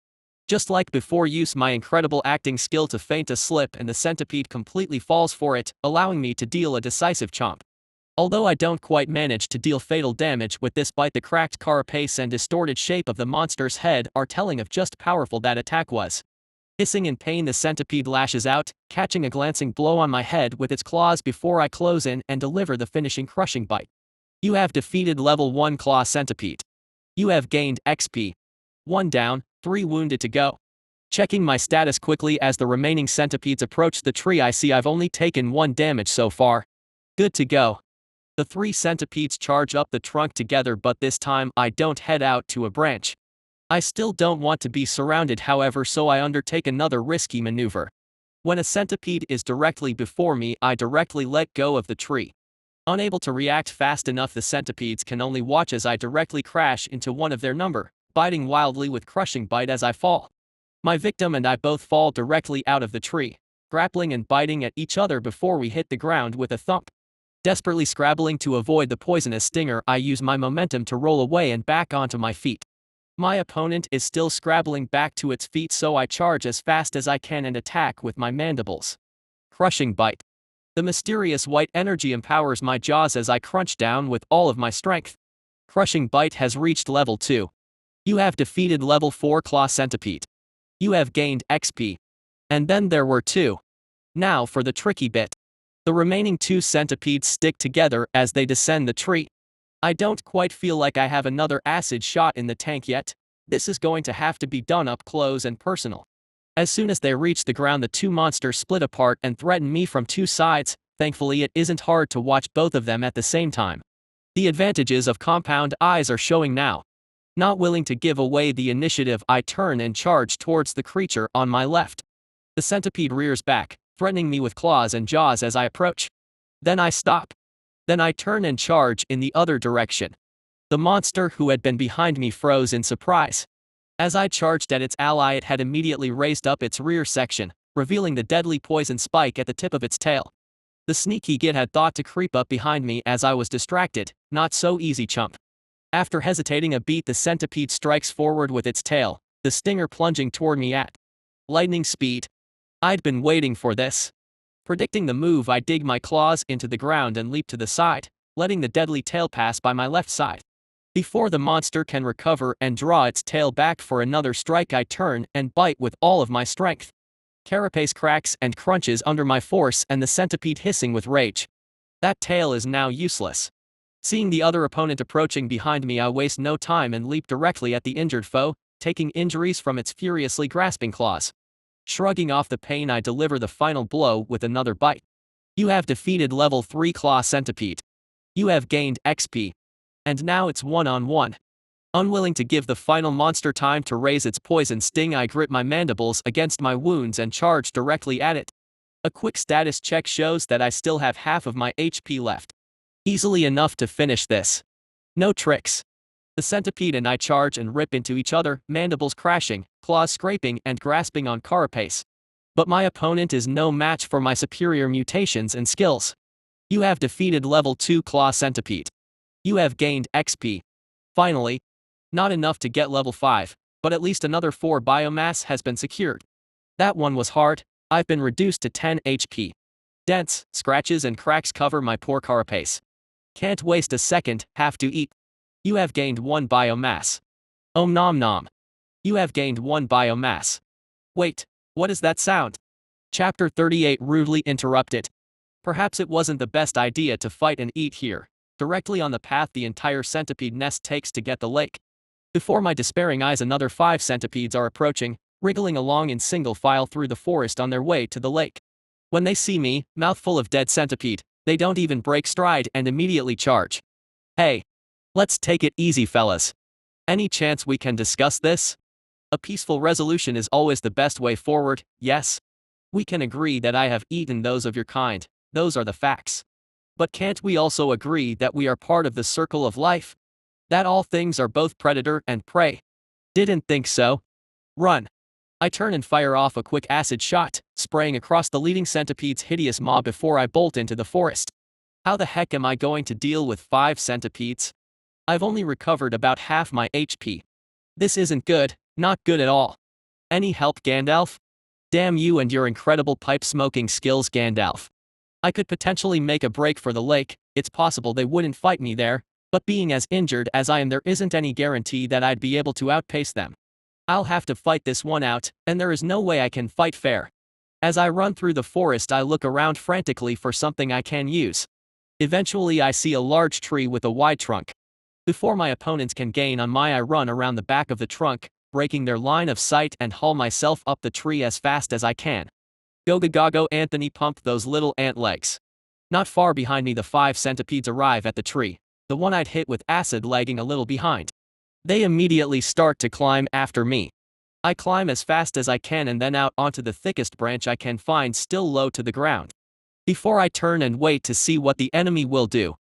Just like before use my incredible acting skill to feint a slip and the centipede completely falls for it, allowing me to deal a decisive chomp. Although I don't quite manage to deal fatal damage with this bite the cracked carapace and distorted shape of the monster's head are telling of just powerful that attack was. Hissing in pain the centipede lashes out, catching a glancing blow on my head with its claws before I close in and deliver the finishing crushing bite. You have defeated level 1 claw centipede. You have gained XP. 1 down, 3 wounded to go. Checking my status quickly as the remaining centipedes approach the tree I see I've only taken 1 damage so far. Good to go. The 3 centipedes charge up the trunk together but this time I don't head out to a branch. I still don't want to be surrounded however so I undertake another risky maneuver. When a centipede is directly before me I directly let go of the tree. Unable to react fast enough the centipedes can only watch as I directly crash into one of their number, biting wildly with crushing bite as I fall. My victim and I both fall directly out of the tree, grappling and biting at each other before we hit the ground with a thump. Desperately scrabbling to avoid the poisonous stinger I use my momentum to roll away and back onto my feet. My opponent is still scrabbling back to its feet so I charge as fast as I can and attack with my mandibles. Crushing bite. The mysterious white energy empowers my jaws as I crunch down with all of my strength. Crushing bite has reached level 2. You have defeated level 4 claw centipede. You have gained XP. And then there were 2. Now for the tricky bit. The remaining 2 centipedes stick together as they descend the tree. I don't quite feel like I have another acid shot in the tank yet. This is going to have to be done up close and personal. As soon as they reach the ground the 2 monsters split apart and threaten me from 2 sides. Thankfully it isn't hard to watch both of them at the same time. The advantages of compound eyes are showing now. Not willing to give away the initiative I turn and charge towards the creature on my left. The centipede rears back, threatening me with claws and jaws as I approach. Then I stop. Then I turn and charge in the other direction. The monster who had been behind me froze in surprise. As I charged at its ally it had immediately raised up its rear section, revealing the deadly poison spike at the tip of its tail. The sneaky git had thought to creep up behind me as I was distracted, not so easy chump. After hesitating a beat the centipede strikes forward with its tail, the stinger plunging toward me at lightning speed. I'd been waiting for this. Predicting the move I dig my claws into the ground and leap to the side, letting the deadly tail pass by my left side. Before the monster can recover and draw its tail back for another strike I turn and bite with all of my strength. Carapace cracks and crunches under my force and the centipede hissing with rage. That tail is now useless. Seeing the other opponent approaching behind me I waste no time and leap directly at the injured foe, taking injuries from its furiously grasping claws. Shrugging off the pain I deliver the final blow with another bite. You have defeated level 3 claw centipede. You have gained XP. And now it's 1-on-1. Unwilling to give the final monster time to raise its poison sting I grit my mandibles against my wounds and charge directly at it. A quick status check shows that I still have half of my HP left. Easily enough to finish this. No tricks. The centipede and I charge and rip into each other, mandibles crashing, claws scraping and grasping on carapace. But my opponent is no match for my superior mutations and skills. You have defeated level 2 claw centipede. You have gained XP. Finally, not enough to get level 5, but at least another 4 biomass has been secured. That one was hard. I've been reduced to 10 HP. Dents, scratches and cracks cover my poor carapace. Can't waste a second, have to eat. You have gained 1 biomass. Om nom nom. You have gained 1 biomass. Wait, what is that sound? Chapter 38 rudely interrupted. Perhaps it wasn't the best idea to fight and eat here, directly on the path the entire centipede nest takes to get the lake. Before my despairing eyes another 5 centipedes are approaching, wriggling along in single file through the forest on their way to the lake. When they see me, mouthful of dead centipede, they don't even break stride and immediately charge. Hey! Let's take it easy fellas. Any chance we can discuss this? A peaceful resolution is always the best way forward, yes? We can agree that I have eaten those of your kind, those are the facts. But can't we also agree that we are part of the circle of life? That all things are both predator and prey? Didn't think so. Run. I turn and fire off a quick acid shot, spraying across the leading centipede's hideous maw before I bolt into the forest. How the heck am I going to deal with 5 centipedes? I've only recovered about half my HP. This isn't good, not good at all. Any help, Gandalf? Damn you and your incredible pipe-smoking skills, Gandalf. I could potentially make a break for the lake, it's possible they wouldn't fight me there, but being as injured as I am there isn't any guarantee that I'd be able to outpace them. I'll have to fight this one out, and there is no way I can fight fair. As I run through the forest I look around frantically for something I can use. Eventually I see a large tree with a wide trunk. Before my opponents can gain on me I run around the back of the trunk, breaking their line of sight and haul myself up the tree as fast as I can. Go Anthony, pump those little ant legs. Not far behind me the 5 centipedes arrive at the tree, the one I'd hit with acid lagging a little behind. They immediately start to climb after me. I climb as fast as I can and then out onto the thickest branch I can find still low to the ground. Before I turn and wait to see what the enemy will do.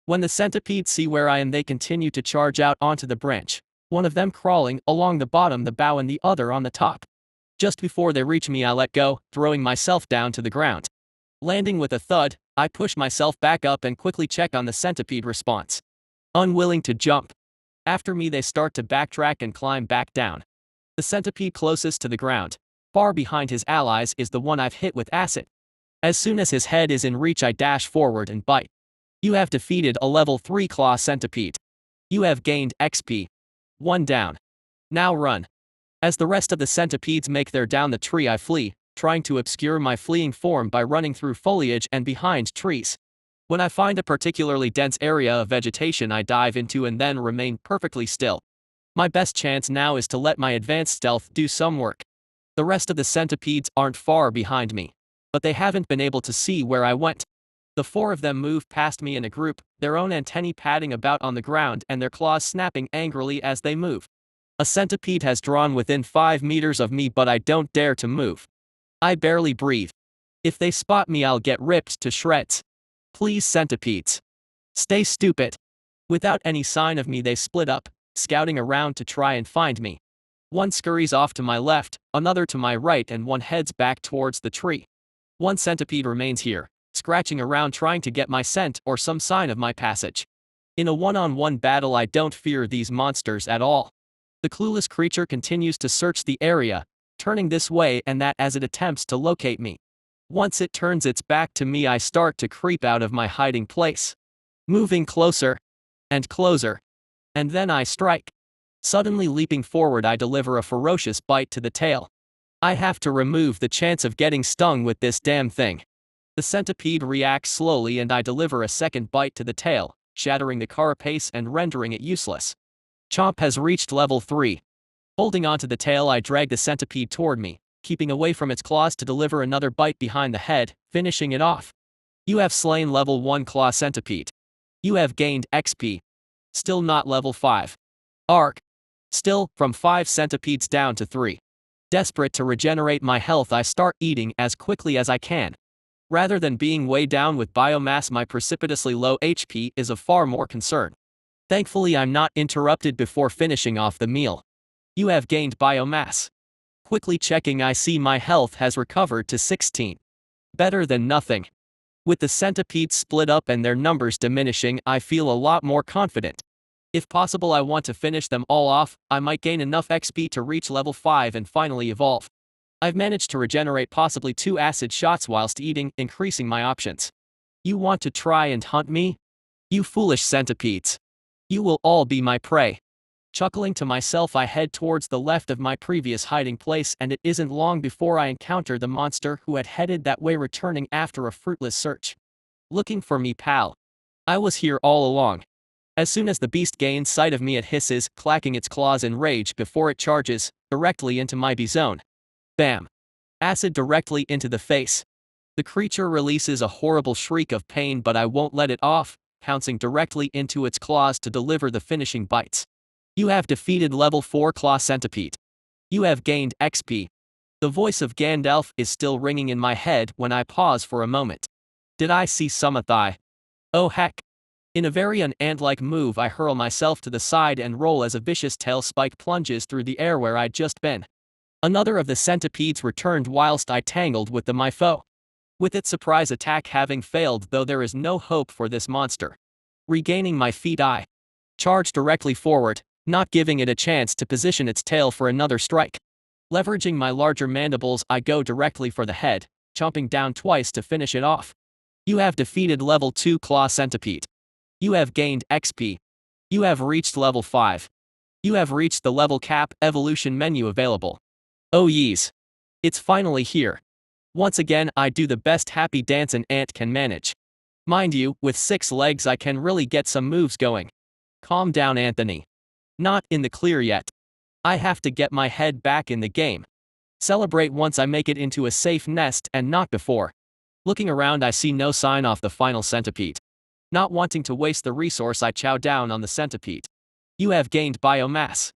When the centipedes see where I am they continue to charge out onto the branch, one of them crawling along the bottom the bough and the other on the top. Just before they reach me I let go, throwing myself down to the ground. Landing with a thud, I push myself back up and quickly check on the centipede response. Unwilling to jump. After me they start to backtrack and climb back down. The centipede closest to the ground, far behind his allies, is the one I've hit with acid. As soon as his head is in reach I dash forward and bite. You have defeated a level 3 claw centipede. You have gained XP. 1 down. Now run. As the rest of the centipedes make their down the tree I flee, trying to obscure my fleeing form by running through foliage and behind trees. When I find a particularly dense area of vegetation I dive into and then remain perfectly still. My best chance now is to let my advanced stealth do some work. The rest of the centipedes aren't far behind me, but they haven't been able to see where I went. The 4 of them move past me in a group, their own antennae padding about on the ground and their claws snapping angrily as they move. A centipede has drawn within 5 meters of me but I don't dare to move. I barely breathe. If they spot me I'll get ripped to shreds. Please centipedes. Stay stupid. Without any sign of me they split up, scouting around to try and find me. One scurries off to my left, another to my right and one heads back towards the tree. One centipede remains here, scratching around trying to get my scent or some sign of my passage. In a one-on-one battle I don't fear these monsters at all. The clueless creature continues to search the area, turning this way and that as it attempts to locate me. Once it turns its back to me I start to creep out of my hiding place. Moving closer. And closer. And then I strike. Suddenly leaping forward I deliver a ferocious bite to the tail. I have to remove the chance of getting stung with this damn thing. The centipede reacts slowly and I deliver a second bite to the tail, shattering the carapace and rendering it useless. Chomp has reached level 3. Holding onto the tail I drag the centipede toward me, keeping away from its claws to deliver another bite behind the head, finishing it off. You have slain level 1 claw centipede. You have gained XP. Still not level 5. Arc. Still, from 5 centipedes down to 3. Desperate to regenerate my health I start eating as quickly as I can. Rather than being way down with biomass my precipitously low HP is of far more concern. Thankfully I'm not interrupted before finishing off the meal. You have gained biomass. Quickly checking, I see my health has recovered to 16. Better than nothing. With the centipedes split up and their numbers diminishing, I feel a lot more confident. If possible, I want to finish them all off. I might gain enough XP to reach level 5 and finally evolve. I've managed to regenerate possibly 2 acid shots whilst eating, increasing my options. You want to try and hunt me? You foolish centipedes. You will all be my prey. Chuckling to myself, I head towards the left of my previous hiding place, and it isn't long before I encounter the monster who had headed that way, returning after a fruitless search. Looking for me, pal? I was here all along. As soon as the beast gains sight of me, it hisses, clacking its claws in rage before it charges directly into my B-zone. Bam! Acid directly into the face. The creature releases a horrible shriek of pain, but I won't let it off, pouncing directly into its claws to deliver the finishing bites. You have defeated level 4 Claw Centipede. You have gained XP. The voice of Gandalf is still ringing in my head when I pause for a moment. Did I see Sumathai? Oh heck. In a very un-ant-like move, I hurl myself to the side and roll as a vicious tail spike plunges through the air where I'd just been. Another of the centipedes returned whilst I tangled with my foe. With its surprise attack having failed, though, there is no hope for this monster. Regaining my feet, I charge directly forward, not giving it a chance to position its tail for another strike. Leveraging my larger mandibles, I go directly for the head, chomping down twice to finish it off. You have defeated level 2 Claw Centipede. You have gained XP. You have reached level 5. You have reached the level cap evolution menu available. Oh yeez. It's finally here. Once again, I do the best happy dance an ant can manage. Mind you, with 6 legs I can really get some moves going. Calm down, Anthony. Not in the clear yet. I have to get my head back in the game. Celebrate once I make it into a safe nest and not before. Looking around, I see no sign of the final centipede. Not wanting to waste the resource, I chow down on the centipede. You have gained biomass.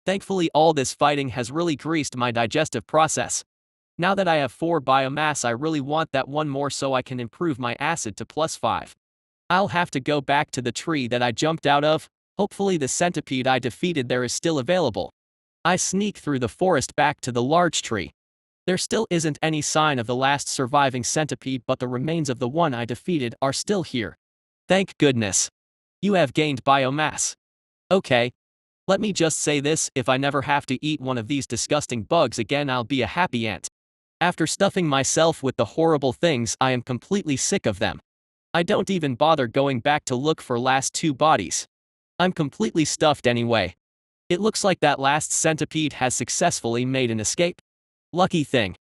Thankfully, all this fighting has really greased my digestive process. Now that I have 4 biomass, I really want that one more so I can improve my acid to +5. I'll have to go back to the tree that I jumped out of. Hopefully the centipede I defeated there is still available. I sneak through the forest back to the large tree. There still isn't any sign of the last surviving centipede, but the remains of the one I defeated are still here. Thank goodness. You have gained biomass. Okay. Let me just say this, if I never have to eat one of these disgusting bugs again, I'll be a happy ant. After stuffing myself with the horrible things, I am completely sick of them. I don't even bother going back to look for last 2 bodies. I'm completely stuffed anyway. It looks like that last centipede has successfully made an escape. Lucky thing.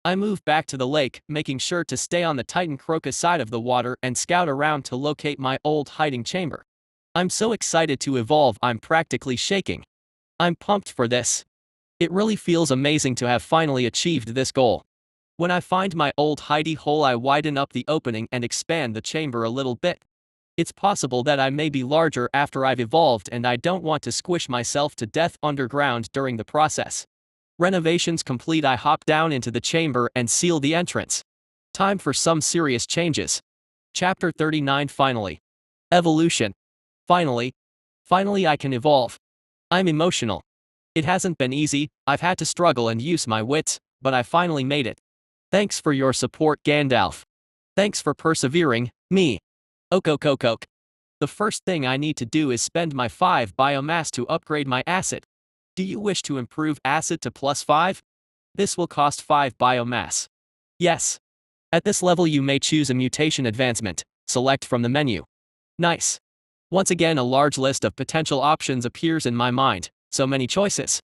I move back to the lake, making sure to stay on the Titan Crocus side of the water and scout around to locate my old hiding chamber. I'm so excited to evolve, I'm practically shaking. I'm pumped for this. It really feels amazing to have finally achieved this goal. When I find my old hidey hole, I widen up the opening and expand the chamber a little bit. It's possible that I may be larger after I've evolved, and I don't want to squish myself to death underground during the process. Renovations complete, I hop down into the chamber and seal the entrance. Time for some serious changes. Chapter 39 Finally. Evolution. Finally I can evolve. I'm emotional. It hasn't been easy, I've had to struggle and use my wits, but I finally made it. Thanks for your support, Gandalf. Thanks for persevering, me. Okokokok. The first thing I need to do is spend my 5 biomass to upgrade my acid. Do you wish to improve acid to +5? This will cost 5 biomass. Yes. At this level you may choose a mutation advancement. Select from the menu. Nice. Once again, a large list of potential options appears in my mind. So many choices.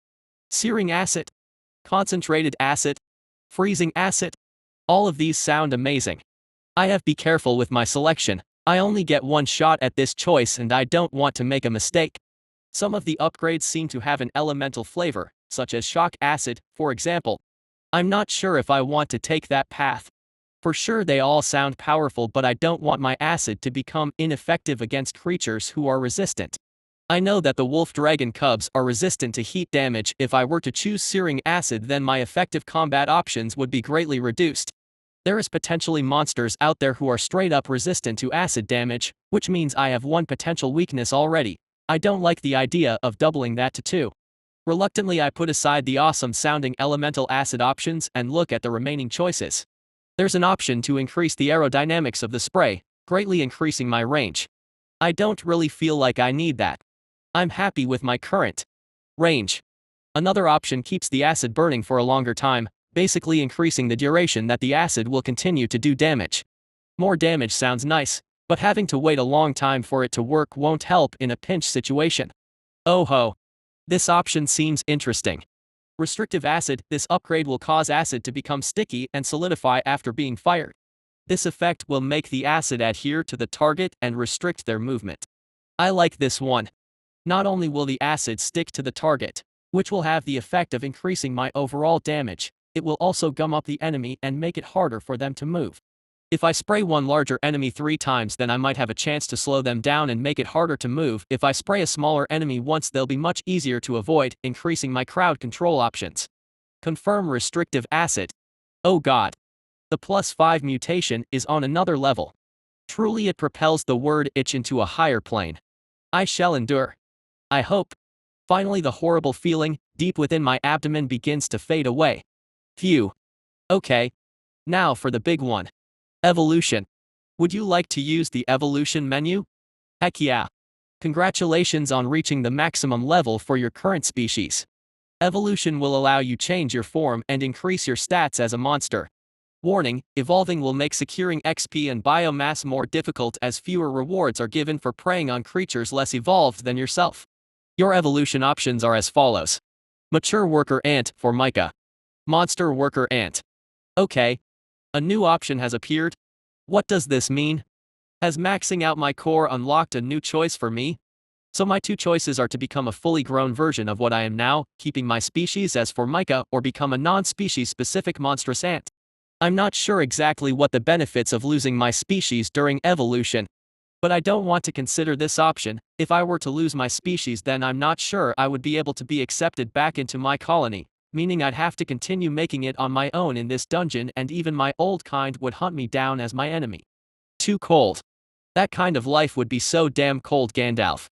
Searing acid. Concentrated acid. Freezing acid. All of these sound amazing. I have to be careful with my selection. I only get one shot at this choice and I don't want to make a mistake. Some of the upgrades seem to have an elemental flavor, such as shock acid, for example. I'm not sure if I want to take that path. For sure they all sound powerful, but I don't want my acid to become ineffective against creatures who are resistant. I know that the wolf dragon cubs are resistant to heat damage. If I were to choose searing acid, then my effective combat options would be greatly reduced. There is potentially monsters out there who are straight up resistant to acid damage, which means I have one potential weakness already. I don't like the idea of doubling that to 2. Reluctantly I put aside the awesome-sounding elemental acid options and look at the remaining choices. There's an option to increase the aerodynamics of the spray, greatly increasing my range. I don't really feel like I need that. I'm happy with my current range. Another option keeps the acid burning for a longer time, basically increasing the duration that the acid will continue to do damage. More damage sounds nice, but having to wait a long time for it to work won't help in a pinch situation. Oh ho. This option seems interesting. Restrictive acid. This upgrade will cause acid to become sticky and solidify after being fired. This effect will make the acid adhere to the target and restrict their movement. I like this one. Not only will the acid stick to the target, which will have the effect of increasing my overall damage, it will also gum up the enemy and make it harder for them to move. If I spray one larger enemy 3 times, then I might have a chance to slow them down and make it harder to move. If I spray a smaller enemy once, they'll be much easier to avoid, increasing my crowd control options. Confirm restrictive acid. Oh god. The +5 mutation is on another level. Truly it propels the word itch into a higher plane. I shall endure. I hope. Finally the horrible feeling, deep within my abdomen begins to fade away. Phew. Okay. Now for the big one. Evolution. Would you like to use the evolution menu? Heck yeah. Congratulations on reaching the maximum level for your current species. Evolution will allow you change your form and increase your stats as a monster. Warning, evolving will make securing XP and biomass more difficult as fewer rewards are given for preying on creatures less evolved than yourself. Your evolution options are as follows. Mature Worker Ant for Micah. Monster Worker Ant. Okay. A new option has appeared. What does this mean? Has maxing out my core unlocked a new choice for me? So my 2 choices are to become a fully grown version of what I am now, keeping my species as Formica, or become a non-species specific monstrous ant. I'm not sure exactly what the benefits of losing my species during evolution. But I don't want to consider this option. If I were to lose my species, then I'm not sure I would be able to be accepted back into my colony, meaning I'd have to continue making it on my own in this dungeon, and even my old kind would hunt me down as my enemy. Too cold. That kind of life would be so damn cold, Gandalf.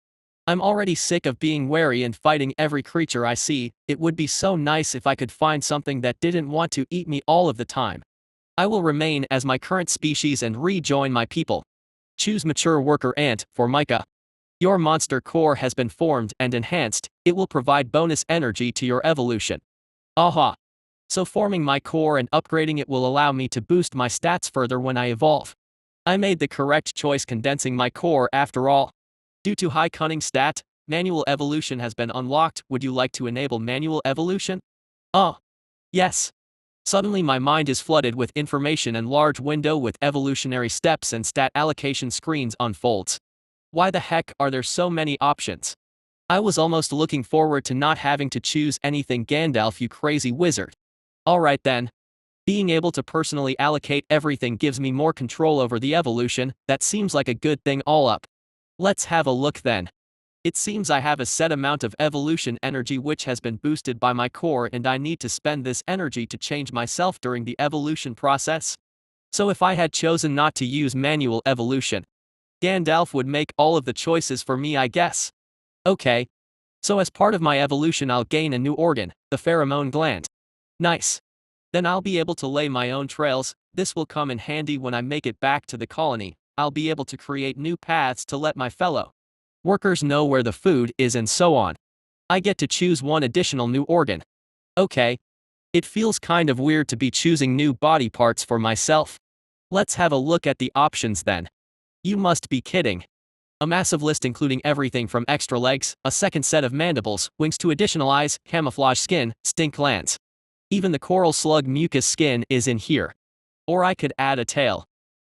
I'm already sick of being wary and fighting every creature I see. It would be so nice if I could find something that didn't want to eat me all of the time. I will remain as my current species and rejoin my people. Choose Mature Worker Ant for Micah. Your monster core has been formed and enhanced. It will provide bonus energy to your evolution. Aha. So forming my core and upgrading it will allow me to boost my stats further when I evolve. I made the correct choice condensing my core after all. Due to high cunning stat, manual evolution has been unlocked. Would you like to enable manual evolution? Oh. Yes. Suddenly my mind is flooded with information, and large window with evolutionary steps and stat allocation screens unfolds. Why the heck are there so many options? I was almost looking forward to not having to choose anything, Gandalf, you crazy wizard. Alright then. Being able to personally allocate everything gives me more control over the evolution. That seems like a good thing all up. Let's have a look then. It seems I have a set amount of evolution energy which has been boosted by my core, and I need to spend this energy to change myself during the evolution process. So if I had chosen not to use manual evolution, Gandalf would make all of the choices for me, I guess. Okay. So as part of my evolution I'll gain a new organ, the pheromone gland. Nice. Then I'll be able to lay my own trails. This will come in handy when I make it back to the colony. I'll be able to create new paths to let my fellow workers know where the food is and so on. I get to choose one additional new organ. Okay. It feels kind of weird to be choosing new body parts for myself. Let's have a look at the options then. You must be kidding. A massive list including everything from extra legs, a second set of mandibles, wings to additional eyes, camouflage skin, stink glands. Even the coral slug mucus skin is in here. Or I could add a tail.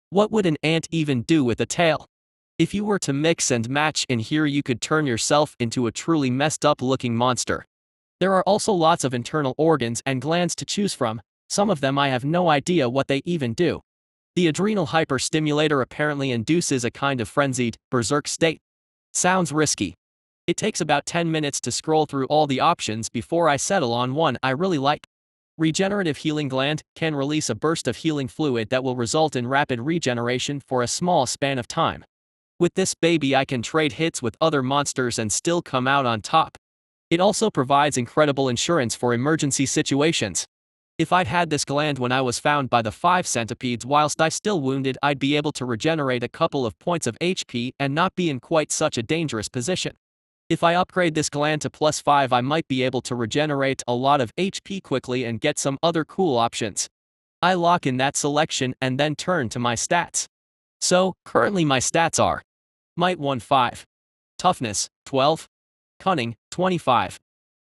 What would an ant even do with a tail? If you were to mix and match in here, you could turn yourself into a truly messed up looking monster. There are also lots of internal organs and glands to choose from. Some of them I have no idea what they even do. The adrenal hyperstimulator apparently induces a kind of frenzied, berserk state. Sounds risky. It takes about 10 minutes to scroll through all the options before I settle on one I really like. Regenerative healing gland can release a burst of healing fluid that will result in rapid regeneration for a small span of time. With this baby I can trade hits with other monsters and still come out on top. It also provides incredible insurance for emergency situations. If I'd had this gland when I was found by the 5 centipedes whilst I still wounded, I'd be able to regenerate a couple of points of HP and not be in quite such a dangerous position. If I upgrade this gland to +5, I might be able to regenerate a lot of HP quickly and get some other cool options. I lock in that selection and then turn to my stats. So, currently my stats are Might 1-5, Toughness 12, Cunning 25,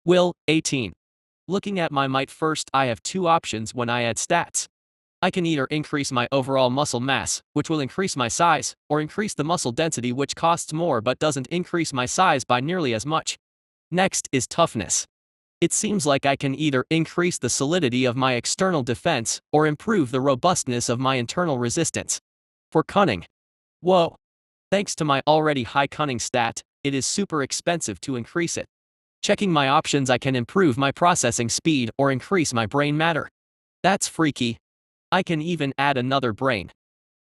Will 18. Looking at my might first, I have two options when I add stats. I can either increase my overall muscle mass, which will increase my size, or increase the muscle density, which costs more but doesn't increase my size by nearly as much. Next is toughness. It seems like I can either increase the solidity of my external defense or improve the robustness of my internal resistance. For cunning, whoa. Thanks to my already high cunning stat, it is super expensive to increase it. Checking my options, I can improve my processing speed or increase my brain matter. That's freaky. I can even add another brain.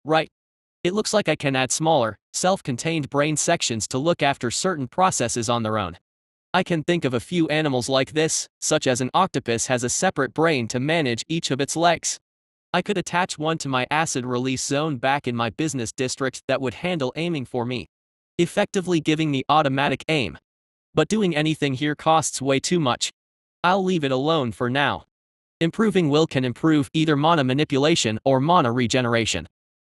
Right. It looks like I can add smaller, self-contained brain sections to look after certain processes on their own. I can think of a few animals like this, such as an octopus has a separate brain to manage each of its legs. I could attach one to my acid release zone back in my business district that would handle aiming for me, effectively giving me automatic aim. But doing anything here costs way too much. I'll leave it alone for now. Improving will can improve either mana manipulation or mana regeneration.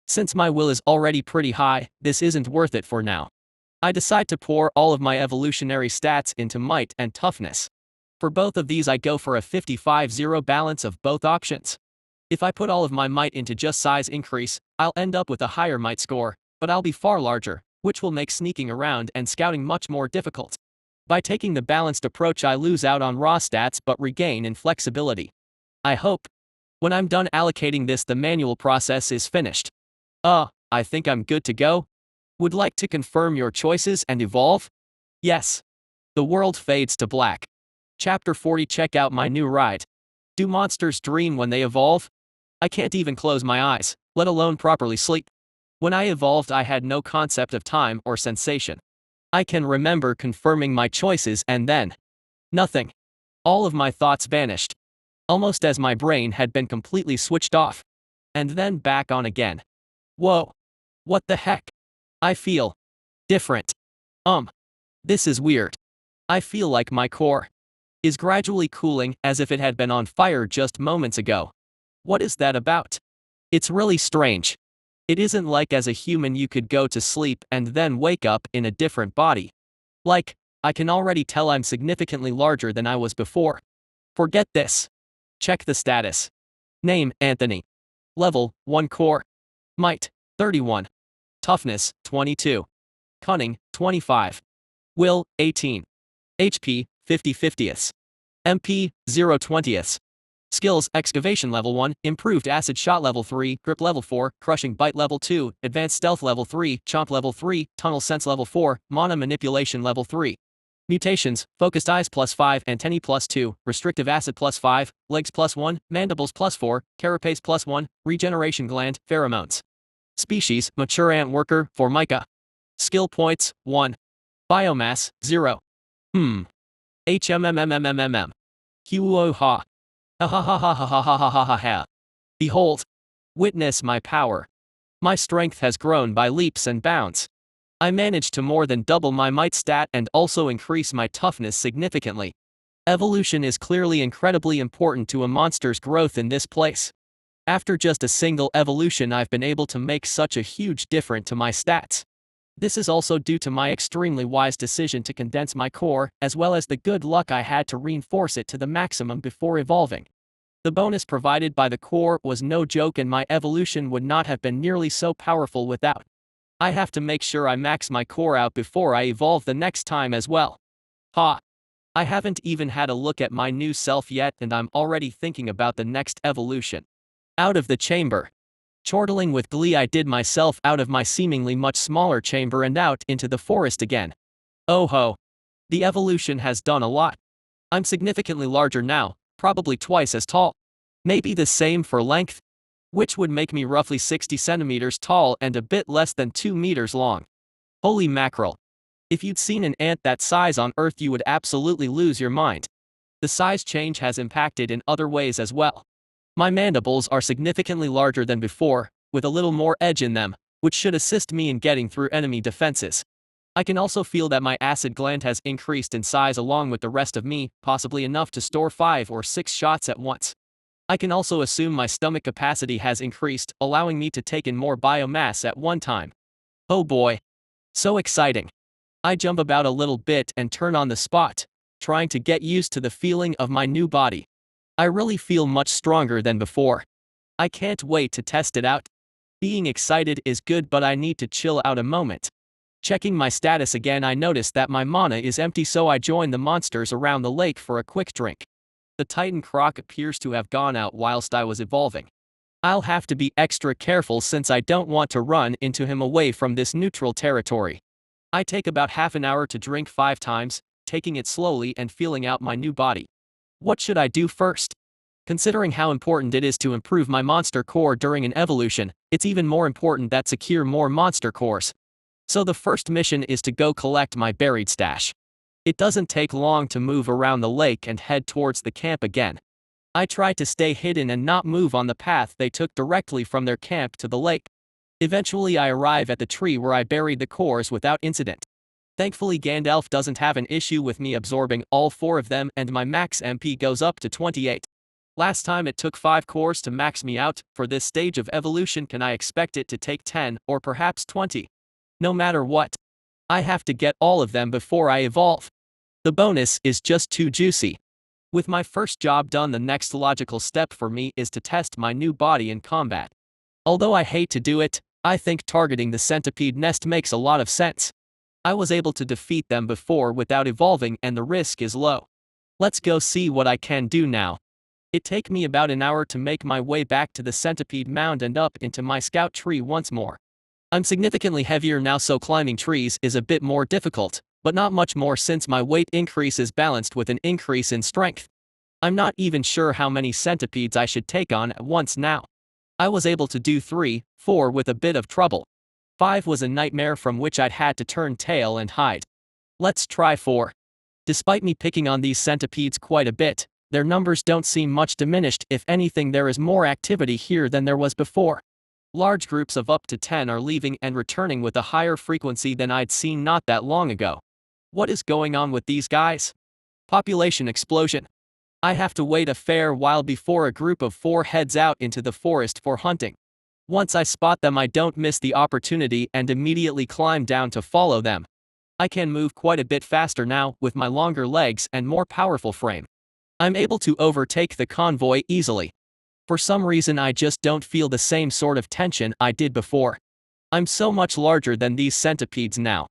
Since my will is already pretty high, this isn't worth it for now. I decide to pour all of my evolutionary stats into might and toughness. For both of these I go for a 55-0 balance of both options. If I put all of my might into just size increase, I'll end up with a higher might score, but I'll be far larger, which will make sneaking around and scouting much more difficult. By taking the balanced approach, I lose out on raw stats but regain in flexibility. I hope. When I'm done allocating this, the manual process is finished. I think I'm good to go. Would like to confirm your choices and evolve? Yes. The world fades to black. Chapter 40. Check out my new ride. Do monsters dream when they evolve? I can't even close my eyes, let alone properly sleep. When I evolved, I had no concept of time or sensation. I can remember confirming my choices and then nothing. All of my thoughts vanished. Almost as my brain had been completely switched off. And then back on again. Whoa. What the heck? I feel different. This is weird. I feel like my core is gradually cooling as if it had been on fire just moments ago. What is that about? It's really strange. It isn't like as a human you could go to sleep and then wake up in a different body. Like, I can already tell I'm significantly larger than I was before. Forget this. Check the status. Name, Anthony. Level, 1 core. Might, 31. Toughness, 22. Cunning, 25. Will, 18. HP, 50/50ths. MP, 0/20ths. Skills: Excavation level 1, Improved Acid Shot level 3, Grip level 4, Crushing Bite level 2, Advanced Stealth level 3, Chomp level 3, Tunnel Sense level 4, Mana Manipulation level 3. Mutations: Focused Eyes +5, Antennae +2, Restrictive Acid +5, Legs +1, Mandibles +4, Carapace +1, Regeneration Gland, Pheromones. Species: Mature Ant Worker, Formica. Skill points, 1. Biomass, 0. HMMMMMMM. Huo-ha. Ha ha ha ha ha ha ha ha ha ha. Behold. Witness my power. My strength has grown by leaps and bounds. I managed to more than double my might stat and also increase my toughness significantly. Evolution is clearly incredibly important to a monster's growth in this place. After just a single evolution, I've been able to make such a huge difference to my stats. This is also due to my extremely wise decision to condense my core, as well as the good luck I had to reinforce it to the maximum before evolving. The bonus provided by the core was no joke, and my evolution would not have been nearly so powerful without. I have to make sure I max my core out before I evolve the next time as well. Ha! I haven't even had a look at my new self yet, and I'm already thinking about the next evolution. Out of the chamber. Chortling with glee, I did myself out of my seemingly much smaller chamber and out into the forest again. Oh ho! The evolution has done a lot. I'm significantly larger now, probably twice as tall. Maybe the same for length, which would make me roughly 60 centimeters tall and a bit less than 2 meters long. Holy mackerel. If you'd seen an ant that size on Earth, you would absolutely lose your mind. The size change has impacted in other ways as well. My mandibles are significantly larger than before, with a little more edge in them, which should assist me in getting through enemy defenses. I can also feel that my acid gland has increased in size along with the rest of me, possibly enough to store 5 or 6 shots at once. I can also assume my stomach capacity has increased, allowing me to take in more biomass at one time. Oh boy. So exciting. I jump about a little bit and turn on the spot, trying to get used to the feeling of my new body. I really feel much stronger than before. I can't wait to test it out. Being excited is good, but I need to chill out a moment. Checking my status again, I notice that my mana is empty, so I join the monsters around the lake for a quick drink. The Titan Croc appears to have gone out whilst I was evolving. I'll have to be extra careful since I don't want to run into him away from this neutral territory. I take about half an hour to drink 5 times, taking it slowly and feeling out my new body. What should I do first? Considering how important it is to improve my monster core during an evolution, it's even more important that secure more monster cores. So the first mission is to go collect my buried stash. It doesn't take long to move around the lake and head towards the camp again. I try to stay hidden and not move on the path they took directly from their camp to the lake. Eventually I arrive at the tree where I buried the cores without incident. Thankfully Gandalf doesn't have an issue with me absorbing all 4 of them, and my max MP goes up to 28. Last time it took 5 cores to max me out. For this stage of evolution, can I expect it to take 10 or perhaps 20? No matter what, I have to get all of them before I evolve. The bonus is just too juicy. With my first job done, the next logical step for me is to test my new body in combat. Although I hate to do it, I think targeting the centipede nest makes a lot of sense. I was able to defeat them before without evolving, and the risk is low. Let's go see what I can do now. It take me about an hour to make my way back to the centipede mound and up into my scout tree once more. I'm significantly heavier now, so climbing trees is a bit more difficult, but not much more since my weight increase is balanced with an increase in strength. I'm not even sure how many centipedes I should take on at once now. I was able to do 3, 4 with a bit of trouble. 5 was a nightmare from which I'd had to turn tail and hide. Let's try 4. Despite me picking on these centipedes quite a bit, their numbers don't seem much diminished. If anything, there is more activity here than there was before. Large groups of up to 10 are leaving and returning with a higher frequency than I'd seen not that long ago. What is going on with these guys? Population explosion. I have to wait a fair while before a group of 4 heads out into the forest for hunting. Once I spot them, I don't miss the opportunity and immediately climb down to follow them. I can move quite a bit faster now with my longer legs and more powerful frame. I'm able to overtake the convoy easily. For some reason I just don't feel the same sort of tension I did before. I'm so much larger than these centipedes now.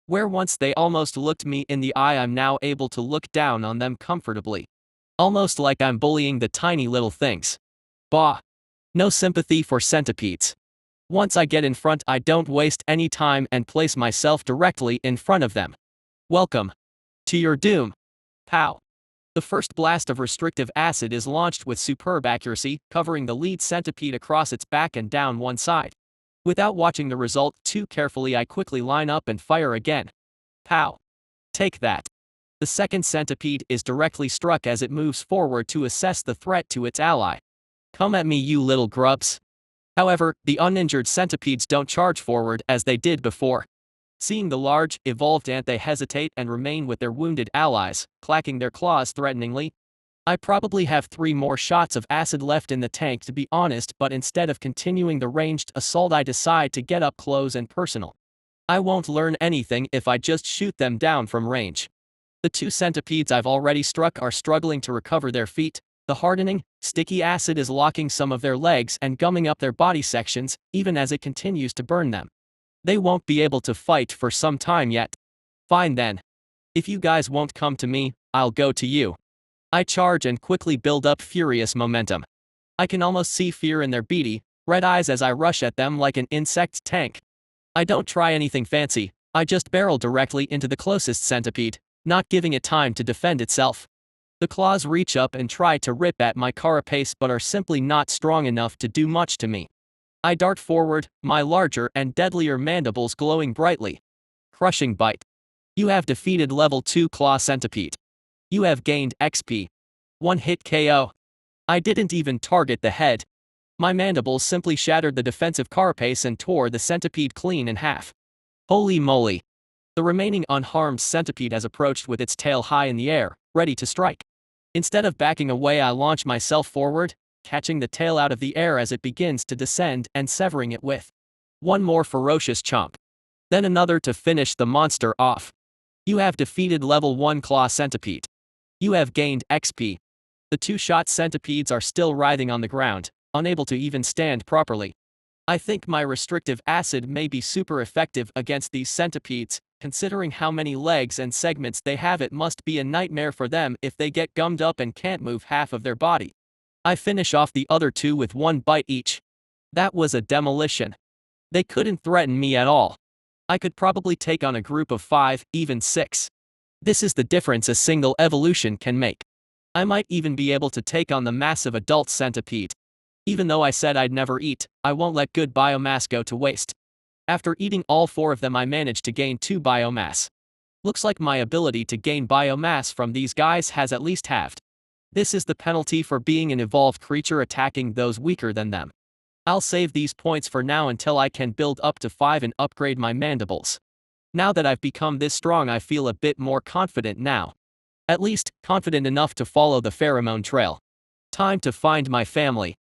Where once they almost looked me in the eye, I'm now able to look down on them comfortably. Almost like I'm bullying the tiny little things. Bah! No sympathy for centipedes. Once I get in front, I don't waste any time and place myself directly in front of them. Welcome to your doom. Pow! The first blast of restrictive acid is launched with superb accuracy, covering the lead centipede across its back and down one side. Without watching the result too carefully, I quickly line up and fire again. Pow! Take that. The second centipede is directly struck as it moves forward to assess the threat to its ally. Come at me, you little grubs. However, the uninjured centipedes don't charge forward as they did before. Seeing the large, evolved ant, they hesitate and remain with their wounded allies, clacking their claws threateningly. I probably have 3 more shots of acid left in the tank, to be honest, but instead of continuing the ranged assault, I decide to get up close and personal. I won't learn anything if I just shoot them down from range. The 2 centipedes I've already struck are struggling to recover their feet. The hardening, sticky acid is locking some of their legs and gumming up their body sections, even as it continues to burn them. They won't be able to fight for some time yet. Fine then. If you guys won't come to me, I'll go to you. I charge and quickly build up furious momentum. I can almost see fear in their beady, red eyes as I rush at them like an insect tank. I don't try anything fancy, I just barrel directly into the closest centipede, not giving it time to defend itself. The claws reach up and try to rip at my carapace but are simply not strong enough to do much to me. I dart forward, my larger and deadlier mandibles glowing brightly. Crushing Bite. You have defeated level 2 Claw Centipede. You have gained XP. One hit KO. I didn't even target the head. My mandibles simply shattered the defensive carapace and tore the centipede clean in half. Holy moly. The remaining unharmed centipede has approached with its tail high in the air, ready to strike. Instead of backing away, I launch myself forward, catching the tail out of the air as it begins to descend and severing it with one more ferocious chomp. Then another to finish the monster off. You have defeated level 1 Claw Centipede. You have gained XP. The two-shot centipedes are still writhing on the ground, unable to even stand properly. I think my restrictive acid may be super effective against these centipedes. Considering how many legs and segments they have, it must be a nightmare for them if they get gummed up and can't move half of their body. I finish off the other two with one bite each. That was a demolition. They couldn't threaten me at all. I could probably take on a group of 5, even 6. This is the difference a single evolution can make. I might even be able to take on the massive adult centipede. Even though I said I'd never eat, I won't let good biomass go to waste. After eating all 4 of them, I managed to gain 2 biomass. Looks like my ability to gain biomass from these guys has at least halved. This is the penalty for being an evolved creature attacking those weaker than them. I'll save these points for now until I can build up to 5 and upgrade my mandibles. Now that I've become this strong, I feel a bit more confident now. At least, confident enough to follow the pheromone trail. Time to find my family.